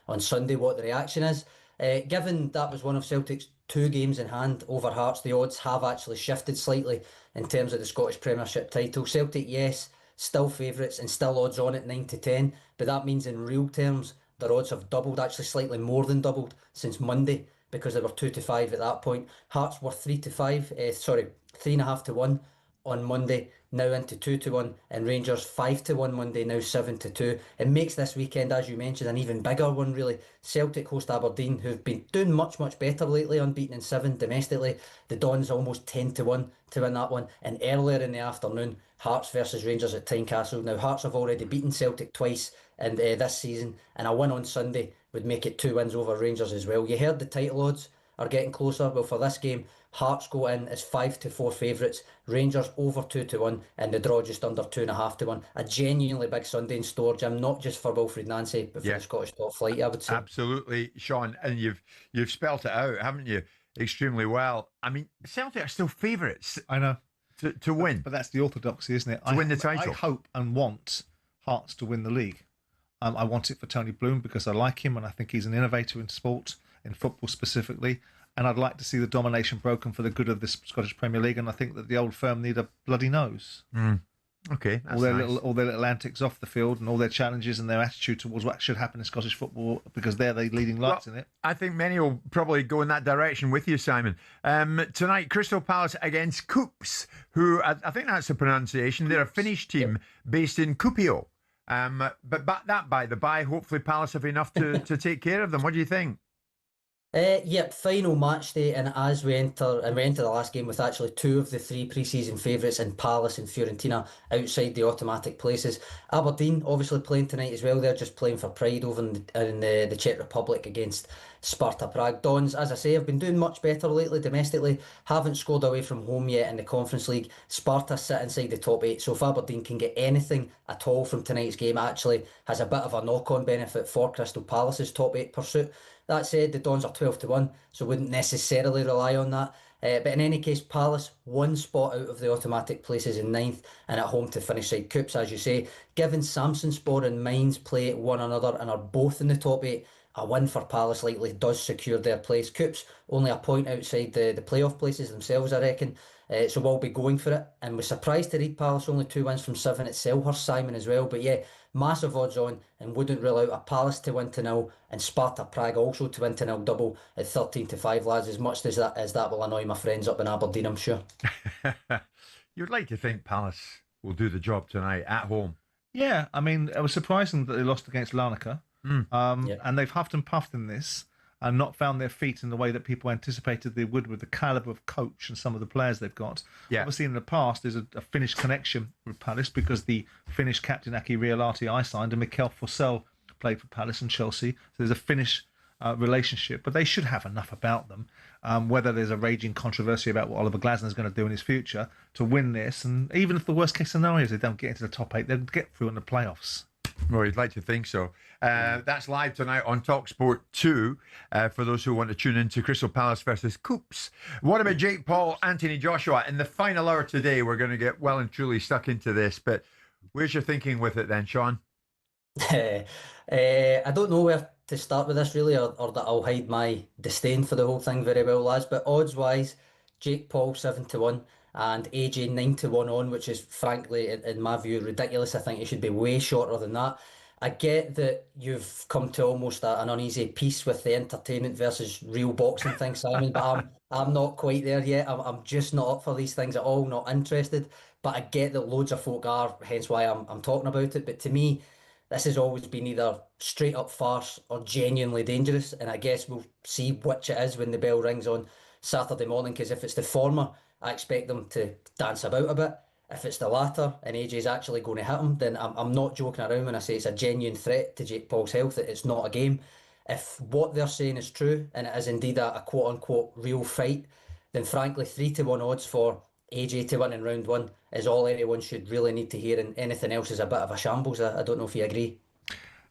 [SPEAKER 22] on Sunday, what the reaction is. Given that was one of Celtic's 2 games in hand over Hearts, the odds have actually shifted slightly in terms of the Scottish Premiership title. Celtic, yes, still favourites and still odds on at 9 to 10, but that means in real terms their odds have doubled, actually slightly more than doubled since Monday, because they were 2 to 5 at that point. Hearts were 3 to 5, 3.5 to 1 on Monday, now into 2 to 1, and Rangers 5 to 1 Monday, now 7 to 2. It makes this weekend, as you mentioned, an even bigger one, really. Celtic host Aberdeen, who've been doing much better lately, unbeaten in 7 domestically. The Dons almost 10 to 1 to win that one. And earlier in the afternoon, Hearts versus Rangers at Tynecastle. Now, Hearts have already beaten Celtic twice and this season, and a win on Sunday would make it 2 wins over Rangers as well. You heard the title odds are getting closer. Well, for this game, Hearts go in as 5 to 4 favourites, Rangers over 2 to 1, and the draw just under 2.5 to 1. A genuinely big Sunday in store, Jim, not just for Wilfred Nancy, but for the Scottish top flight, I would say.
[SPEAKER 8] Absolutely, Sean, and you've spelt it out, haven't you? Extremely well. I mean, Celtic are still favourites.
[SPEAKER 10] I know.
[SPEAKER 8] To win.
[SPEAKER 10] But that's the orthodoxy, isn't it?
[SPEAKER 8] To win the title.
[SPEAKER 10] I hope and want Hearts to win the league. I want it for Tony Bloom because I like him and I think he's an innovator in sport, in football specifically. And I'd like to see the domination broken for the good of this Scottish Premier League. And I think that the old firm need a bloody nose.
[SPEAKER 8] Okay, that's
[SPEAKER 10] all their little antics off the field and all their challenges and their attitude towards what should happen in Scottish football, because they're the leading lights in it.
[SPEAKER 8] I think many will probably go in that direction with you, Simon. Tonight, Crystal Palace against Coups, who I think that's the pronunciation. They're a Finnish team based in Kuopio. But that by the by, hopefully Palace have enough to take care of them. What do you think?
[SPEAKER 22] Yep, final match day, and as we enter the last game with actually 2 of the 3 pre-season favourites in Palace and Fiorentina outside the automatic places. Aberdeen obviously playing tonight as well. They're just playing for pride over in the Czech Republic against Sparta Prague. Dons, as I say, have been doing much better lately domestically, haven't scored away from home yet in the Conference League. Sparta sit inside the top 8, so if Aberdeen can get anything at all from tonight's game, actually has a bit of a knock-on benefit for Crystal Palace's top 8 pursuit. That said, the Dons are 12 to 1, so wouldn't necessarily rely on that. But in any case, Palace 1 spot out of the automatic places in 9th and at home to Finnish side Coups, as you say. Given Samsonspor and Mainz play one another and are both in the top 8, a win for Palace likely does secure their place. Coups only a point outside the playoff places themselves, I reckon. So we'll be going for it. And we're surprised to read Palace only 2 wins from 7 at Selhurst, Simon, as well. But yeah, massive odds on, and wouldn't rule out a Palace to win to 0 and Sparta Prague also to win to 0 double at 13 to 5, lads. As much as that will annoy my friends up in Aberdeen, I'm sure.
[SPEAKER 8] You'd like to think Palace will do the job tonight at home.
[SPEAKER 10] Yeah, I mean, it was surprising that they lost against Larnaca. And they've huffed and puffed in this and not found their feet in the way that people anticipated they would with the calibre of coach and some of the players they've got. Obviously, in the past, there's a Finnish connection with Palace because the Finnish captain, Aki Riolahti, I signed, and Mikael Forsell played for Palace and Chelsea. So there's a Finnish relationship, but they should have enough about them, whether there's a raging controversy about what Oliver Glasner is going to do in his future, to win this. And even if the worst-case scenario is they don't get into the top 8, they'll get through in the playoffs.
[SPEAKER 8] Well, you'd like to think so. That's live tonight on talkSPORT 2 for those who want to tune in to Crystal Palace versus Coups. What about Jake Paul, Anthony Joshua? In the final hour today, we're going to get well and truly stuck into this, but where's your thinking with it then, Sean?
[SPEAKER 22] I don't know where to start with this, really, or that I'll hide my disdain for the whole thing very well, lads, but odds-wise, Jake Paul 7 to 1. And AJ 9 to 1 on, which is frankly, in my view, ridiculous. I think it should be way shorter than that. I get that you've come to almost an uneasy peace with the entertainment versus real boxing thing, Simon, but I'm not quite there yet. I'm just not up for these things at all, not interested. But I get that loads of folk are, hence why I'm talking about it. But to me, this has always been either straight up farce or genuinely dangerous. And I guess we'll see which it is when the bell rings on Saturday morning, because if it's the former, I expect them to dance about a bit. If it's the latter and AJ's actually going to hit him, then I'm not joking around when I say it's a genuine threat to Jake Paul's health, that it's not a game. If what they're saying is true, and it is indeed a quote-unquote real fight, then frankly 3 to 1 odds for AJ to win in round 1 is all anyone should really need to hear, and anything else is a bit of a shambles. I don't know if you agree.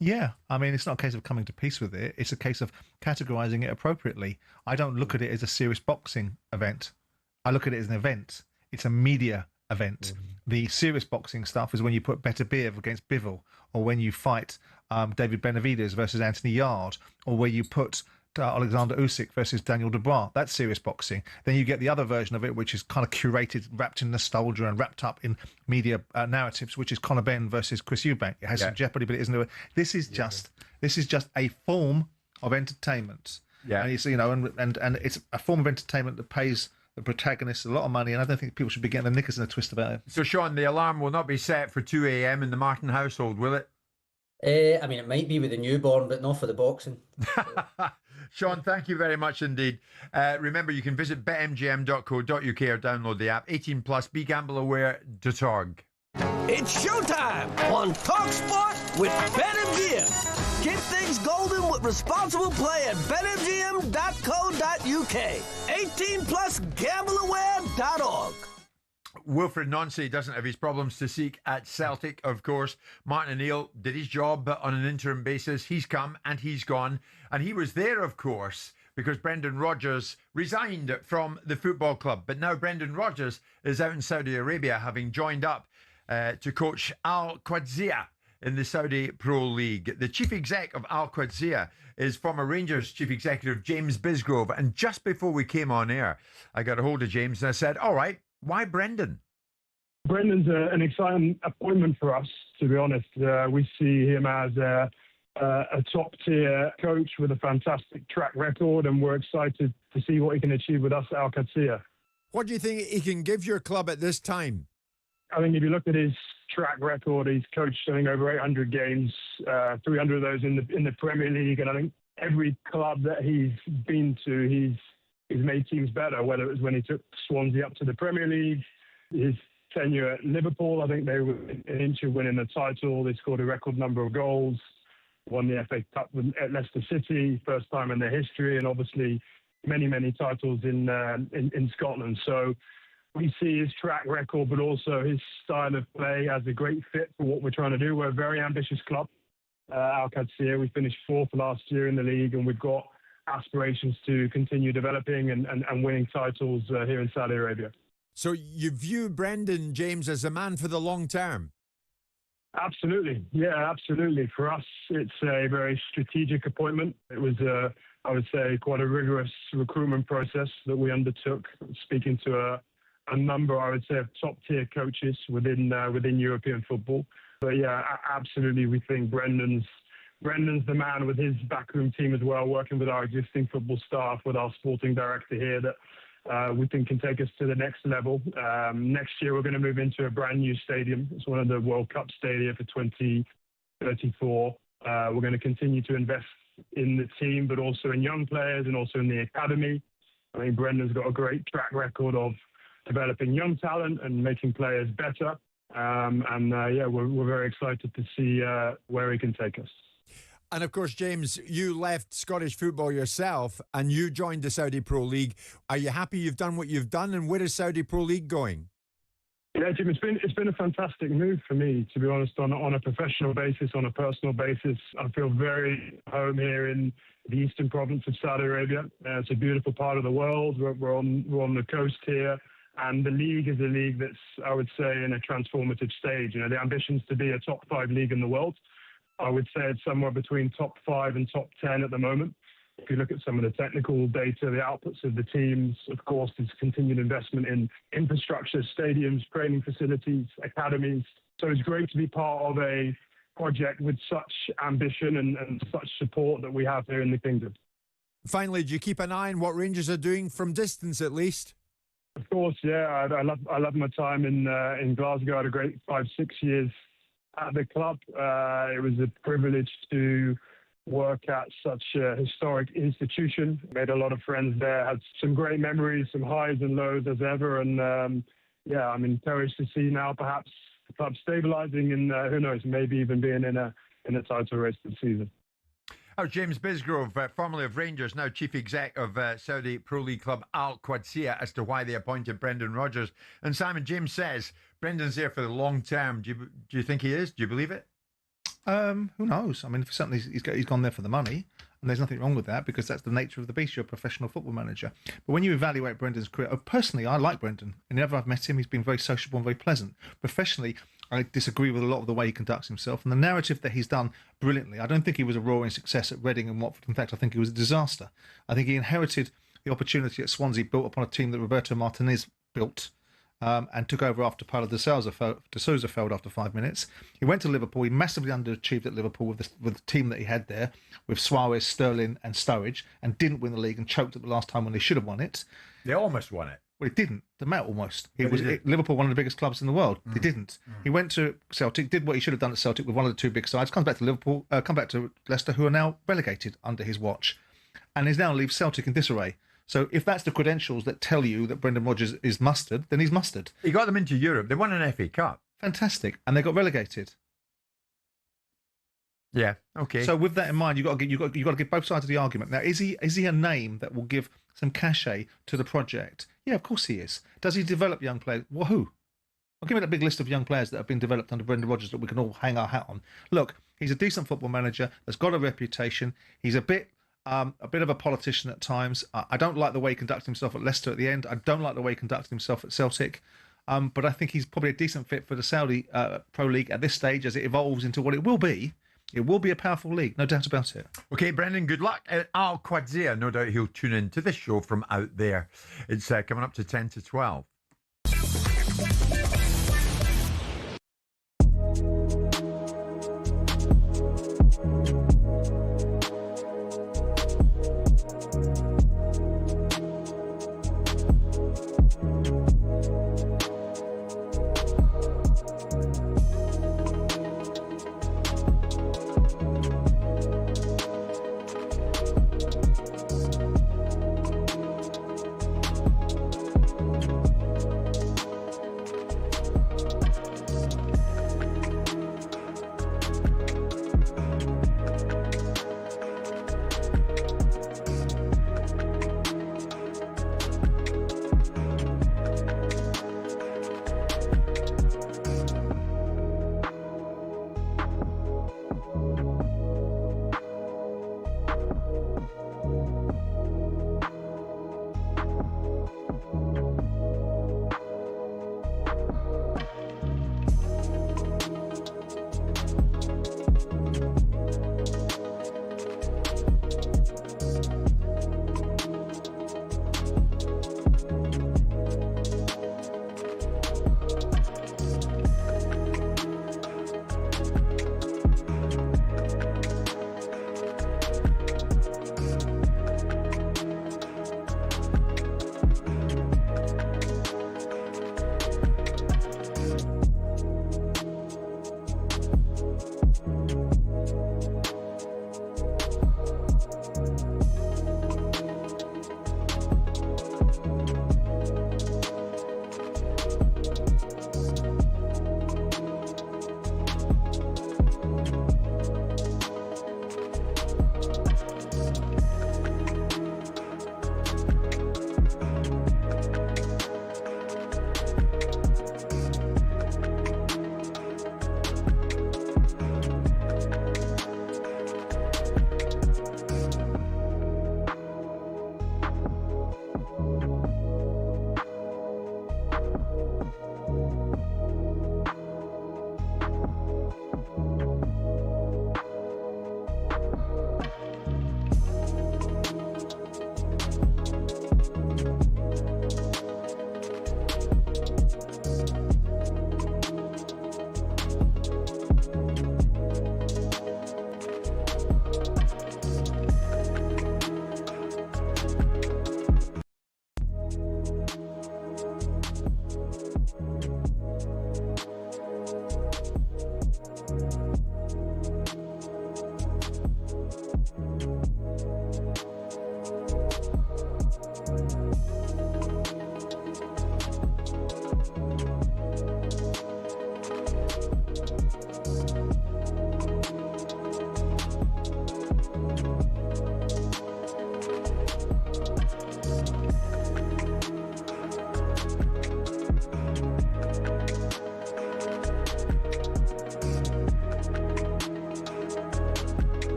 [SPEAKER 10] Yeah, I mean, it's not a case of coming to peace with it. It's a case of categorising it appropriately. I don't look at it as a serious boxing event. I look at it as an event. It's a media event. The serious boxing stuff is when you put Beterbiev against Bivol, or when you fight David Benavidez versus Anthony Yard, or where you put Alexander Usyk versus Daniel Dubois. That's serious boxing. Then you get the other version of it, which is kind of curated, wrapped in nostalgia and wrapped up in media narratives, which is Conor Benn versus Chris Eubank. It has some jeopardy, but it isn't. This is just a form of entertainment.
[SPEAKER 8] Yeah,
[SPEAKER 10] and it's, you know, and it's a form of entertainment that pays the protagonists a lot of money, and I don't think people should be getting their knickers in a twist about it.
[SPEAKER 8] So, Sean, the alarm will not be set for 2 a.m. in the Martin household, will it?
[SPEAKER 22] I mean, it might be with the newborn, but not for the boxing.
[SPEAKER 8] Sean, thank you very much indeed. Remember, you can visit betmgm.co.uk or download the app. 18 plus, begambleaware.org.
[SPEAKER 5] It's showtime on talkSPORT with BetMGM. Keep things golden with responsible play at betmgm.co.uk. 18 plus, gambleaware.org.
[SPEAKER 8] Wilfred Nancy doesn't have his problems to seek at Celtic, of course. Martin O'Neill did his job on an interim basis. He's come and he's gone. And he was there, of course, because Brendan Rodgers resigned from the football club. But now Brendan Rodgers is out in Saudi Arabia, having joined up to coach Al Qadsiya in the Saudi Pro League. The chief exec of Al Qadsiya is former Rangers chief executive James Bisgrove. And just before we came on air, I got a hold of James and I said, all right, why Brendan?
[SPEAKER 11] Brendan's an exciting appointment for us, to be honest. We see him as a top-tier coach with a fantastic track record, and we're excited to see what he can achieve with us at Al Qadsiya.
[SPEAKER 8] What do you think he can give your club at this time?
[SPEAKER 11] I think if you look at his track record, he's coached, I think, over 800 games, 300 of those in the Premier League, and I think every club that he's been to, he's made teams better, whether it was when he took Swansea up to the Premier League, his tenure at Liverpool, I think they were an inch of winning the title. They scored a record number of goals, won the FA Cup at Leicester City, first time in their history, and obviously many, many titles in Scotland. So we see his track record, but also his style of play as a great fit for what we're trying to do. We're a very ambitious club, Al Qadsiya. We finished fourth last year in the league, and we've got aspirations to continue developing and winning titles here in Saudi Arabia.
[SPEAKER 8] So you view Brendan, James, as a man for the long term?
[SPEAKER 11] Absolutely. Yeah, absolutely. For us, it's a very strategic appointment. It was, I would say, quite a rigorous recruitment process that we undertook, speaking to a number, I would say, of top-tier coaches within European football. But yeah, absolutely, we think Brendan's the man with his backroom team as well, working with our existing football staff, with our sporting director here, that we think can take us to the next level. Next year, we're going to move into a brand new stadium. It's one of the World Cup stadia for 2034. We're going to continue to invest in the team, but also in young players and also in the academy. I think Brendan's got a great track record of developing young talent and making players better. Yeah, we're very excited to see where he can take us.
[SPEAKER 8] And of course, James, you left Scottish football yourself and you joined the Saudi Pro League. Are you happy you've done what you've done? And where is Saudi Pro League going?
[SPEAKER 11] Yeah, Jim, it's been a fantastic move for me, to be honest, on a professional basis, on a personal basis. I feel very home here in the eastern province of Saudi Arabia. It's a beautiful part of the world. We're on the coast here. And the league is a league that's, I would say, in a transformative stage. You know, the ambition's to be a top 5 league in the world. I would say it's somewhere between top 5 and top 10 at the moment. If you look at some of the technical data, the outputs of the teams, of course, there's continued investment in infrastructure, stadiums, training facilities, academies. So it's great to be part of a project with such ambition and such support that we have here in the Kingdom.
[SPEAKER 8] Finally, do you keep an eye on what Rangers are doing from distance at least?
[SPEAKER 11] Of course, yeah. I love my time in Glasgow. I had a great 5-6 years at the club. It was a privilege to work at such a historic institution. Made a lot of friends there. Had some great memories, some highs and lows as ever. And yeah, I'm encouraged to see now perhaps the club stabilising and who knows, maybe even being in a title race this season.
[SPEAKER 8] Oh, James Bisgrove, formerly of Rangers, now chief exec of Saudi Pro League club Al Qadsiya, as to why they appointed Brendan Rodgers. And Simon, James says Brendan's there for the long term. Do you think he is? Do you believe it?
[SPEAKER 10] Who knows? I mean, certainly he's gone there for the money, And there's nothing wrong with that because that's the nature of the beast. You're a professional football manager. But when you evaluate Brendan's career, personally, I like Brendan. And whenever I've met him, he's been very sociable and very pleasant. Professionally, I disagree with a lot of the way he conducts himself. And the narrative that he's done brilliantly, I don't think he was a roaring success at Reading and Watford. In fact, I think he was a disaster. I think he inherited the opportunity at Swansea built upon a team that Roberto Martinez built. And took over after Paulo de Sousa failed after 5 minutes. He went to Liverpool. He massively underachieved at Liverpool with the team that he had there, with Suarez, Sterling and Sturridge, and didn't win the league and choked at the last time when they should have won it.
[SPEAKER 8] They almost won it.
[SPEAKER 10] Well, it didn't. The Met almost. Liverpool, one of the biggest clubs in the world. They didn't. He went to Celtic, did what he should have done at Celtic with one of the two big sides, comes back to Liverpool, come back to Leicester, who are now relegated under his watch, and he's now leaves Celtic in disarray. So if that's the credentials that tell you that Brendan Rodgers is mustard, then he's mustard.
[SPEAKER 8] He got them into Europe. They won an FA Cup.
[SPEAKER 10] Fantastic. And they got relegated.
[SPEAKER 8] Yeah, okay.
[SPEAKER 10] So with that in mind, you've got to give both sides of the argument. Now, is he a name that will give some cachet to the project? Yeah, of course he is. Does he develop young players? Well, who? I'll give me that big list of young players that have been developed under Brendan Rodgers that we can all hang our hat on. Look, he's a decent football manager, has got a reputation. He's a bit of a politician at times. I don't like the way he conducted himself at Leicester at the end. I don't like the way he conducted himself at Celtic. But I think he's probably a decent fit for the Saudi Pro League at this stage as it evolves into what it will be. It will be a powerful league, no doubt about it.
[SPEAKER 8] Okay, Brendan, good luck. Al Quadzia, no doubt he'll tune in to this show from out there. It's coming up to 10 to 12.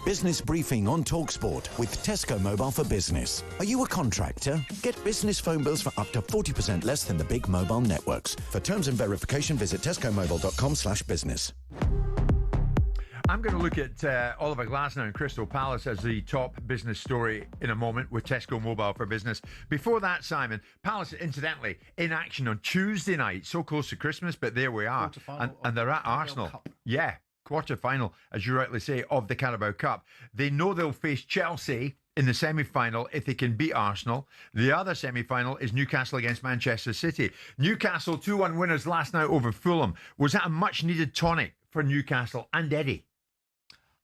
[SPEAKER 12] Business Briefing on talkSPORT with Tesco Mobile for Business. Are you a contractor? Get business phone bills for up to 40% less than the big mobile networks. For terms and verification, visit tescomobile.com/business.
[SPEAKER 8] I'm going to look at Oliver Glasner and Crystal Palace as the top business story in a moment with Tesco Mobile for Business. Before that, Simon, Palace, incidentally, in action on Tuesday night. So close to Christmas, but there we are. And they're at Arsenal. Yeah, quarter-final, as you rightly say, of the Carabao Cup. They know they'll face Chelsea in the semi-final if they can beat Arsenal. The other semi-final is Newcastle against Manchester City. Newcastle 2-1 winners last night over Fulham. Was that a much-needed tonic for Newcastle and Eddie?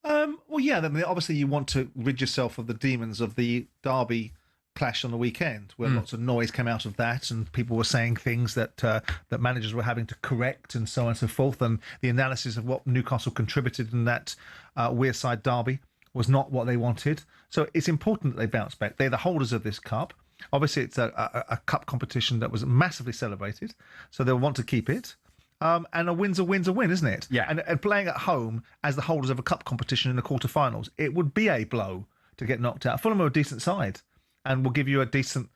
[SPEAKER 10] Well, yeah. I mean, obviously, you want to rid yourself of the demons of the Derby clash on the weekend, where lots of noise came out of that, and people were saying things that that managers were having to correct, and so on and so forth. And the analysis of what Newcastle contributed in that Wearside derby was not what they wanted. So it's important that they bounce back. They're the holders of this cup. Obviously, it's a cup competition that was massively celebrated, so they'll want to keep it. And a win's a win, isn't it?
[SPEAKER 8] Yeah.
[SPEAKER 10] And playing at home as the holders of a cup competition in the quarterfinals, it would be a blow to get knocked out. Fulham are a decent side and will give you a decent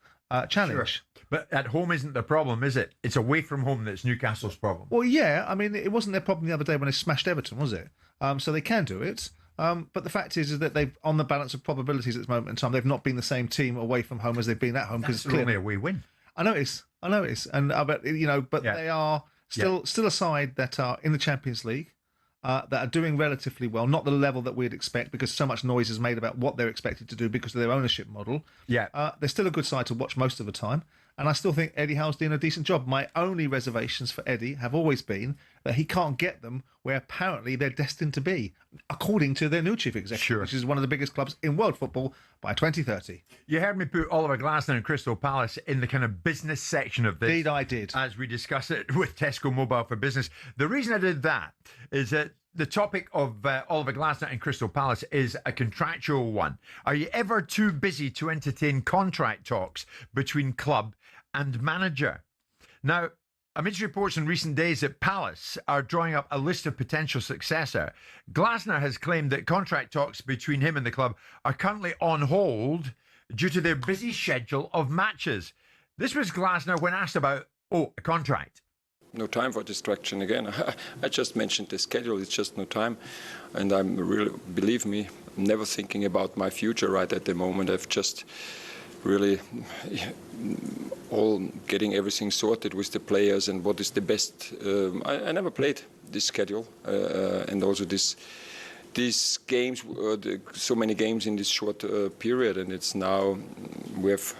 [SPEAKER 10] challenge.
[SPEAKER 8] Sure. But at home isn't the problem, is it? It's away from home that's Newcastle's problem.
[SPEAKER 10] Well, yeah. I mean, it wasn't their problem the other day when they smashed Everton, was it? So they can do it. But the fact is that they've, on the balance of probabilities at this moment in time, they've not been the same team away from home as they've been at home.
[SPEAKER 8] That's only a wee win.
[SPEAKER 10] I know it is. And but they are still a side that are in the Champions League, that are doing relatively well, not the level that we'd expect because so much noise is made about what they're expected to do because of their ownership model.
[SPEAKER 8] Yeah.
[SPEAKER 10] They're still a good side to watch most of the time, and I still think Eddie Howe's doing a decent job. My only reservations for Eddie have always been that he can't get them where apparently they're destined to be, according to their new chief executive, which is one of the biggest clubs in world football by 2030.
[SPEAKER 8] You heard me put Oliver Glasner and Crystal Palace in the kind of business section of this.
[SPEAKER 10] Indeed, I did.
[SPEAKER 8] As we discuss it with Tesco Mobile for Business. The reason I did that is that the topic of Oliver Glasner and Crystal Palace is a contractual one. Are you ever too busy to entertain contract talks between club and manager? Now, amidst reports in recent days that Palace are drawing up a list of potential successor, Glasner has claimed that contract talks between him and the club are currently on hold due to their busy schedule of matches. This was Glasner when asked about, a contract.
[SPEAKER 15] No time for distraction again. I just mentioned the schedule. It's just no time. And I'm really, believe me, I'm never thinking about my future right at the moment. I've just really all getting everything sorted with the players and what is the best. I never played this schedule and also these games, so many games in this short period. And it's now, we have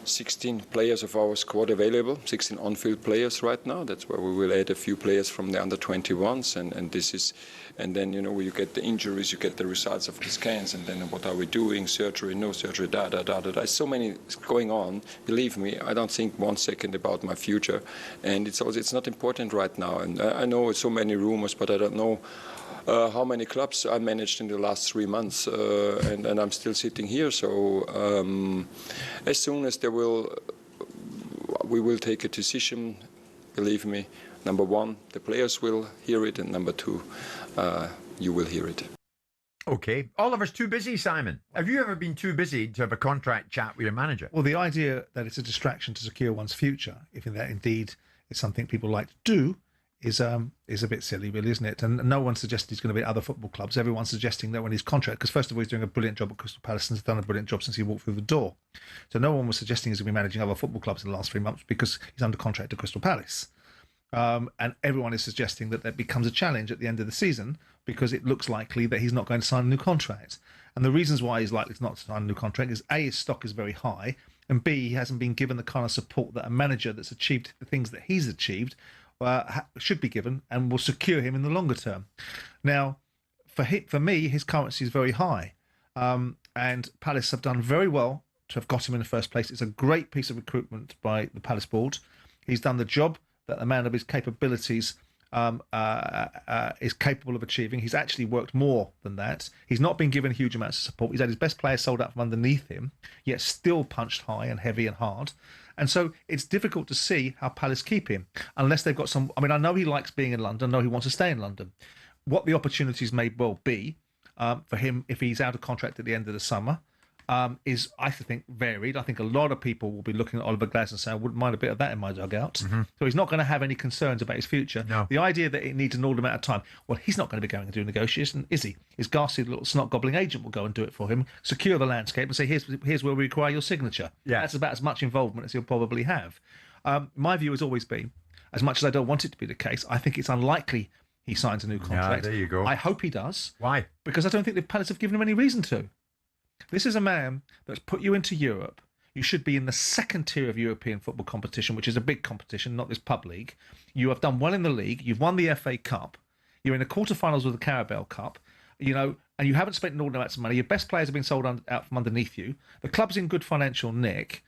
[SPEAKER 15] 16 players of our squad available, 16 on-field players right now. That's where we will add a few players from the under-21s, and this is, and then you get the injuries, you get the results of the scans, and then what are we doing? Surgery, no surgery, da. So many going on. Believe me, I don't think 1 second about my future, and it's not important right now. And I know so many rumors, but I don't know how many clubs I managed in the last 3 months, and I'm still sitting here. So as soon as we will take a decision. Believe me, number one, the players will hear it, and number two, you will hear it.
[SPEAKER 8] Okay. Oliver's too busy, Simon. Have you ever been too busy to have a contract chat with your manager?
[SPEAKER 10] Well, the idea that it's a distraction to secure one's future, if that indeed is something people like to do, is a bit silly, really, isn't it? And no one suggested he's going to be at other football clubs. Everyone's suggesting that when his contract, because first of all, he's doing a brilliant job at Crystal Palace and has done a brilliant job since he walked through the door. So no one was suggesting he's going to be managing other football clubs in the last 3 months because he's under contract to Crystal Palace. And everyone is suggesting that becomes a challenge at the end of the season because it looks likely that he's not going to sign a new contract. And the reasons why he's likely to not sign a new contract is A, his stock is very high, and B, he hasn't been given the kind of support that a manager that's achieved the things that he's achieved should be given and will secure him in the longer term. Now, for me, his currency is very high, and Palace have done very well to have got him in the first place. It's a great piece of recruitment by the Palace board. He's done the job that a man of his capabilities is capable of achieving. He's actually worked more than that. He's not been given huge amounts of support. He's had his best players sold out from underneath him, yet still punched high and heavy and hard. And so it's difficult to see how Palace keep him unless they've got some. I mean, I know he likes being in London. I know he wants to stay in London. What the opportunities may well be, for him if he's out of contract at the end of the summer. Is, I think, varied. I think a lot of people will be looking at Oliver Glasner and saying, I wouldn't mind a bit of that in my dugout. So he's not going to have any concerns about his future.
[SPEAKER 8] No.
[SPEAKER 10] The idea that it needs an order amount of time, well, he's not going to be going and doing negotiation, is he? His ghastly little snot-gobbling agent will go and do it for him, secure the landscape and say, here's where we require your signature.
[SPEAKER 8] Yeah.
[SPEAKER 10] That's about as much involvement as he'll probably have. My view has always been, as much as I don't want it to be the case, I think it's unlikely he signs a new contract.
[SPEAKER 8] Yeah, there you go.
[SPEAKER 10] I hope he does.
[SPEAKER 8] Why?
[SPEAKER 10] Because I don't think the Palace have given him any reason to. This is a man that's put you into Europe. You should be in the second tier of European football competition, which is a big competition, not this pub league. You have done well in the league. You've won the FA Cup. You're in the quarterfinals of the Carabao Cup. And you haven't spent an ordinary amount of money. Your best players have been sold out from underneath you. The club's in good financial nick,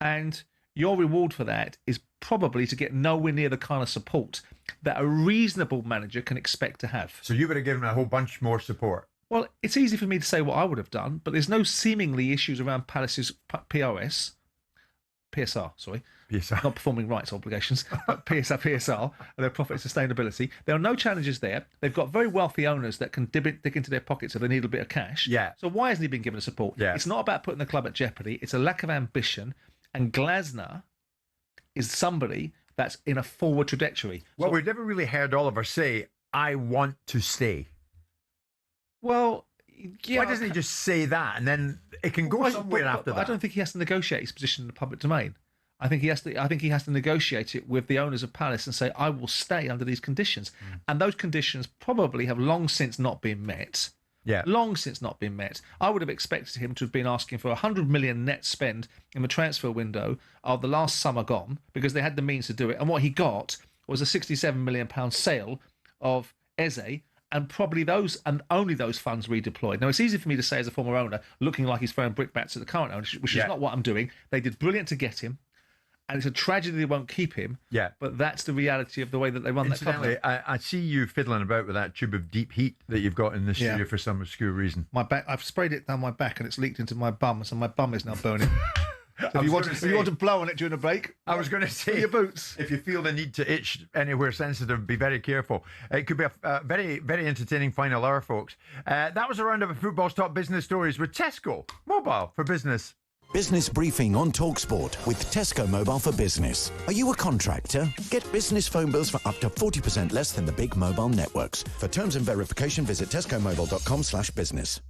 [SPEAKER 10] and your reward for that is probably to get nowhere near the kind of support that a reasonable manager can expect to have.
[SPEAKER 8] So you would have given him a whole bunch more support.
[SPEAKER 10] Well, it's easy for me to say what I would have done, but there's no seemingly issues around Palace's PSR, not performing rights obligations, but PSR, their profit sustainability. There are no challenges there. They've got very wealthy owners that can dig into their pockets if they need a bit of cash.
[SPEAKER 8] Yeah.
[SPEAKER 10] So why hasn't he been given support?
[SPEAKER 8] Yeah.
[SPEAKER 10] It's not about putting the club at jeopardy. It's a lack of ambition, and Glasner is somebody that's in a forward trajectory.
[SPEAKER 8] Well, we've never really heard Oliver say, I want to stay.
[SPEAKER 10] Well, yeah.
[SPEAKER 8] Why doesn't he just say that and then it can go somewhere after that?
[SPEAKER 10] I don't think he has to negotiate his position in the public domain. I think he has to negotiate it with the owners of Palace and say, I will stay under these conditions. And those conditions probably have long since not been met.
[SPEAKER 8] Yeah.
[SPEAKER 10] Long since not been met. I would have expected him to have been asking for 100 million net spend in the transfer window of the last summer gone, because they had the means to do it. And what he got was a £67 million sale of Eze, and probably those and only those funds redeployed. Now, it's easy for me to say as a former owner, looking like he's throwing brickbats at the current owner, which is not what I'm doing. They did brilliant to get him, and it's a tragedy they won't keep him.
[SPEAKER 8] Yeah.
[SPEAKER 10] But that's the reality of the way that they run that club.
[SPEAKER 8] I see you fiddling about with that tube of deep heat that you've got in the studio for some obscure reason.
[SPEAKER 10] My back, I've sprayed it down my back, and it's leaked into my bum, so my bum is now burning. If you want to blow on it during a break,
[SPEAKER 8] I was going to say,
[SPEAKER 10] your boots.
[SPEAKER 8] If you feel the need to itch anywhere sensitive, be very careful. It could be a very, very entertaining final hour, folks. That was a round of football's top business stories with Tesco Mobile for Business.
[SPEAKER 12] Business briefing on talkSPORT with Tesco Mobile for Business. Are you a contractor? Get business phone bills for up to 40% less than the big mobile networks. For terms and verification, visit tescomobile.com/business.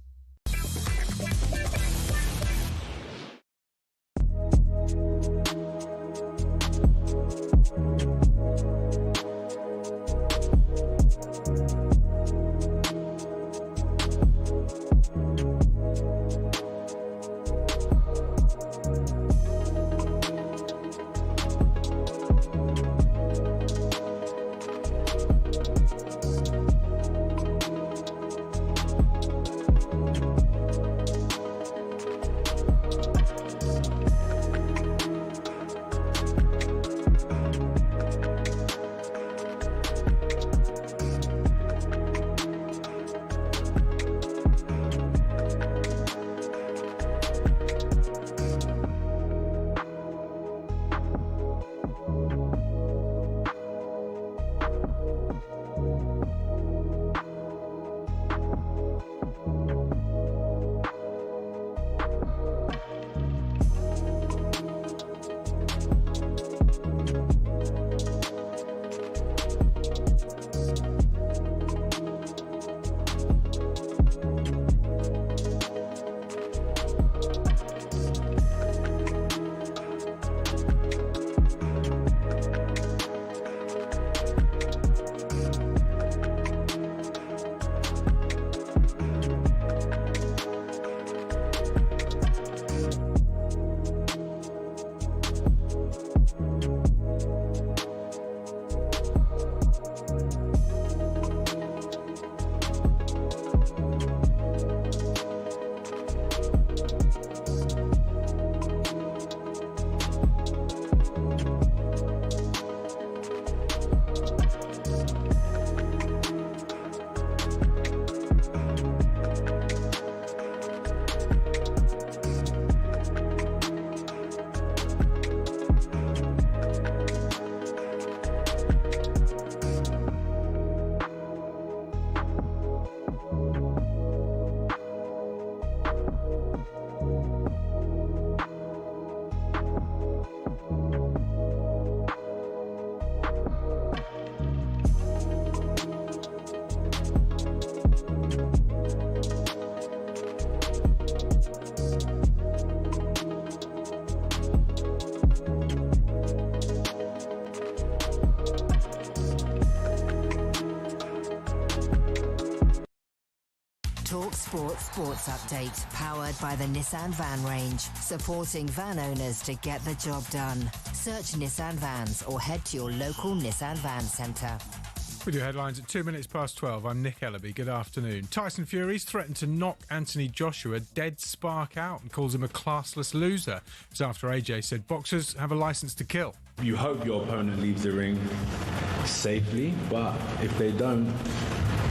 [SPEAKER 1] talkSPORT Sports Update, powered by the Nissan Van range, supporting van owners to get the job done. Search Nissan Vans or head to your local Nissan Van Centre.
[SPEAKER 2] With your headlines at 12:02, I'm Nick Ellaby. Good afternoon. Tyson Fury's threatened to knock Anthony Joshua dead spark out and calls him a classless loser. It's after AJ said boxers have a licence to kill.
[SPEAKER 3] You hope your opponent leaves the ring safely, but if they don't,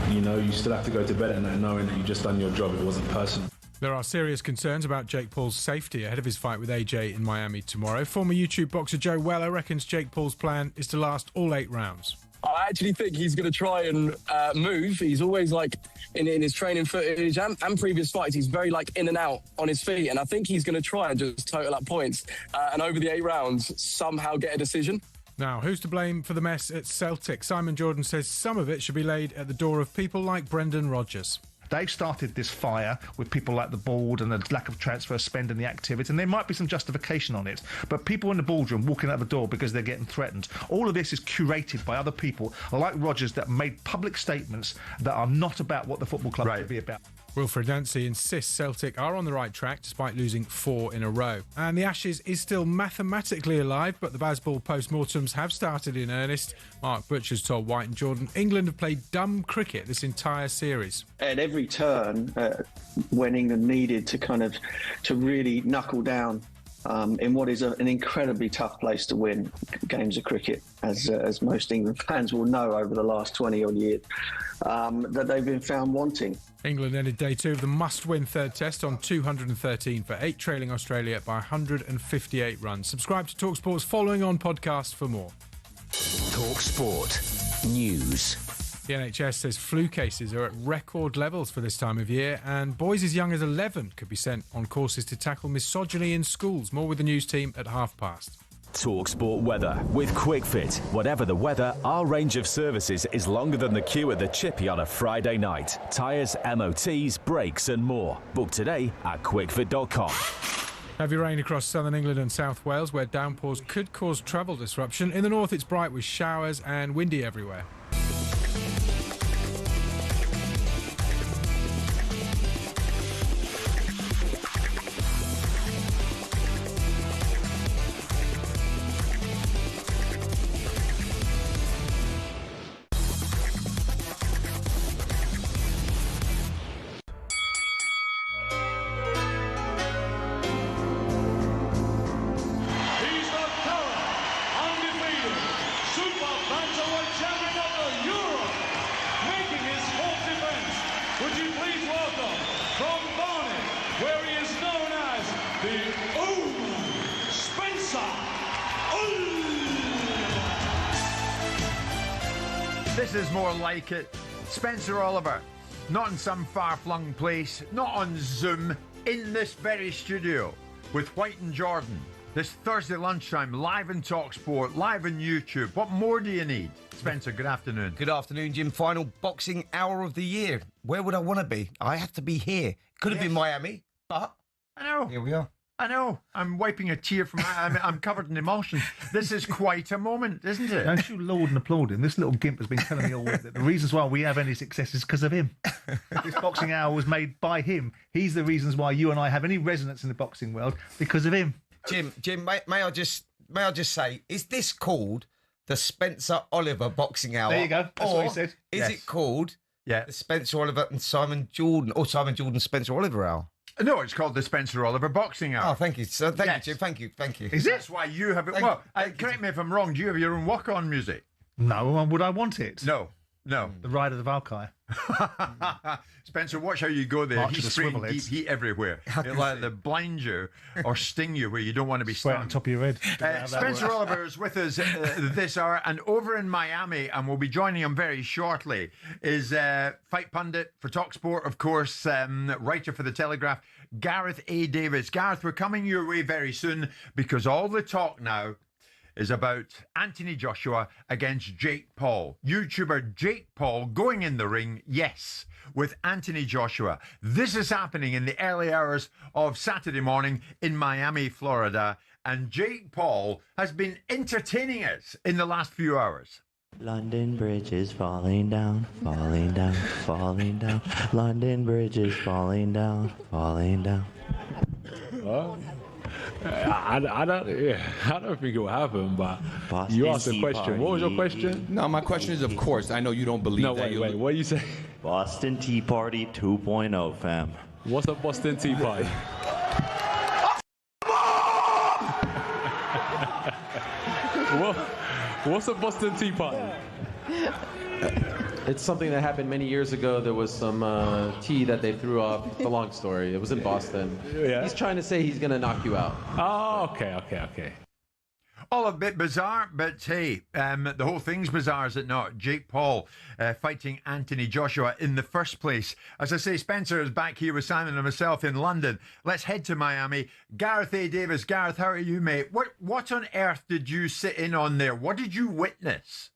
[SPEAKER 3] you still have to go to bed at night knowing that you've just done your job. It wasn't personal.
[SPEAKER 2] There are serious concerns about Jake Paul's safety ahead of his fight with AJ in Miami tomorrow. Former YouTube boxer Joe Weller reckons Jake Paul's plan is to last all 8 rounds.
[SPEAKER 16] I actually think he's going to try and move. He's always in his training footage and previous fights, he's very in and out on his feet. And I think he's going to try and just total up points and over the 8 rounds somehow get a decision.
[SPEAKER 2] Now, who's to blame for the mess at Celtic? Simon Jordan says some of it should be laid at the door of people like Brendan Rodgers.
[SPEAKER 10] They've started this fire with people like the board and the lack of transfer spend and the activity, and there might be some justification on it. But people in the boardroom walking out the door because they're getting threatened. All of this is curated by other people like Rodgers that made public statements that are not about what the football club should be about.
[SPEAKER 2] Wilfred Nancy insists Celtic are on the right track despite losing 4 in a row. And the Ashes is still mathematically alive, but the Bazball post-mortems have started in earnest. Mark Butcher's told White and Jordan England have played dumb cricket this entire series.
[SPEAKER 4] At every turn, when England needed to really knuckle down in what is an incredibly tough place to win games of cricket, as most England fans will know over the last 20-odd years, that they've been found wanting.
[SPEAKER 2] England ended day 2 of the must-win third test on 213 for 8, trailing Australia by 158 runs. Subscribe to talkSPORT's Following On podcast for more.
[SPEAKER 9] talkSPORT News.
[SPEAKER 2] The NHS says flu cases are at record levels for this time of year, and boys as young as 11 could be sent on courses to tackle misogyny in schools. More with the news team at 30:30.
[SPEAKER 7] talkSPORT weather with QuickFit. Whatever the weather, our range of services is longer than the queue at the Chippy on a Friday night. Tyres, MOTs, brakes and more. Book today at quickfit.com.
[SPEAKER 2] Heavy rain across southern England and South Wales, where downpours could cause travel disruption. In the north, it's bright with showers and windy everywhere.
[SPEAKER 8] This is more like it. Spencer Oliver, not in some far-flung place, not on Zoom, in this very studio with White and Jordan. This Thursday lunchtime, live in talkSPORT, live on YouTube. What more do you need? Spencer, good afternoon.
[SPEAKER 17] Good afternoon, Jim. Final boxing hour of the year. Where would I want to be? I have to be here. Could have been Miami, but
[SPEAKER 8] I know.
[SPEAKER 17] Here we are.
[SPEAKER 8] I know. I'm wiping a tear from I'm covered in emotion. This is quite a moment, isn't it?
[SPEAKER 10] Don't you laud and applaud him? This little gimp has been telling me all week that the reasons why we have any success is because of him. This boxing hour was made by him. He's the reasons why you and I have any resonance in the boxing world, because of him.
[SPEAKER 17] Jim, may I just say, is this called the Spencer Oliver Boxing Hour?
[SPEAKER 10] There you go. That's what he said.
[SPEAKER 17] Is it called the Spencer Oliver and Simon Jordan, or Simon Jordan Spencer Oliver Hour?
[SPEAKER 8] No, it's called the Spencer Oliver Boxing Hour.
[SPEAKER 17] Oh, thank you. So, thank you, Jim. Thank you.
[SPEAKER 8] Is that's why you have it? Well, correct me if I'm wrong. Do you have your own walk-on music?
[SPEAKER 10] No, would I want it?
[SPEAKER 8] No.
[SPEAKER 10] The Ride of the Valkyrie.
[SPEAKER 8] Spencer, watch how you go there.
[SPEAKER 10] March
[SPEAKER 8] He's
[SPEAKER 10] of the
[SPEAKER 8] spraying
[SPEAKER 10] swivel
[SPEAKER 8] deep
[SPEAKER 10] heads.
[SPEAKER 8] heat everywhere. It'll either blind you or sting you where you don't want to be
[SPEAKER 10] Sweat
[SPEAKER 8] stung.
[SPEAKER 10] on top of your head.
[SPEAKER 8] Spencer Oliver is with us this hour, and over in Miami, and we'll be joining him very shortly, is fight pundit for talkSPORT, of course, writer for The Telegraph, Gareth A. Davis. Gareth, we're coming your way very soon because all the talk now is about Anthony Joshua against Jake Paul. YouTuber Jake Paul going in the ring, yes, with Anthony Joshua. This is happening in the early hours of Saturday morning in Miami, Florida, and Jake Paul has been entertaining us in the last few hours.
[SPEAKER 18] London Bridge is falling down, falling down, falling down. London Bridge is falling down, falling down.
[SPEAKER 3] Well, I don't think it will happen, but
[SPEAKER 19] Boston
[SPEAKER 3] you asked a
[SPEAKER 19] Tea
[SPEAKER 3] question. What was your
[SPEAKER 19] Party.
[SPEAKER 3] question?
[SPEAKER 19] No, my question is, of course, I know you don't believe that.
[SPEAKER 3] No, wait, what do you say?
[SPEAKER 19] Boston Tea Party 2.0, fam.
[SPEAKER 3] What's a Boston Tea Party? What's a Boston Tea Party?
[SPEAKER 23] It's something that happened many years ago. There was some tea that they threw off. It's a long story. It was in Boston.
[SPEAKER 3] Yeah.
[SPEAKER 23] He's trying to say he's going to knock you out.
[SPEAKER 3] Oh, okay.
[SPEAKER 8] All a bit bizarre, but hey, the whole thing's bizarre, is it not? Jake Paul fighting Anthony Joshua in the first place. As I say, Spencer is back here with Simon and myself in London. Let's head to Miami. Gareth A. Davis. Gareth, how are you, mate? What on earth did you sit in on there? What did you witness?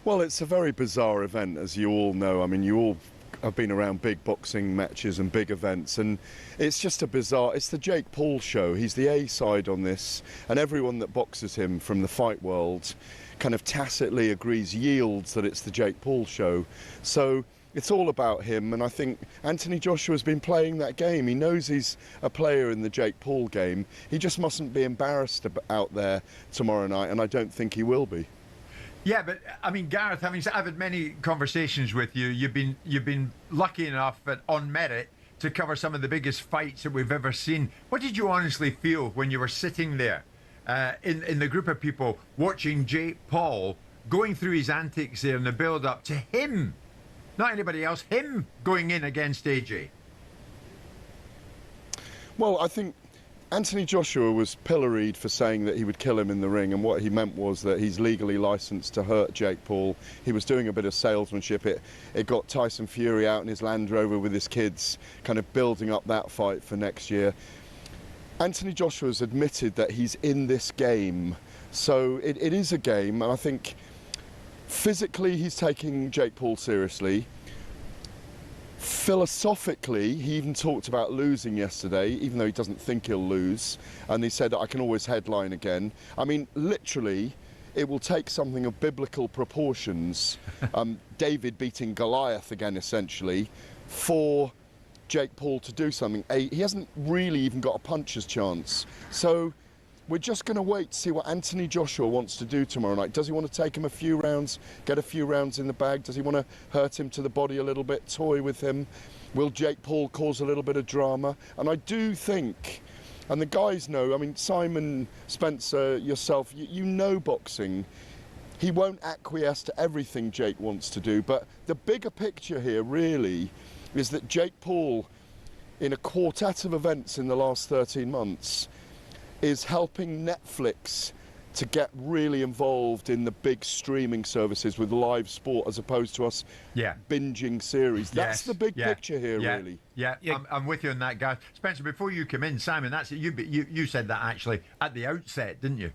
[SPEAKER 24] Well, it's a very bizarre event, as you all know. I mean, you all have been around big boxing matches and big events, and it's just a bizarre... It's the Jake Paul show. He's the A-side on this, and everyone that boxes him from the fight world kind of tacitly agrees, yields that it's the Jake Paul show. So it's all about him, and I think Anthony Joshua's been playing that game. He knows he's a player in the Jake Paul game. He just mustn't be embarrassed out there tomorrow night, and I don't think he will be.
[SPEAKER 8] Yeah, but I mean, Gareth, I've had many conversations with you. You've been lucky enough on merit to cover some of the biggest fights that we've ever seen. What did you honestly feel when you were sitting there in the group of people watching Jake Paul going through his antics there in the build-up to him, not anybody else, him going in against AJ?
[SPEAKER 24] Well, I think Anthony Joshua was pilloried for saying that he would kill him in the ring, and what he meant was that he's legally licensed to hurt Jake Paul. He was doing a bit of salesmanship. It got Tyson Fury out in his Land Rover with his kids, kind of building up that fight for next year. Anthony Joshua's admitted that he's in this game, so it is a game, and I think physically he's taking Jake Paul seriously. Philosophically, he even talked about losing yesterday, even though he doesn't think he'll lose, and he said, I can always headline again. I mean, literally, it will take something of biblical proportions, David beating Goliath again, essentially, for Jake Paul to do something. He hasn't really even got a puncher's chance. So we're just going to wait to see what Anthony Joshua wants to do tomorrow night. Does he want to take him a few rounds, get a few rounds in the bag? Does he want to hurt him to the body a little bit, toy with him? Will Jake Paul cause a little bit of drama? And I do think, and the guys know, I mean, Simon, Spencer, yourself, you know boxing. He won't acquiesce to everything Jake wants to do, but the bigger picture here really is that Jake Paul, in a quartet of events in the last 13 months, is helping Netflix to get really involved in the big streaming services with live sport as opposed to us binging series. That's the big picture here, really.
[SPEAKER 8] Yeah, I'm with you on that, guys. Spencer, before you come in, Simon, that's you said that actually at the outset, didn't you?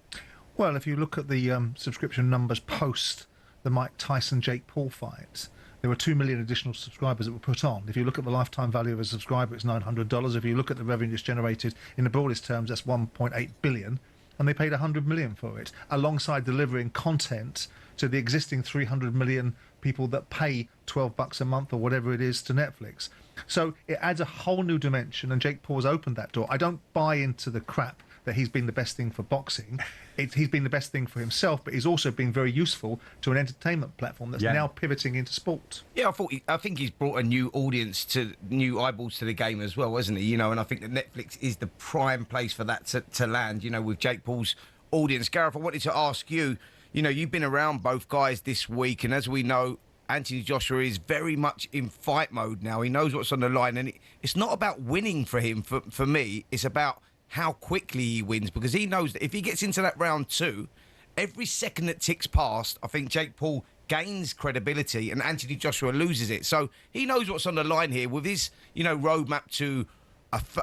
[SPEAKER 10] Well, if you look at the subscription numbers post the Mike Tyson-Jake Paul fight, there were 2 million additional subscribers that were put on. If you look at the lifetime value of a subscriber, it's $900. If you look at the revenues generated in the broadest terms, that's $1.8 billion, and they paid $100 million for it, alongside delivering content to the existing 300 million people that pay $12 a month or whatever it is to Netflix. So it adds a whole new dimension, and Jake Paul's opened that door. I don't buy into the crap that he's been the best thing for boxing. He's been the best thing for himself, but he's also been very useful to an entertainment platform that's now pivoting into sport.
[SPEAKER 17] Yeah, I think he's brought a new audience, to new eyeballs to the game as well, hasn't he? You know, and I think that Netflix is the prime place for that to land, you know, with Jake Paul's audience. Gareth, I wanted to ask you, you know, you've been around both guys this week, and as we know, Anthony Joshua is very much in fight mode now. He knows what's on the line, and it's not about winning for him, for me. It's about how quickly he wins, because he knows that if he gets into that round two, every second that ticks past, I think Jake Paul gains credibility and Anthony Joshua loses it. So he knows what's on the line here with his, you know, roadmap to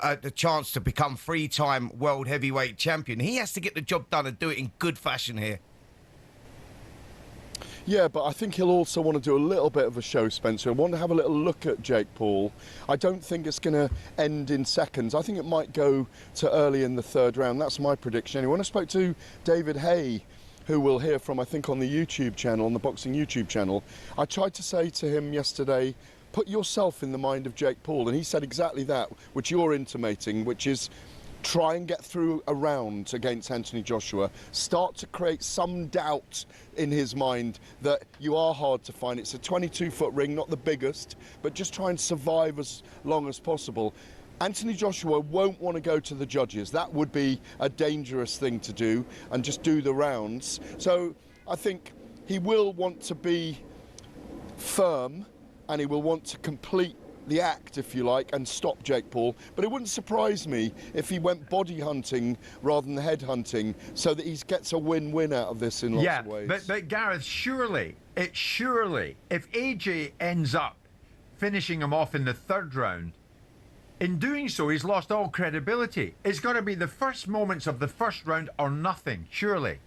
[SPEAKER 17] a chance to become three-time world heavyweight champion. He has to get the job done and do it in good fashion here.
[SPEAKER 24] Yeah, but I think he'll also want to do a little bit of a show, Spencer. I want to have a little look at Jake Paul. I don't think it's going to end in seconds. I think it might go to early in the third round. That's my prediction. Anyway, when I spoke to David Hay who we'll hear from, I think, on the YouTube channel, on the boxing YouTube channel, I tried to say to him yesterday, put yourself in the mind of Jake Paul, and he said exactly that, which you're intimating, which is try and get through a round against Anthony Joshua, start to create some doubt in his mind that you are hard to find. It's a 22-foot ring, not the biggest, but just try and survive as long as possible. Anthony Joshua won't want to go to the judges. That would be a dangerous thing to do, and just do the rounds. So I think he will want to be firm, and he will want to complete the act, if you like, and stop Jake Paul. But it wouldn't surprise me if he went body hunting rather than head hunting, so that he gets a win-win out of this in lots of ways.
[SPEAKER 8] But Gareth, surely, if AJ ends up finishing him off in the third round, in doing so, he's lost all credibility. It's got to be the first moments of the first round or nothing, surely.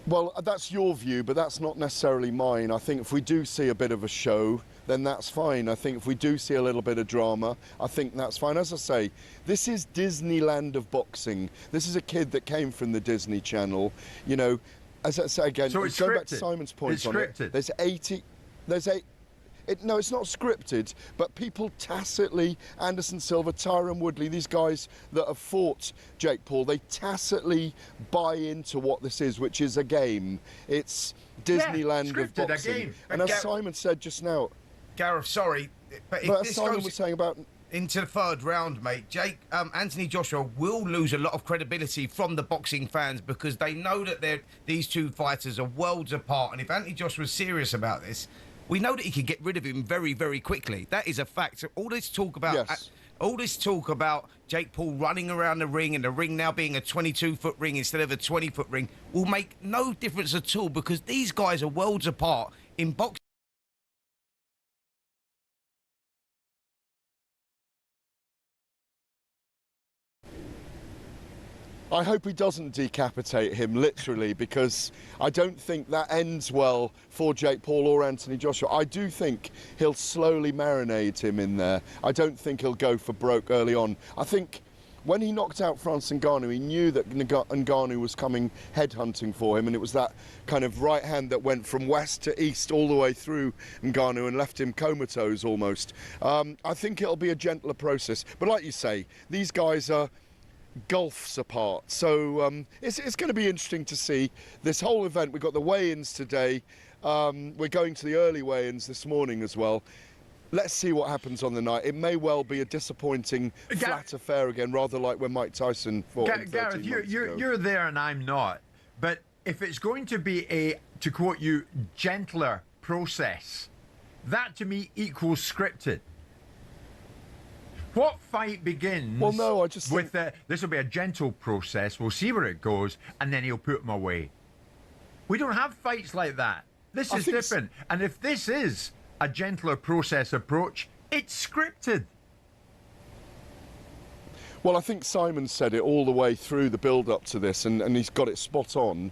[SPEAKER 24] Well, that's your view, but that's not necessarily mine. I think if we do see a bit of a show, then that's fine. I think if we do see a little bit of drama, I think that's fine. As I say, this is Disneyland of boxing. This is a kid that came from the Disney Channel. You know, as I say again,
[SPEAKER 8] so it's
[SPEAKER 24] go
[SPEAKER 8] scripted.
[SPEAKER 24] back to Simon's point on
[SPEAKER 8] scripted.
[SPEAKER 24] No, it's not scripted, but people tacitly, Anderson Silva, Tyron Woodley, these guys that have fought Jake Paul, they tacitly buy into what this is, which is a game. It's Disneyland of boxing.
[SPEAKER 8] A game.
[SPEAKER 24] And as Simon said just now...
[SPEAKER 17] Gareth, sorry, but if
[SPEAKER 24] as
[SPEAKER 17] this
[SPEAKER 24] Simon
[SPEAKER 17] goes
[SPEAKER 24] was saying about...
[SPEAKER 17] into the third round, mate, Anthony Joshua will lose a lot of credibility from the boxing fans, because they know that these two fighters are worlds apart, and if Anthony Joshua's serious about this, we know that he could get rid of him very, very quickly. That is a fact. So all this talk about Jake Paul running around the ring and the ring now being a 22-foot ring instead of a 20-foot ring will make no difference at all, because these guys are worlds apart in boxing.
[SPEAKER 24] I hope he doesn't decapitate him, literally, because I don't think that ends well for Jake Paul or Anthony Joshua. I do think he'll slowly marinate him in there. I don't think he'll go for broke early on. I think when he knocked out Francis Ngannou, he knew that Ngannou was coming headhunting for him, and it was that kind of right hand that went from west to east all the way through Ngannou and left him comatose almost. I think it'll be a gentler process. But like you say, these guys are gulfs apart, so it's going to be interesting to see this whole event. We've got the weigh-ins today, we're going to the early weigh-ins this morning as well. Let's see what happens on the night. It may well be a disappointing flat affair again, rather like when Mike Tyson fought him 13
[SPEAKER 8] Gareth,
[SPEAKER 24] months ago.
[SPEAKER 8] you're there and I'm not, but if it's going to be a, to quote you, gentler process, that to me equals scripted. What fight begins with this will be a gentle process, we'll see where it goes, and then he'll put him away. We don't have fights like that. This is different. And if this is a gentler process approach, it's scripted.
[SPEAKER 24] Well, I think Simon said it all the way through the build-up to this, and he's got it spot on.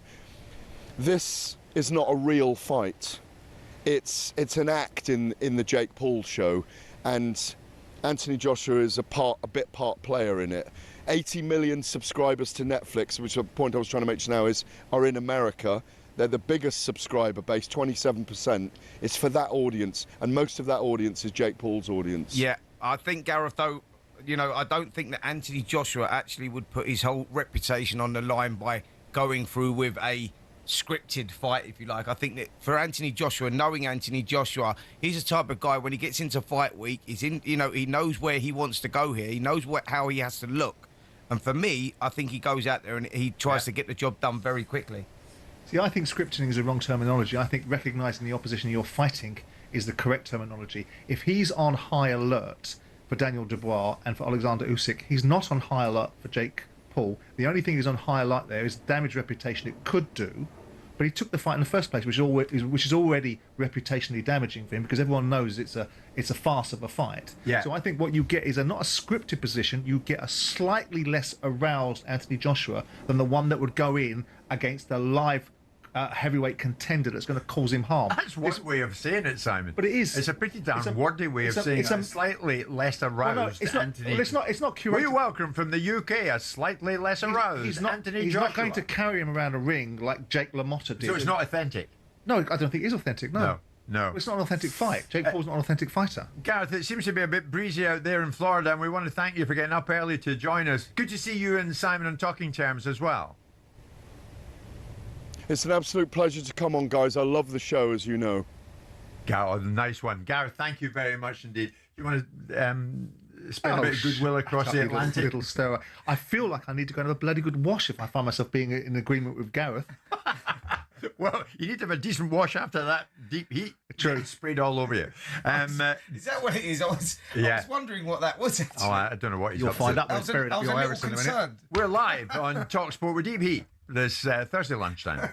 [SPEAKER 24] This is not a real fight. It's an act in the Jake Paul show, and Anthony Joshua is a bit part player in it. 80 million subscribers to Netflix, which the point I was trying to make just now are in America. They're the biggest subscriber base, 27%. It's for that audience, and most of that audience is Jake Paul's audience.
[SPEAKER 17] Yeah, I think, Gareth, though, you know, I don't think that Anthony Joshua actually would put his whole reputation on the line by going through with a scripted fight, if you like. I think that for Anthony Joshua, knowing Anthony Joshua, he's the type of guy when he gets into fight week, he's in, you know, he knows where he wants to go here. He knows how he has to look. And for me, I think he goes out there and he tries to get the job done very quickly.
[SPEAKER 10] See, I think scripting is the wrong terminology. I think recognising the opposition you're fighting is the correct terminology. If he's on high alert for Daniel Dubois and for Alexander Usyk, he's not on high alert for Jake Paul. The only thing he's on high alert there is the damage reputation it could do, but he took the fight in the first place, which is already reputationally damaging for him, because everyone knows it's a farce of a fight.
[SPEAKER 8] Yeah.
[SPEAKER 10] So I think what you get is not a scripted position. You get a slightly less aroused Anthony Joshua than the one that would go in against a live heavyweight contender that's going to cause him harm.
[SPEAKER 8] That's one way of saying it, Simon.
[SPEAKER 10] But it is.
[SPEAKER 8] It's a pretty damn wordy way of saying it. Slightly less aroused Anthony.
[SPEAKER 10] Well, it's not curated.
[SPEAKER 8] We welcome from the UK a slightly less aroused Anthony Joshua.
[SPEAKER 10] He's not going to carry him around a ring like Jake LaMotta did.
[SPEAKER 8] So it's not authentic?
[SPEAKER 10] No, I don't think it is authentic, no.
[SPEAKER 8] No.
[SPEAKER 10] It's not an authentic fight. Jake Paul's not an authentic fighter.
[SPEAKER 8] Gareth, it seems to be a bit breezy out there in Florida, and we want to thank you for getting up early to join us. Good to see you and Simon on talking terms as well.
[SPEAKER 24] It's an absolute pleasure to come on, guys. I love the show, as you know.
[SPEAKER 8] Gareth, nice one. Gareth, thank you very much indeed. Do you want to spread a bit of goodwill across the Atlantic?
[SPEAKER 10] Little stir. I feel like I need to go and have a bloody good wash if I find myself being in agreement with Gareth.
[SPEAKER 8] Well, you need to have a decent wash after that deep heat.
[SPEAKER 10] True.
[SPEAKER 8] It's sprayed all over you.
[SPEAKER 17] Is that what it is? I was wondering what that was.
[SPEAKER 8] Oh, I don't know what he's
[SPEAKER 10] You'll
[SPEAKER 8] up
[SPEAKER 10] find
[SPEAKER 8] to.
[SPEAKER 10] out when it's buried up your iris in a minute.
[SPEAKER 8] We're live on talkSPORT with Deep Heat this Thursday lunchtime.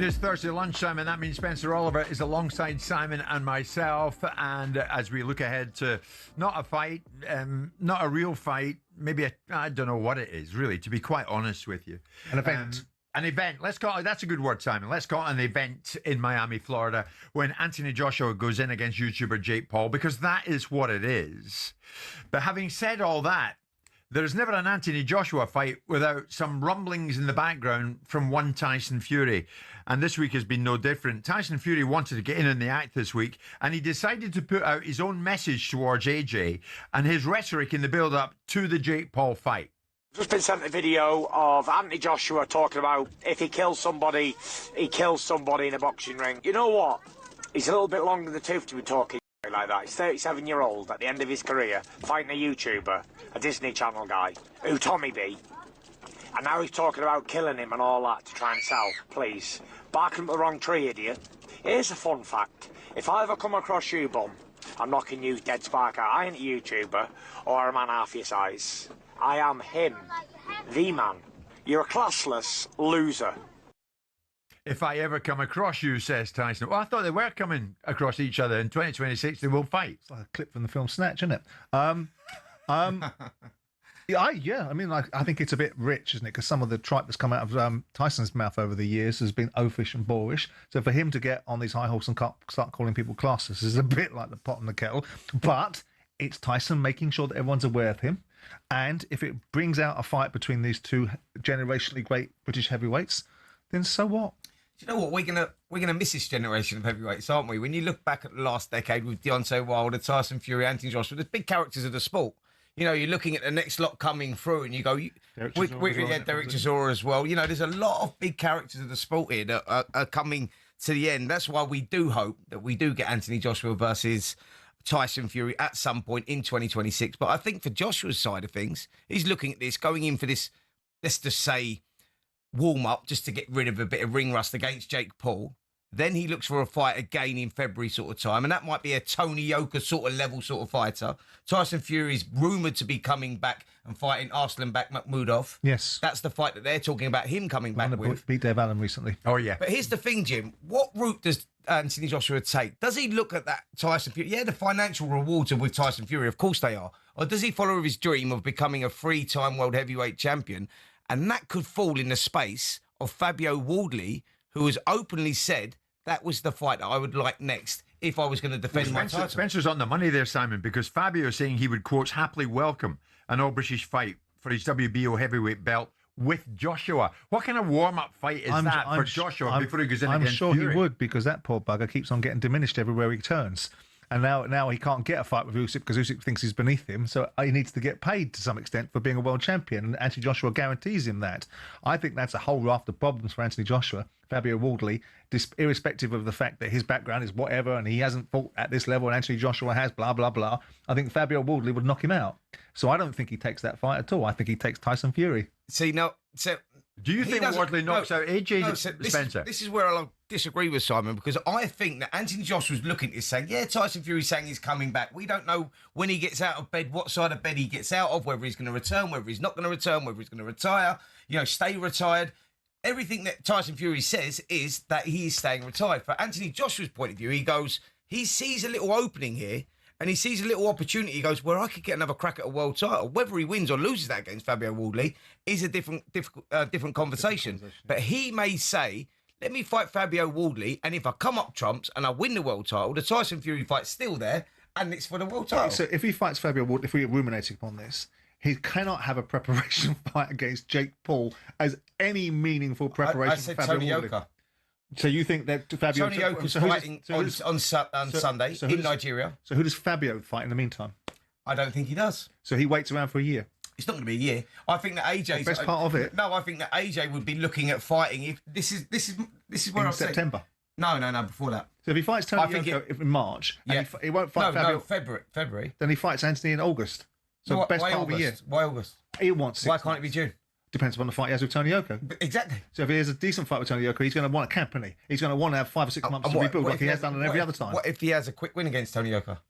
[SPEAKER 8] It is Thursday lunchtime, and that means Spencer Oliver is alongside Simon and myself. And as we look ahead to not a fight, not a real fight, maybe I don't know what it is, really, to be quite honest with you.
[SPEAKER 10] An event.
[SPEAKER 8] An event. Let's call it, that's a good word, Simon. Let's call it an event in Miami, Florida, when Anthony Joshua goes in against YouTuber Jake Paul, because that is what it is. But having said all that, there's never an Anthony Joshua fight without some rumblings in the background from one Tyson Fury. And this week has been no different. Tyson Fury wanted to get in the act this week, and he decided to put out his own message towards AJ and his rhetoric in the build-up to the Jake Paul fight.
[SPEAKER 6] Just been sent a video of Anthony Joshua talking about if he kills somebody, he kills somebody in a boxing ring. You know what? He's a little bit long in the tooth to be talking like that. He's 37-year-old at the end of his career, fighting a YouTuber, a Disney Channel guy, who Tommy B. And now he's talking about killing him and all that to try and sell. Please, barking up the wrong tree, idiot. Here's a fun fact. If I ever come across you, bum, I'm knocking you dead spark out. I ain't a YouTuber or a man half your size. I am him, the man. You're a classless loser.
[SPEAKER 8] If I ever come across you, says Tyson. Well, I thought they were coming across each other. In 2026, they will fight.
[SPEAKER 10] It's like a clip from the film Snatch, isn't it? I think it's a bit rich, isn't it? Because some of the tripe that's come out of Tyson's mouth over the years has been oafish and boorish. So for him to get on these high horse and start calling people classless is a bit like the pot and the kettle. But it's Tyson making sure that everyone's aware of him. And if it brings out a fight between these two generationally great British heavyweights, then so what?
[SPEAKER 17] Do you know what? We're gonna miss this generation of heavyweights, aren't we? When you look back at the last decade with Deontay Wilder, Tyson Fury, Anthony Joshua, the big characters of the sport. You know, you're looking at the next lot coming through, and you go, Derek Chisora as well. You know, there's a lot of big characters of the sport here that are coming to the end. That's why we do hope that we do get Anthony Joshua versus Tyson Fury at some point in 2026. But I think for Joshua's side of things, he's looking at this, going in for this, let's just say, warm-up just to get rid of a bit of ring rust against Jake Paul. Then he looks for a fight again in February sort of time, and that might be a Tony Yoka sort of level sort of fighter. Tyson Fury is rumoured to be coming back and fighting Arslanbek Makhmudov.
[SPEAKER 10] Yes.
[SPEAKER 17] That's the fight that they're talking about him coming back with.
[SPEAKER 10] Beat Dave Allen recently.
[SPEAKER 8] Oh, yeah.
[SPEAKER 17] But here's the thing, Jim. What route does Anthony Joshua take? Does he look at that Tyson Fury? Yeah, the financial rewards are with Tyson Fury. Of course they are. Or does he follow his dream of becoming a 3-time world heavyweight champion? And that could fall in the space of Fabio Wardley, who has openly said that was the fight that I would like next if I was going to defend my title.
[SPEAKER 8] Spencer's on the money there, Simon, because Fabio is saying he would, quote, happily welcome an all-British fight for his WBO heavyweight belt with Joshua. What kind of warm-up fight is that for Joshua before he goes in against Fury?
[SPEAKER 10] I'm sure he would, because that poor bugger keeps on getting diminished everywhere he turns. And now he can't get a fight with Usyk because Usyk thinks he's beneath him. So he needs to get paid to some extent for being a world champion. And Anthony Joshua guarantees him that. I think that's a whole raft of problems for Anthony Joshua. Fabio Wardley, irrespective of the fact that his background is whatever and he hasn't fought at this level and Anthony Joshua has, blah, blah, blah. I think Fabio Wardley would knock him out. So I don't think he takes that fight at all. I think he takes Tyson Fury.
[SPEAKER 17] See, no, so...
[SPEAKER 8] Do you think Wardley knocks out AJ Spencer?
[SPEAKER 17] This is where I'll disagree with Simon, because I think that Anthony Joshua's looking at this saying, yeah, Tyson Fury's saying he's coming back. We don't know when he gets out of bed, what side of bed he gets out of, whether he's going to return, whether he's not going to return, whether he's going to retire, stay retired. Everything that Tyson Fury says is that he is staying retired. From Anthony Joshua's point of view, he sees a little opening here. And he sees a little opportunity. He goes, I could get another crack at a world title. Whether he wins or loses that against Fabio Wardley is a different conversation. But he may say, let me fight Fabio Wardley, and if I come up trumps and I win the world title, the Tyson Fury fight's still there, and it's for the world title.
[SPEAKER 10] So if he fights Fabio Wardley, if we're ruminating upon this, he cannot have a preparation fight against Jake Paul as any meaningful preparation for Fabio
[SPEAKER 17] Tony
[SPEAKER 10] Wardley.
[SPEAKER 17] Yoka.
[SPEAKER 10] So you think that Fabio...
[SPEAKER 17] Tony Yoka's fighting on Sunday in Nigeria.
[SPEAKER 10] So who does Fabio fight in the meantime?
[SPEAKER 17] I don't think he does.
[SPEAKER 10] So he waits around for a year?
[SPEAKER 17] It's not going to be a year. I think that AJ's...
[SPEAKER 10] The best part of it?
[SPEAKER 17] No, I think that AJ would be looking at fighting... If this is where
[SPEAKER 10] in September?
[SPEAKER 17] No, before that.
[SPEAKER 10] So if he fights Tony Yoka in March, and he won't fight Fabio...
[SPEAKER 17] No, February.
[SPEAKER 10] Then he fights Anthony in August. So best part of a year.
[SPEAKER 17] Why August?
[SPEAKER 10] He wants 6
[SPEAKER 17] Why can't it be June?
[SPEAKER 10] Depends upon the fight he has with Tony Yoka.
[SPEAKER 17] Exactly.
[SPEAKER 10] So if he has a decent fight with Tony Yoka, he's going to want a camp, isn't he? He's going to want to have 5 or 6 months to rebuild like he has done every other time.
[SPEAKER 17] What if he has a quick win against Tony Yoka?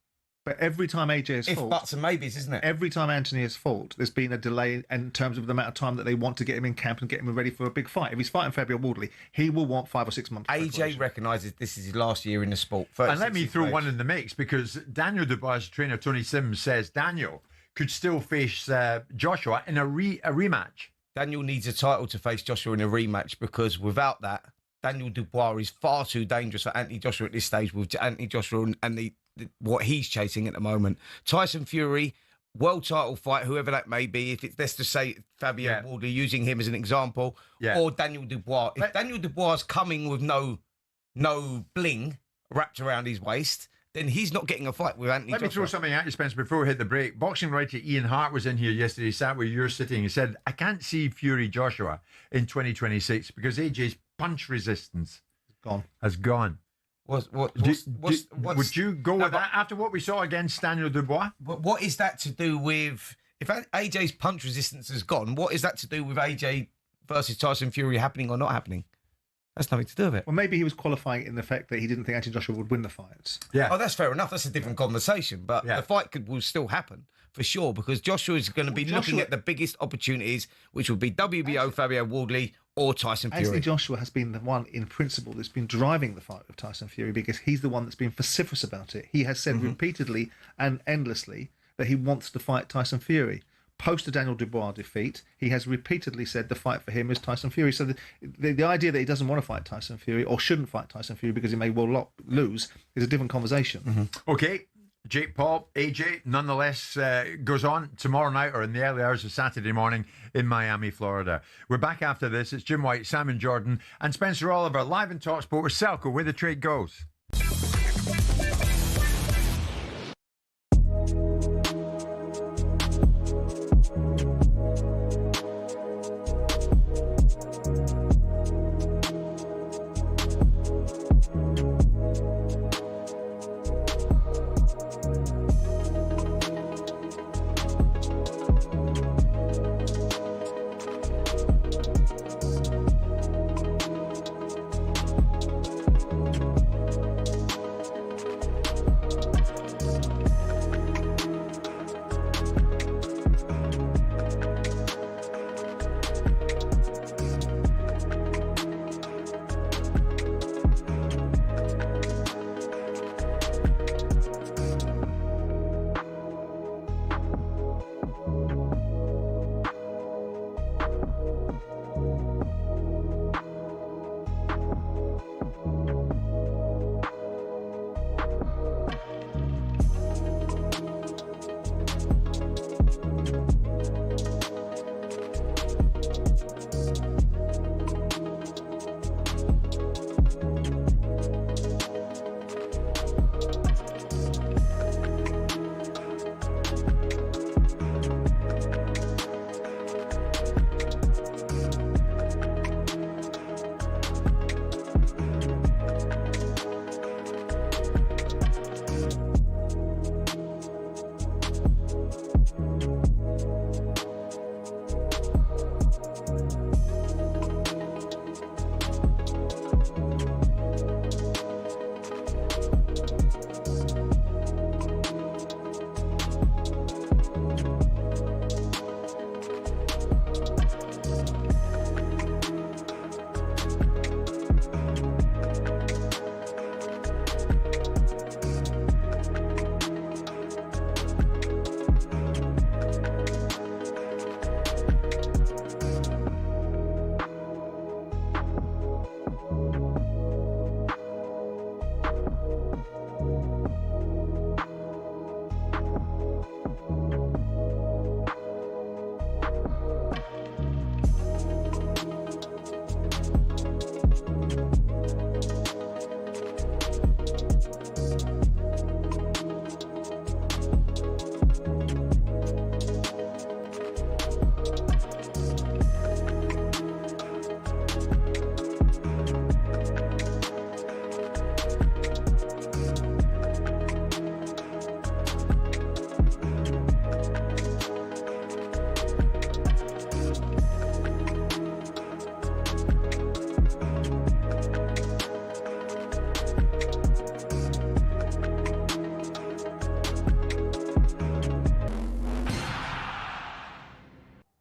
[SPEAKER 10] But every time AJ has fought...
[SPEAKER 17] If buts and maybes, isn't it?
[SPEAKER 10] Every time Anthony has fought, there's been a delay in terms of the amount of time that they want to get him in camp and get him ready for a big fight. If he's fighting Fabio Wardley, he will want 5 or 6 months.
[SPEAKER 17] AJ recognises this is his last year in the sport.
[SPEAKER 8] And let me throw one in the mix, because Daniel Dubois' trainer, Tony Sims, says Daniel could still face Joshua in a rematch.
[SPEAKER 17] Daniel needs a title to face Joshua in a rematch, because without that, Daniel Dubois is far too dangerous for Anthony Joshua at this stage, with Anthony Joshua and what he's chasing at the moment. Tyson Fury, world title fight, whoever that may be, if it's, let's just say Fabio Wardley, using him as an example, or Daniel Dubois. If Daniel Dubois is coming with no bling wrapped around his waist, then he's not getting a fight with Anthony Joshua.
[SPEAKER 8] Let me throw something at you, Spence, before we hit the break. Boxing writer Ian Hart was in here yesterday. He sat where you're sitting. He said, I can't see Fury Joshua in 2026 because AJ's punch resistance has gone. Would you go with that after what we saw against Daniel Dubois?
[SPEAKER 17] What is that to do with... If AJ's punch resistance has gone, what is that to do with AJ versus Tyson Fury happening or not happening? That's nothing to do with it.
[SPEAKER 10] Well, maybe he was qualifying in the fact that he didn't think Anthony Joshua would win the fights.
[SPEAKER 17] Yeah. Oh, that's fair enough. That's a different conversation. But the fight will still happen, for sure, because Joshua is going to be looking at the biggest opportunities, which would be WBO Fabio Wardley or Tyson Fury.
[SPEAKER 10] Anthony Joshua has been the one, in principle, that's been driving the fight with Tyson Fury, because he's the one that's been vociferous about it. He has said repeatedly and endlessly that he wants to fight Tyson Fury. Post the Daniel Dubois defeat, he has repeatedly said the fight for him is Tyson Fury. So the idea that he doesn't want to fight Tyson Fury or shouldn't fight Tyson Fury because he may well lose is a different conversation.
[SPEAKER 8] Okay, Jake Paul, AJ, nonetheless, goes on tomorrow night or in the early hours of Saturday morning in Miami, Florida. We're back after this. It's Jim White, Simon Jordan and Spencer Oliver live in talkSPORT with Selco, where the trade goes.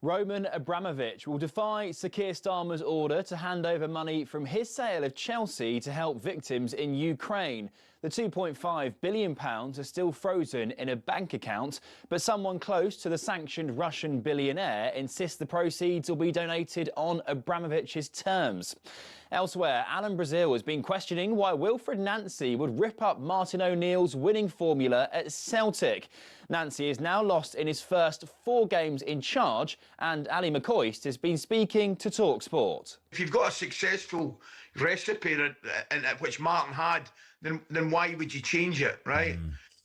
[SPEAKER 13] Roman Abramovich will defy Sir Keir Starmer's order to hand over money from his sale of Chelsea to help victims in Ukraine. The £2.5 billion are still frozen in a bank account, but someone close to the sanctioned Russian billionaire insists the proceeds will be donated on Abramovich's terms. Elsewhere, Alan Brazil has been questioning why Wilfred Nancy would rip up Martin O'Neill's winning formula at Celtic. Nancy is now lost in his first 4 games in charge, and Ali McCoist has been speaking to talkSPORT.
[SPEAKER 14] If you've got a successful recipe which Martin had, then why would you change it, right?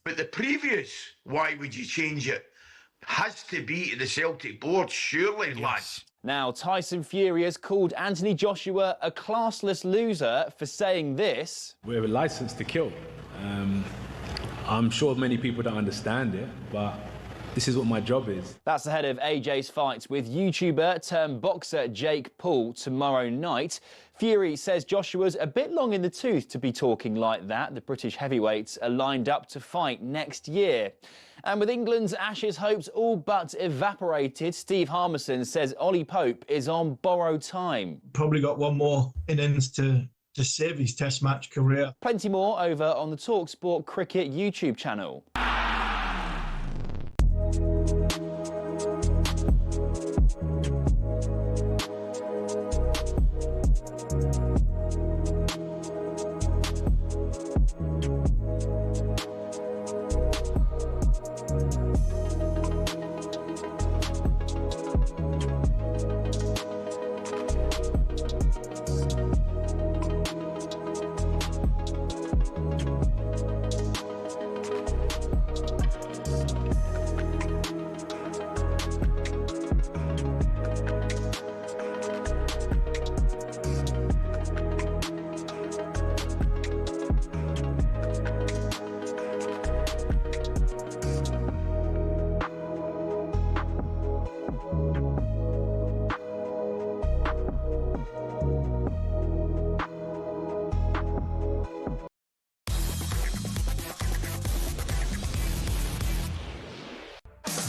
[SPEAKER 14] But the previous why would you change it has to be to the Celtic board, surely, lads.
[SPEAKER 13] Now, Tyson Fury has called Anthony Joshua a classless loser for saying this.
[SPEAKER 3] We're licensed to kill. I'm sure many people don't understand it, but this is what my job is.
[SPEAKER 13] That's ahead of AJ's fight with YouTuber turned boxer Jake Paul tomorrow night. Fury says Joshua's a bit long in the tooth to be talking like that. The British heavyweights are lined up to fight next year. And with England's Ashes hopes all but evaporated, Steve Harmison says Ollie Pope is on borrowed time.
[SPEAKER 20] Probably got one more innings to save his Test match career.
[SPEAKER 13] Plenty more over on the talkSPORT Cricket YouTube channel.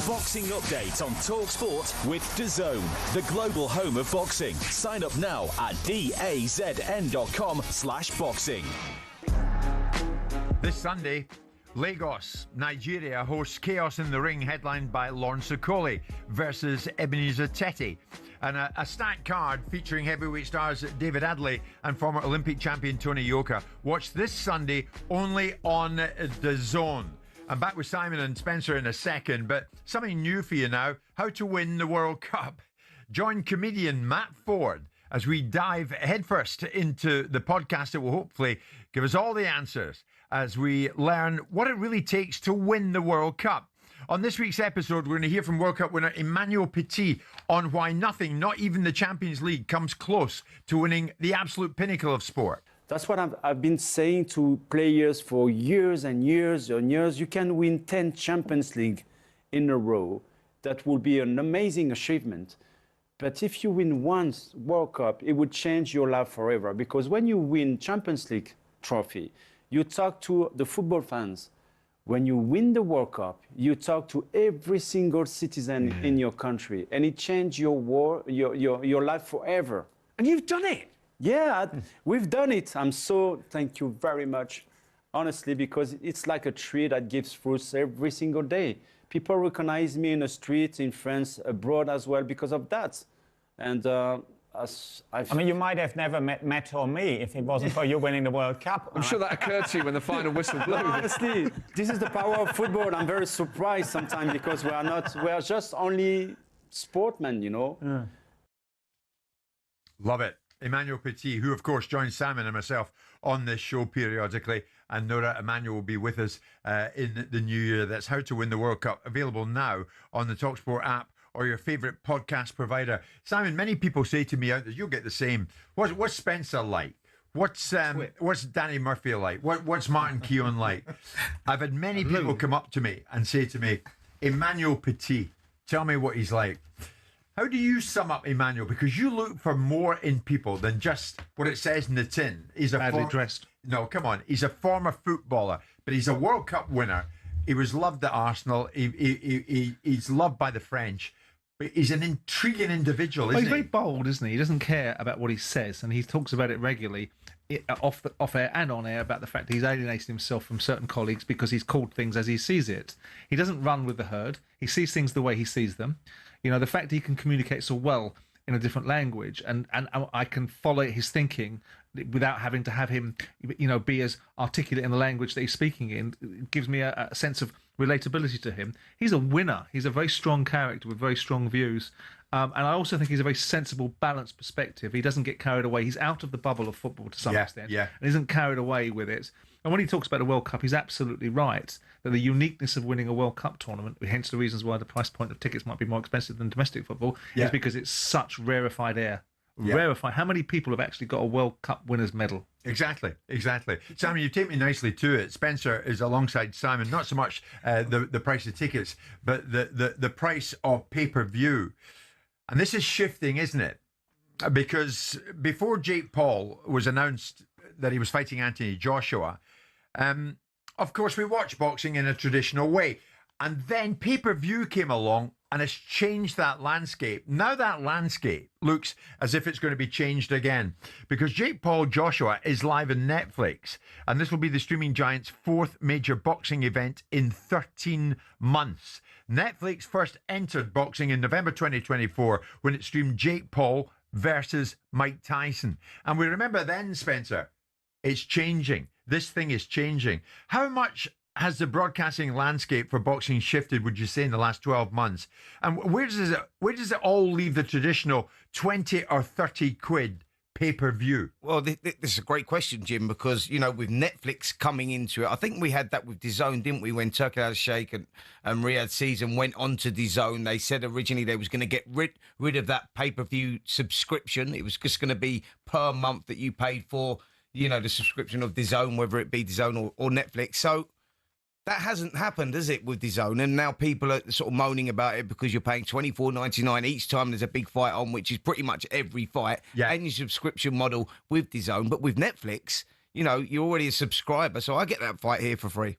[SPEAKER 7] Boxing update on talkSPORT with DAZN, the global home of boxing. Sign up now at dazn.com/boxing.
[SPEAKER 8] This Sunday, Lagos, Nigeria hosts Chaos in the Ring, headlined by Lawrence Okolie versus Ebenezer Teti. And a stacked card featuring heavyweight stars David Adley and former Olympic champion Tony Yoka. Watch this Sunday only on DAZN. I'm back with Simon and Spencer in a second, but something new for you now, how to win the World Cup. Join comedian Matt Ford as we dive headfirst into the podcast that will hopefully give us all the answers as we learn what it really takes to win the World Cup. On this week's episode, we're going to hear from World Cup winner Emanuel Petit on why nothing, not even the Champions League, comes close to winning the absolute pinnacle of sport.
[SPEAKER 21] That's what I've been saying to players for years and years and years. You can win 10 Champions League in a row. That will be an amazing achievement. But if you win one World Cup, it would change your life forever. Because when you win Champions League trophy, you talk to the football fans. When you win the World Cup, you talk to every single citizen in your country. And it changes your life forever.
[SPEAKER 6] And you've done it.
[SPEAKER 21] Yeah, we've done it. Thank you very much, honestly, because it's like a tree that gives fruits every single day. People recognize me in the street, in France, abroad as well because of that. And
[SPEAKER 6] I mean, you might have never met Matt or me if it wasn't for you winning the World Cup.
[SPEAKER 25] I'm sure that occurred to you when the final whistle blew.
[SPEAKER 21] Honestly, this is the power of football. I'm very surprised sometimes because we are just only sportmen, you know.
[SPEAKER 8] Yeah. Love it. Emanuel Petit, who of course joins Simon and myself on this show periodically, and Nora Emanuel will be with us in the new year. That's How to Win the World Cup, available now on the talkSPORT app or your favourite podcast provider. Simon, many people say to me out there, you'll get the same. What's Spencer like? What's Danny Murphy like? What's Martin Keown like? I've had many people come up to me and say to me, Emanuel Petit, tell me what he's like. How do you sum up Emanuel? Because you look for more in people than just what it says in the tin. He's a
[SPEAKER 10] badly dressed.
[SPEAKER 8] No, come on. He's a former footballer, but he's a World Cup winner. He was loved at Arsenal. He's loved by the French. But he's an intriguing individual,
[SPEAKER 10] Well,
[SPEAKER 8] isn't
[SPEAKER 10] he's very
[SPEAKER 8] he?
[SPEAKER 10] bold, isn't he? He doesn't care about what he says, and he talks about it regularly, off air and on air, about the fact that he's alienated himself from certain colleagues because he's called things as he sees it. He doesn't run with the herd. He sees things the way he sees them. You know, the fact that he can communicate so well in a different language, and I can follow his thinking without having to have him, you know, be as articulate in the language that he's speaking in. It gives me a sense of relatability to him. He's a winner. He's a very strong character with very strong views. And I also think he's a very sensible, balanced perspective. He doesn't get carried away. He's out of the bubble of football to some extent.
[SPEAKER 8] Yeah.
[SPEAKER 10] And isn't carried away with it. And when he talks about the World Cup, he's absolutely right that the uniqueness of winning a World Cup tournament, hence the reasons why the price point of tickets might be more expensive than domestic football, is because it's such rarefied air. Rarefied. How many people have actually got a World Cup winners medal?
[SPEAKER 8] Exactly. Simon, you take me nicely to it. Spencer is alongside Simon, not so much the price of tickets, but the price of pay-per-view. And this is shifting, isn't it? Because before Jake Paul was announced that he was fighting Anthony Joshua, of course, we watch boxing in a traditional way. And then pay-per-view came along and it's changed that landscape. Now that landscape looks as if it's going to be changed again because Jake Paul Joshua is live on Netflix, and this will be the streaming giant's fourth major boxing event in 13 months. Netflix first entered boxing in November 2024 when it streamed Jake Paul versus Mike Tyson. And we remember then, Spencer, it's changing. This thing is changing. How much has the broadcasting landscape for boxing shifted, would you say, in the last 12 months? And where does it all leave the traditional 20 or 30 quid pay-per-view?
[SPEAKER 17] Well, this is a great question, Jim, because, you know, with Netflix coming into it, I think we had that with DAZN, didn't we, when Turkey Al-Sheikh and Riyadh Season went on to DAZN. They said originally they was going to get rid of that pay-per-view subscription. It was just going to be per month that you paid for, you know, the subscription of DAZN, whether it be DAZN or Netflix. So that hasn't happened, has it, with DAZN? And now people are sort of moaning about it because you're paying $24.99 each time there's a big fight on, which is pretty much every fight, and your subscription model with DAZN. But with Netflix, you know, you're already a subscriber, so I get that fight here for free.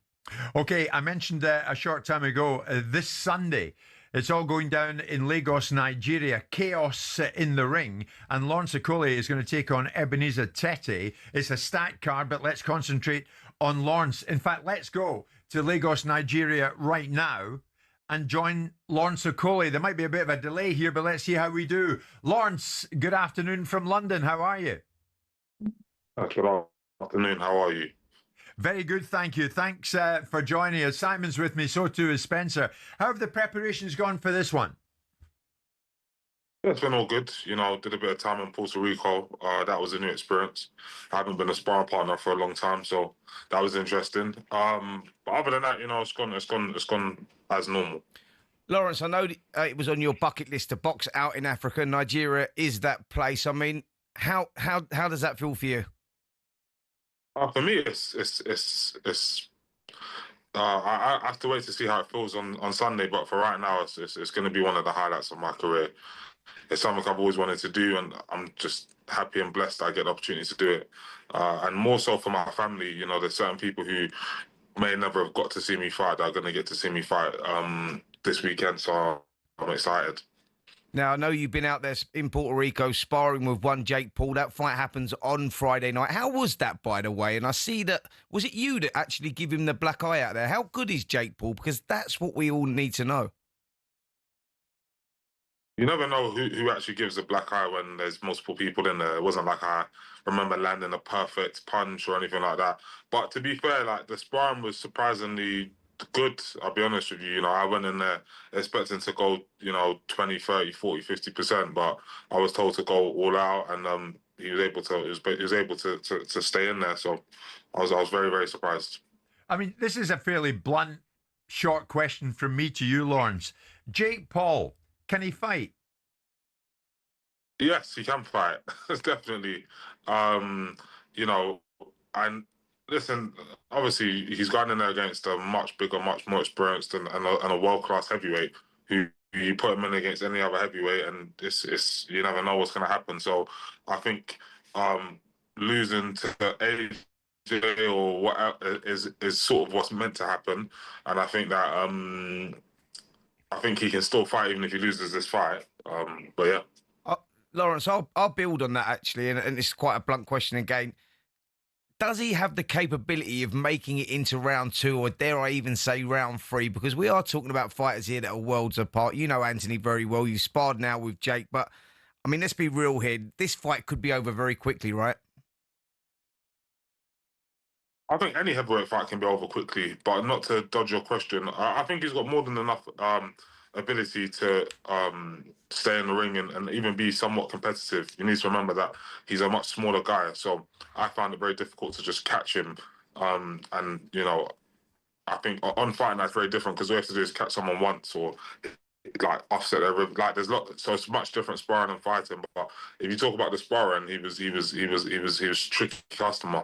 [SPEAKER 8] Okay, I mentioned a short time ago, this Sunday, it's all going down in Lagos, Nigeria. Chaos in the ring. And Lawrence Okolie is going to take on Ebenezer Teti. It's a stacked card, but let's concentrate on Lawrence. In fact, let's go to Lagos, Nigeria right now and join Lawrence Okolie. There might be a bit of a delay here, but let's see how we do. Lawrence, good afternoon from London. How are you?
[SPEAKER 5] Good afternoon. How are you?
[SPEAKER 8] Very good, thank you. Thanks for joining us. Simon's with me, so too is Spencer. How have the preparations gone for this one?
[SPEAKER 5] Yeah, it's been all good. You know, did a bit of time in Puerto Rico. That was a new experience. I haven't been a sparring partner for a long time, so that was interesting. But other than that, you know, it's gone as normal.
[SPEAKER 17] Lawrence, I know it was on your bucket list to box out in Africa. Nigeria is that place. I mean, how does that feel for you?
[SPEAKER 5] For me, I have to wait to see how it feels on Sunday. But for right now, it's going to be one of the highlights of my career. It's something I've always wanted to do, and I'm just happy and blessed I get the opportunity to do it. And more so for my family, you know, there's certain people who may never have got to see me fight that are going to get to see me fight this weekend. So I'm excited.
[SPEAKER 17] Now, I know you've been out there in Puerto Rico sparring with one Jake Paul. That fight happens on Friday night. How was that, by the way? And I see that, was it you that actually give him the black eye out there? How good is Jake Paul? Because that's what we all need to know.
[SPEAKER 5] You never know who actually gives the black eye when there's multiple people in there. It wasn't like I remember landing a perfect punch or anything like that. But to be fair, like, the sparring was surprisingly good, I'll be honest with you. You know, I went in there expecting to go, you know, 20, 30, 40, 50%, but I was told to go all out, and he was able to stay in there. So I was very, very surprised.
[SPEAKER 8] I mean, this is a fairly blunt, short question from me to you, Lawrence. Jake Paul, can he fight?
[SPEAKER 5] Yes, he can fight. Definitely. You know, and listen, obviously he's gone in there against a much bigger, much more experienced and a world-class heavyweight who you put him in against any other heavyweight, and it's you never know what's going to happen. So I think losing to AJ or what is sort of what's meant to happen, and I think that I think he can still fight even if he loses this fight. But yeah.
[SPEAKER 17] Lawrence, I'll build on that actually, and it's quite a blunt question again. Does he have the capability of making it into round 2, or dare I even say round 3? Because we are talking about fighters here that are worlds apart. You know Anthony very well. You've sparred now with Jake. But, I mean, let's be real here. This fight could be over very quickly, right?
[SPEAKER 5] I think any heavyweight fight can be over quickly, but not to dodge your question. I think he's got more than enough ability to stay in the ring and even be somewhat competitive. You need to remember that he's a much smaller guy, so I found it very difficult to just catch him. And, you know, I think on fight night it's very different because all you have to do is catch someone once or like offset their rib. Like there's so it's much different sparring and fighting. But if you talk about the sparring, he was tricky customer.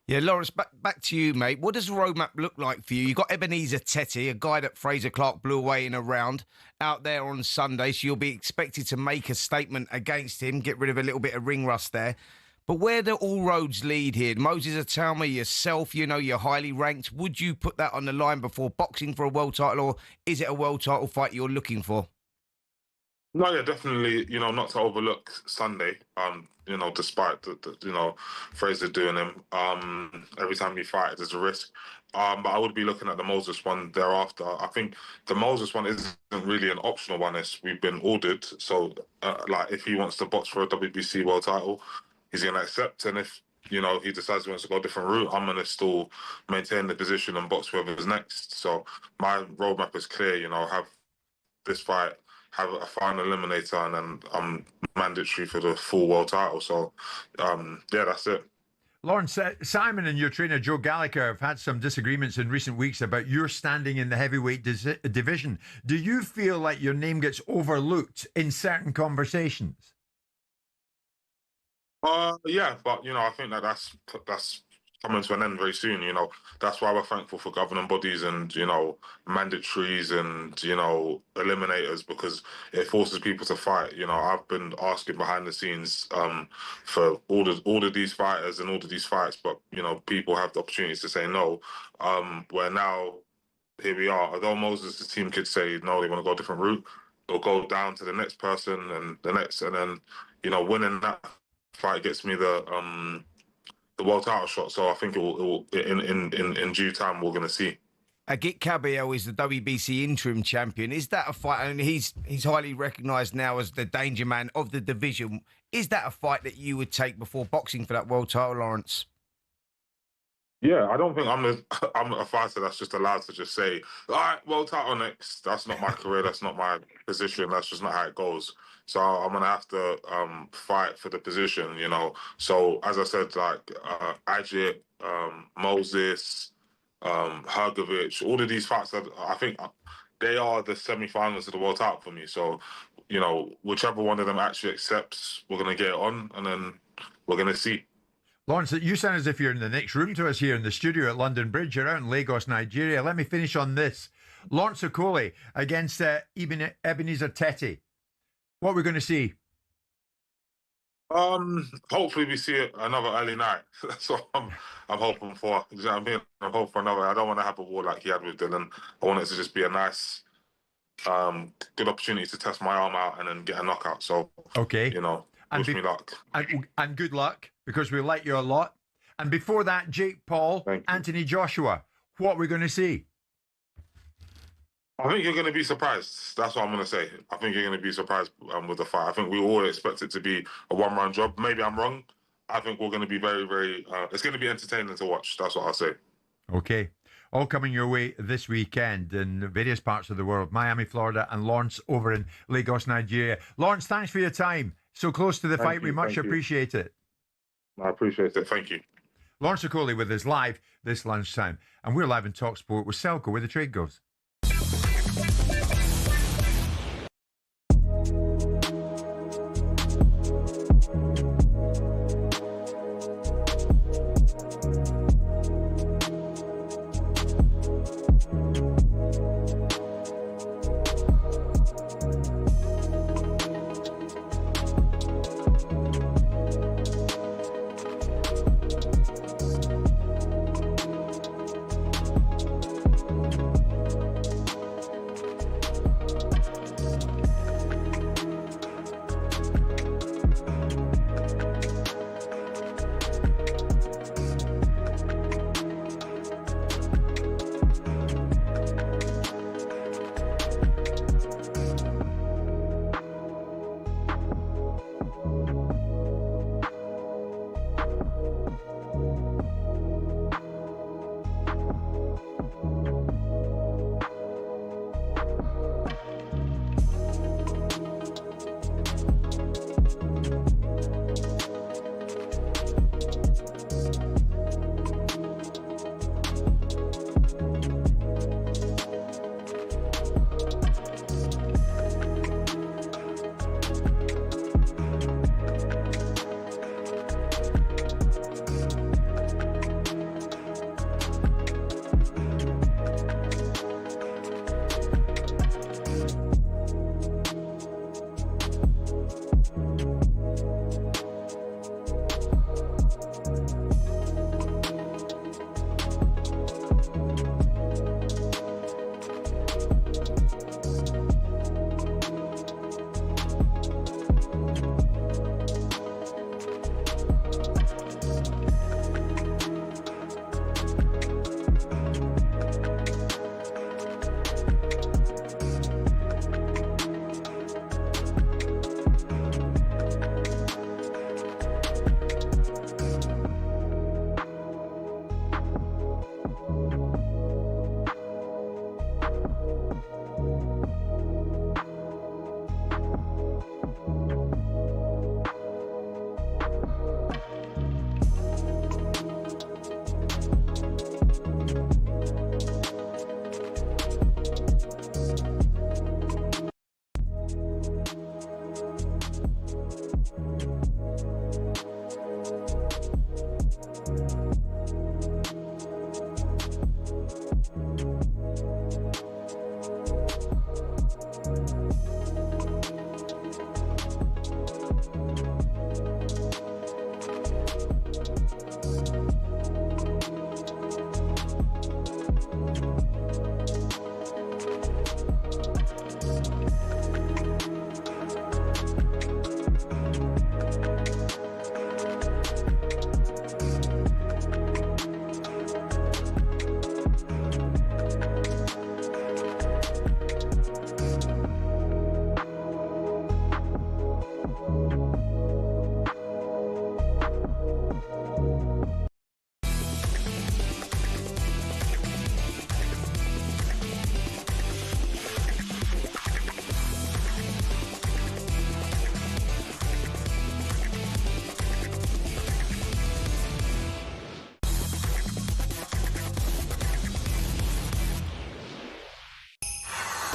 [SPEAKER 17] Yeah, Lawrence, back to you, mate. What does the roadmap look like for you? You've got Ebenezer Teti, a guy that Fraser Clark blew away in a round, out there on Sunday, so you'll be expected to make a statement against him, get rid of a little bit of ring rust there. But where do all roads lead here? Moses Atama, yourself, you know, you're highly ranked. Would you put that on the line before boxing for a world title, or is it a world title fight you're looking for?
[SPEAKER 5] No, yeah, definitely, you know, not to overlook Sunday, you know, despite, you know, Fraser doing him. Every time you fight, there's a risk. But I would be looking at the Moses one thereafter. I think the Moses one isn't really an optional one. We've been ordered. So, like, if he wants to box for a WBC world title, he's going to accept. And if, you know, he decides he wants to go a different route, I'm going to still maintain the position and box whoever's next. So my roadmap is clear, you know, have this fight, have a final eliminator, and then I'm mandatory for the full world title. So, yeah, that's it.
[SPEAKER 8] Lawrence, Simon and your trainer Joe Gallagher have had some disagreements in recent weeks about your standing in the heavyweight division. Do you feel like your name gets overlooked in certain conversations?
[SPEAKER 5] Yeah, but, you know, I think that's coming to an end very soon. You know, that's why we're thankful for governing bodies and, you know, mandatories and, you know, eliminators, because it forces people to fight. You know, I've been asking behind the scenes for all of these fighters and all of these fights, but, you know, people have the opportunities to say no. Where now, here we are. Although Moses' team could say no, they want to go a different route, they'll go down to the next person and the next, and then, you know, winning that fight gets me the world title shot. So I think it will in due time we're going to see.
[SPEAKER 17] Agit Kabayel is the WBC interim champion. Is that a fight? And he's highly recognised now as the danger man of the division. Is that a fight that you would take before boxing for that world title, Lawrence?
[SPEAKER 5] Yeah, I don't think I'm a fighter that's just allowed to just say, all right, world title next. That's not my career. That's not my position. That's just not how it goes. So I'm going to have to fight for the position, you know. So as I said, like Agit, Moses, Hrgovic, all of these fights, I think they are the semi-finals of the world title for me. So, you know, whichever one of them actually accepts, we're going to get it on, and then we're going to see.
[SPEAKER 8] Lawrence, you sound as if you're in the next room to us here in the studio at London Bridge. You're out in Lagos, Nigeria. Let me finish on this. Lawrence Okolie against Ebenezer Teti. What are we going to see?
[SPEAKER 5] Hopefully we see another early night. That's what I'm hoping for. You know what I mean? I'm hoping for another. I don't want to have a war like he had with Dylan. I want it to just be a nice, good opportunity to test my arm out and then get a knockout. So,
[SPEAKER 8] okay,
[SPEAKER 5] you know, wish me luck.
[SPEAKER 8] And good luck, because we like you a lot. And before that, Jake Paul, Anthony Joshua. What are we going to see?
[SPEAKER 5] I think you're going to be surprised. That's what I'm going to say. I think you're going to be surprised with the fight. I think we all expect it to be a one-round job. Maybe I'm wrong. I think we're going to be very, very... it's going to be entertaining to watch. That's what I'll say.
[SPEAKER 8] Okay. All coming your way this weekend in various parts of the world. Miami, Florida, and Lawrence over in Lagos, Nigeria. Lawrence, thanks for your time. So close to the fight. We much appreciate it.
[SPEAKER 5] I appreciate it. Thank you.
[SPEAKER 8] Lawrence Okolie with us live this lunchtime. And we're live in talkSPORT with Selco, where the trade goes.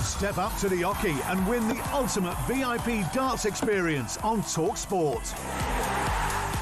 [SPEAKER 1] Step up to the Okolie and win the ultimate VIP darts experience on talkSPORT.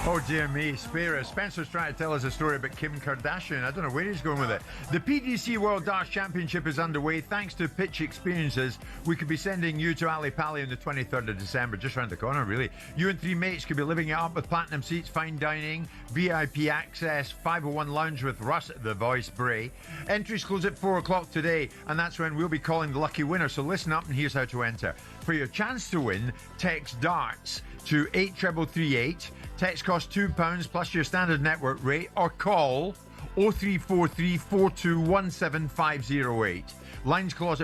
[SPEAKER 8] Oh, dear me, spare us. Spencer's trying to tell us a story about Kim Kardashian. I don't know where he's going with it. The PDC World Darts Championship is underway. Thanks to Pitch Experiences, we could be sending you to Ali Pali on the 23rd of December, just around the corner, really. You and 3 mates could be living it up with platinum seats, fine dining, VIP access, 501 lounge with Russ, the voice, Bray. Entries close at 4 o'clock today, and that's when we'll be calling the lucky winner. So listen up, and here's how to enter. For your chance to win, text DARTS to 83338. Text costs £2 plus your standard network rate, or call 0343 4217 508. Lines close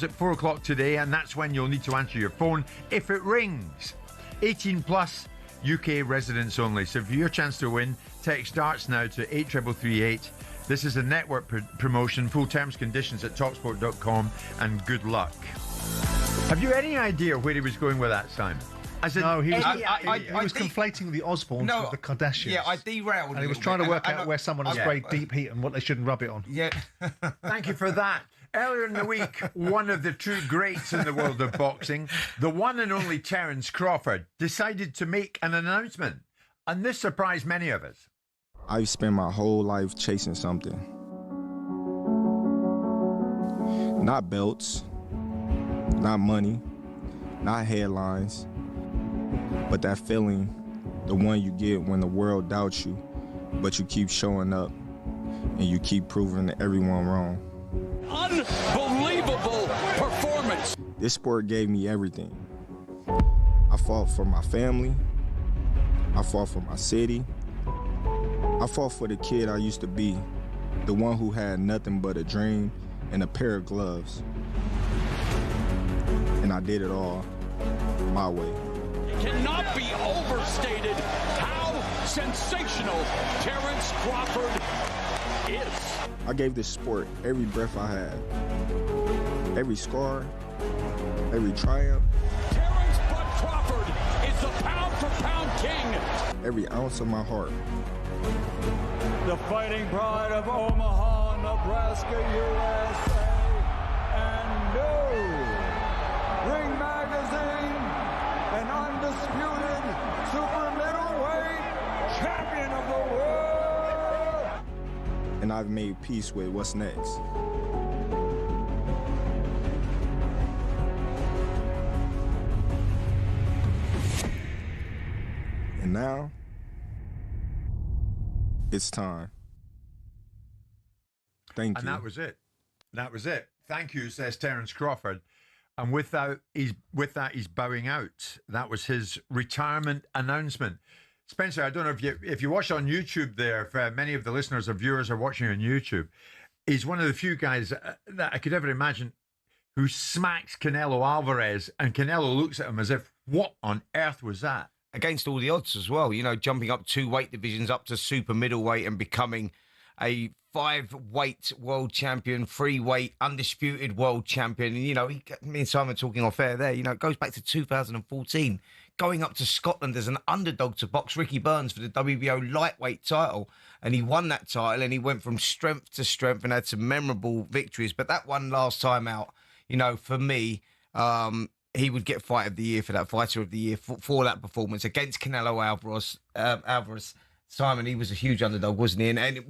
[SPEAKER 8] at 4 o'clock today, and that's when you'll need to answer your phone if it rings. 18 plus, UK residents only. So for your chance to win, text DARTS now to 83338. This is a network promotion. Full terms, conditions at talksport.com, and good luck. Have you any idea where he was going with that, Simon?
[SPEAKER 10] No, he was conflating the Osbornes with the Kardashians.
[SPEAKER 17] Yeah, I derailed.
[SPEAKER 10] And he was trying to work out where someone has sprayed deep heat and what they shouldn't rub it on.
[SPEAKER 17] Yeah.
[SPEAKER 8] Thank you for that. Earlier in the week, one of the true greats in the world of boxing, the one and only Terence Crawford, decided to make an announcement. And this surprised many of us.
[SPEAKER 11] I've spent my whole life chasing something. Not belts, not money, not headlines, but that feeling, the one you get when the world doubts you, but you keep showing up and you keep proving everyone wrong.
[SPEAKER 12] Unbelievable performance.
[SPEAKER 11] This sport gave me everything. I fought for my family. I fought for my city. I fought for the kid I used to be, the one who had nothing but a dream and a pair of gloves. And I did it all my way.
[SPEAKER 12] It cannot be overstated how sensational Terence Crawford is.
[SPEAKER 11] I gave this sport every breath I had, every scar, every triumph.
[SPEAKER 12] Terence Bud Crawford is the pound-for-pound king.
[SPEAKER 11] Every ounce of my heart.
[SPEAKER 15] The fighting pride of Omaha, Nebraska, USA, and new Ring Magazine, an undisputed super middleweight champion of the world.
[SPEAKER 11] And I've made peace with what's next. And now, it's time. Thank you.
[SPEAKER 8] And that was it. That was it. Thank you, says Terence Crawford. And with that, he's bowing out. That was his retirement announcement. Spencer, I don't know if you watch on YouTube there, if many of the listeners or viewers are watching on YouTube, he's one of the few guys that I could ever imagine who smacks Canelo Alvarez, and Canelo looks at him as if, what on earth was that?
[SPEAKER 17] Against all the odds as well, you know, jumping up 2 weight divisions up to super middleweight and becoming a 5-weight world champion, 3-weight undisputed world champion. And, you know, me and Simon talking off air there, you know, it goes back to 2014, going up to Scotland as an underdog to box Ricky Burns for the WBO lightweight title. And he won that title, and he went from strength to strength and had some memorable victories. But that one last time out, you know, for me, he would get Fight of the Year for that, Fighter of the Year for that performance against Canelo Alvarez. Simon, he was a huge underdog, wasn't he? And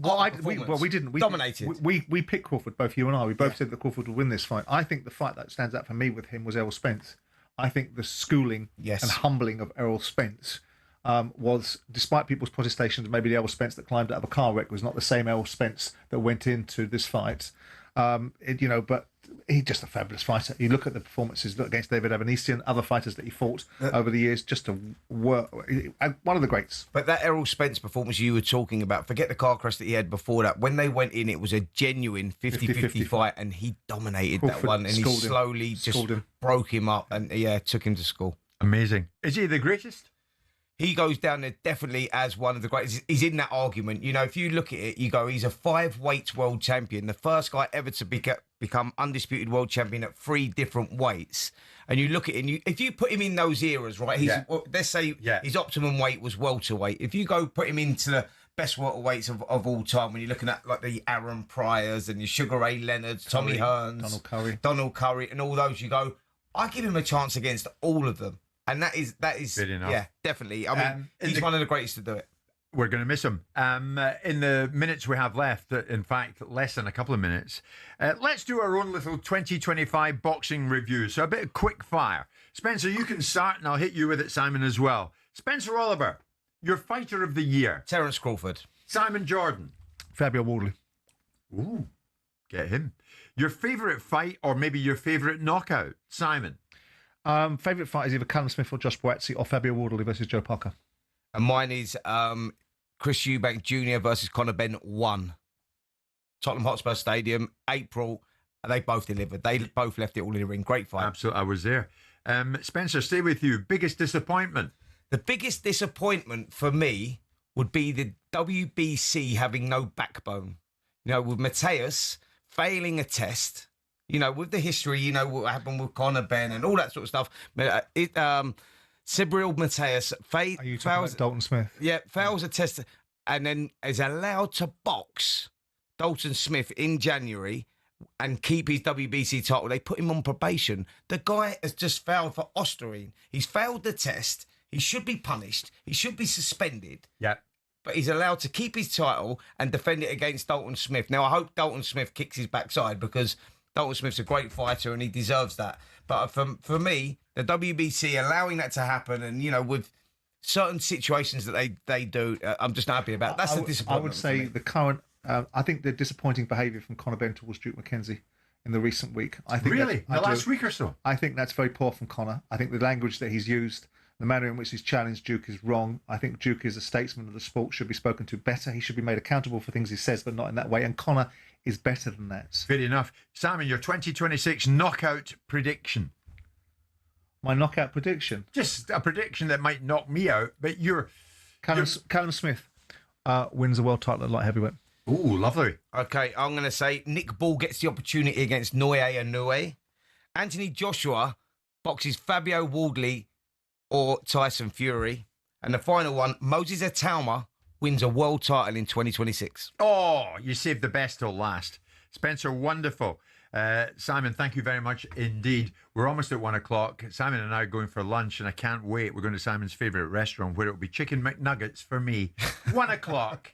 [SPEAKER 10] we didn't. We
[SPEAKER 17] dominated.
[SPEAKER 10] We picked Crawford, both you and I. We both said that Crawford would win this fight. I think the fight that stands out for me with him was Errol Spence. I think the schooling and humbling of Errol Spence was, despite people's protestations, maybe the Errol Spence that climbed out of a car wreck was not the same Errol Spence that went into this fight. But he's just a fabulous fighter. You look at the performances against David Avanesian, other fighters that he fought over the years, just a one of the greats.
[SPEAKER 17] But that Errol Spence performance you were talking about, forget the car crash that he had before that. When they went in, it was a genuine 50-50 fight, and he dominated Crawford that one, and he slowly just broke him up and took him to school.
[SPEAKER 8] Amazing. Is he the greatest?
[SPEAKER 17] He goes down there definitely as one of the greatest. He's in that argument. You know, if you look at it, you go, he's a 5-weight world champion, the first guy ever to become undisputed world champion at 3 different weights. And you look at it, and if you put him in those eras, right, let's say his optimum weight was welterweight. If you go put him into the best welterweights of all time. When you're looking at like the Aaron Pryors and your Sugar Ray Leonards, Tommy Hearns, Donald Curry, and all those, you go, I give him a chance against all of them, and that is yeah, definitely. I mean, he's one of the greatest to do it.
[SPEAKER 8] We're going to miss him. In the minutes we have left, in fact, less than a couple of minutes, let's do our own little 2025 boxing review. So a bit of quick fire. Spencer, you can start, and I'll hit you with it, Simon, as well. Spencer Oliver, your fighter of the year.
[SPEAKER 17] Terence Crawford.
[SPEAKER 8] Simon Jordan.
[SPEAKER 10] Fabio Wardley.
[SPEAKER 8] Ooh, get him. Your favourite fight, or maybe your favourite knockout, Simon?
[SPEAKER 10] Favourite fight is either Callum Smith or Josh Boazzi or Fabio Wardley versus Joe Parker.
[SPEAKER 17] And mine is Chris Eubank Jr. versus Conor Benn 1. Tottenham Hotspur Stadium, April. They both delivered. They both left it all in the ring. Great fight.
[SPEAKER 8] Absolutely. I was there. Spencer, stay with you. Biggest disappointment?
[SPEAKER 17] The biggest disappointment for me would be the WBC having no backbone. You know, with Mateus failing a test, you know, with the history, you know, what happened with Conor Benn and all that sort of stuff. Cybril Mateus fails.
[SPEAKER 10] Dalton Smith?
[SPEAKER 17] Yeah, fails a test and then is allowed to box Dalton Smith in January and keep his WBC title. They put him on probation. The guy has just failed for Osterine. He's failed the test. He should be punished. He should be suspended.
[SPEAKER 8] Yeah.
[SPEAKER 17] But he's allowed to keep his title and defend it against Dalton Smith. Now, I hope Dalton Smith kicks his backside because Dalton Smith's a great fighter and he deserves that. But for me, the WBC allowing that to happen and, you know, with certain situations that they do, I'm just not happy about. That's the disappointment.
[SPEAKER 10] I would say the current, I think the disappointing behaviour from Conor Benn towards Duke McKenzie in the recent week. I think
[SPEAKER 8] really? The last week or so?
[SPEAKER 10] I think that's very poor from Conor. I think the language that he's used, the manner in which he's challenged Duke is wrong. I think Duke is a statesman of the sport, should be spoken to better. He should be made accountable for things he says, but not in that way. And Conor is better than that.
[SPEAKER 8] Fair enough. Simon, your 2026 knockout prediction.
[SPEAKER 10] My knockout prediction?
[SPEAKER 8] Just a prediction that might knock me out, but
[SPEAKER 10] Callum Smith wins the world title at light heavyweight.
[SPEAKER 8] Ooh, lovely.
[SPEAKER 17] Okay, I'm going to say Nick Ball gets the opportunity against Noye Inoue. Anthony Joshua boxes Fabio Wardley or Tyson Fury. And the final one, Moses Atauma wins a world title in 2026.
[SPEAKER 8] Oh, you saved the best till last. Spencer, wonderful. Simon, thank you very much indeed. We're almost at 1 o'clock. Simon and I are going for lunch and I can't wait. We're going to Simon's favourite restaurant where it'll be chicken McNuggets for me. 1 o'clock.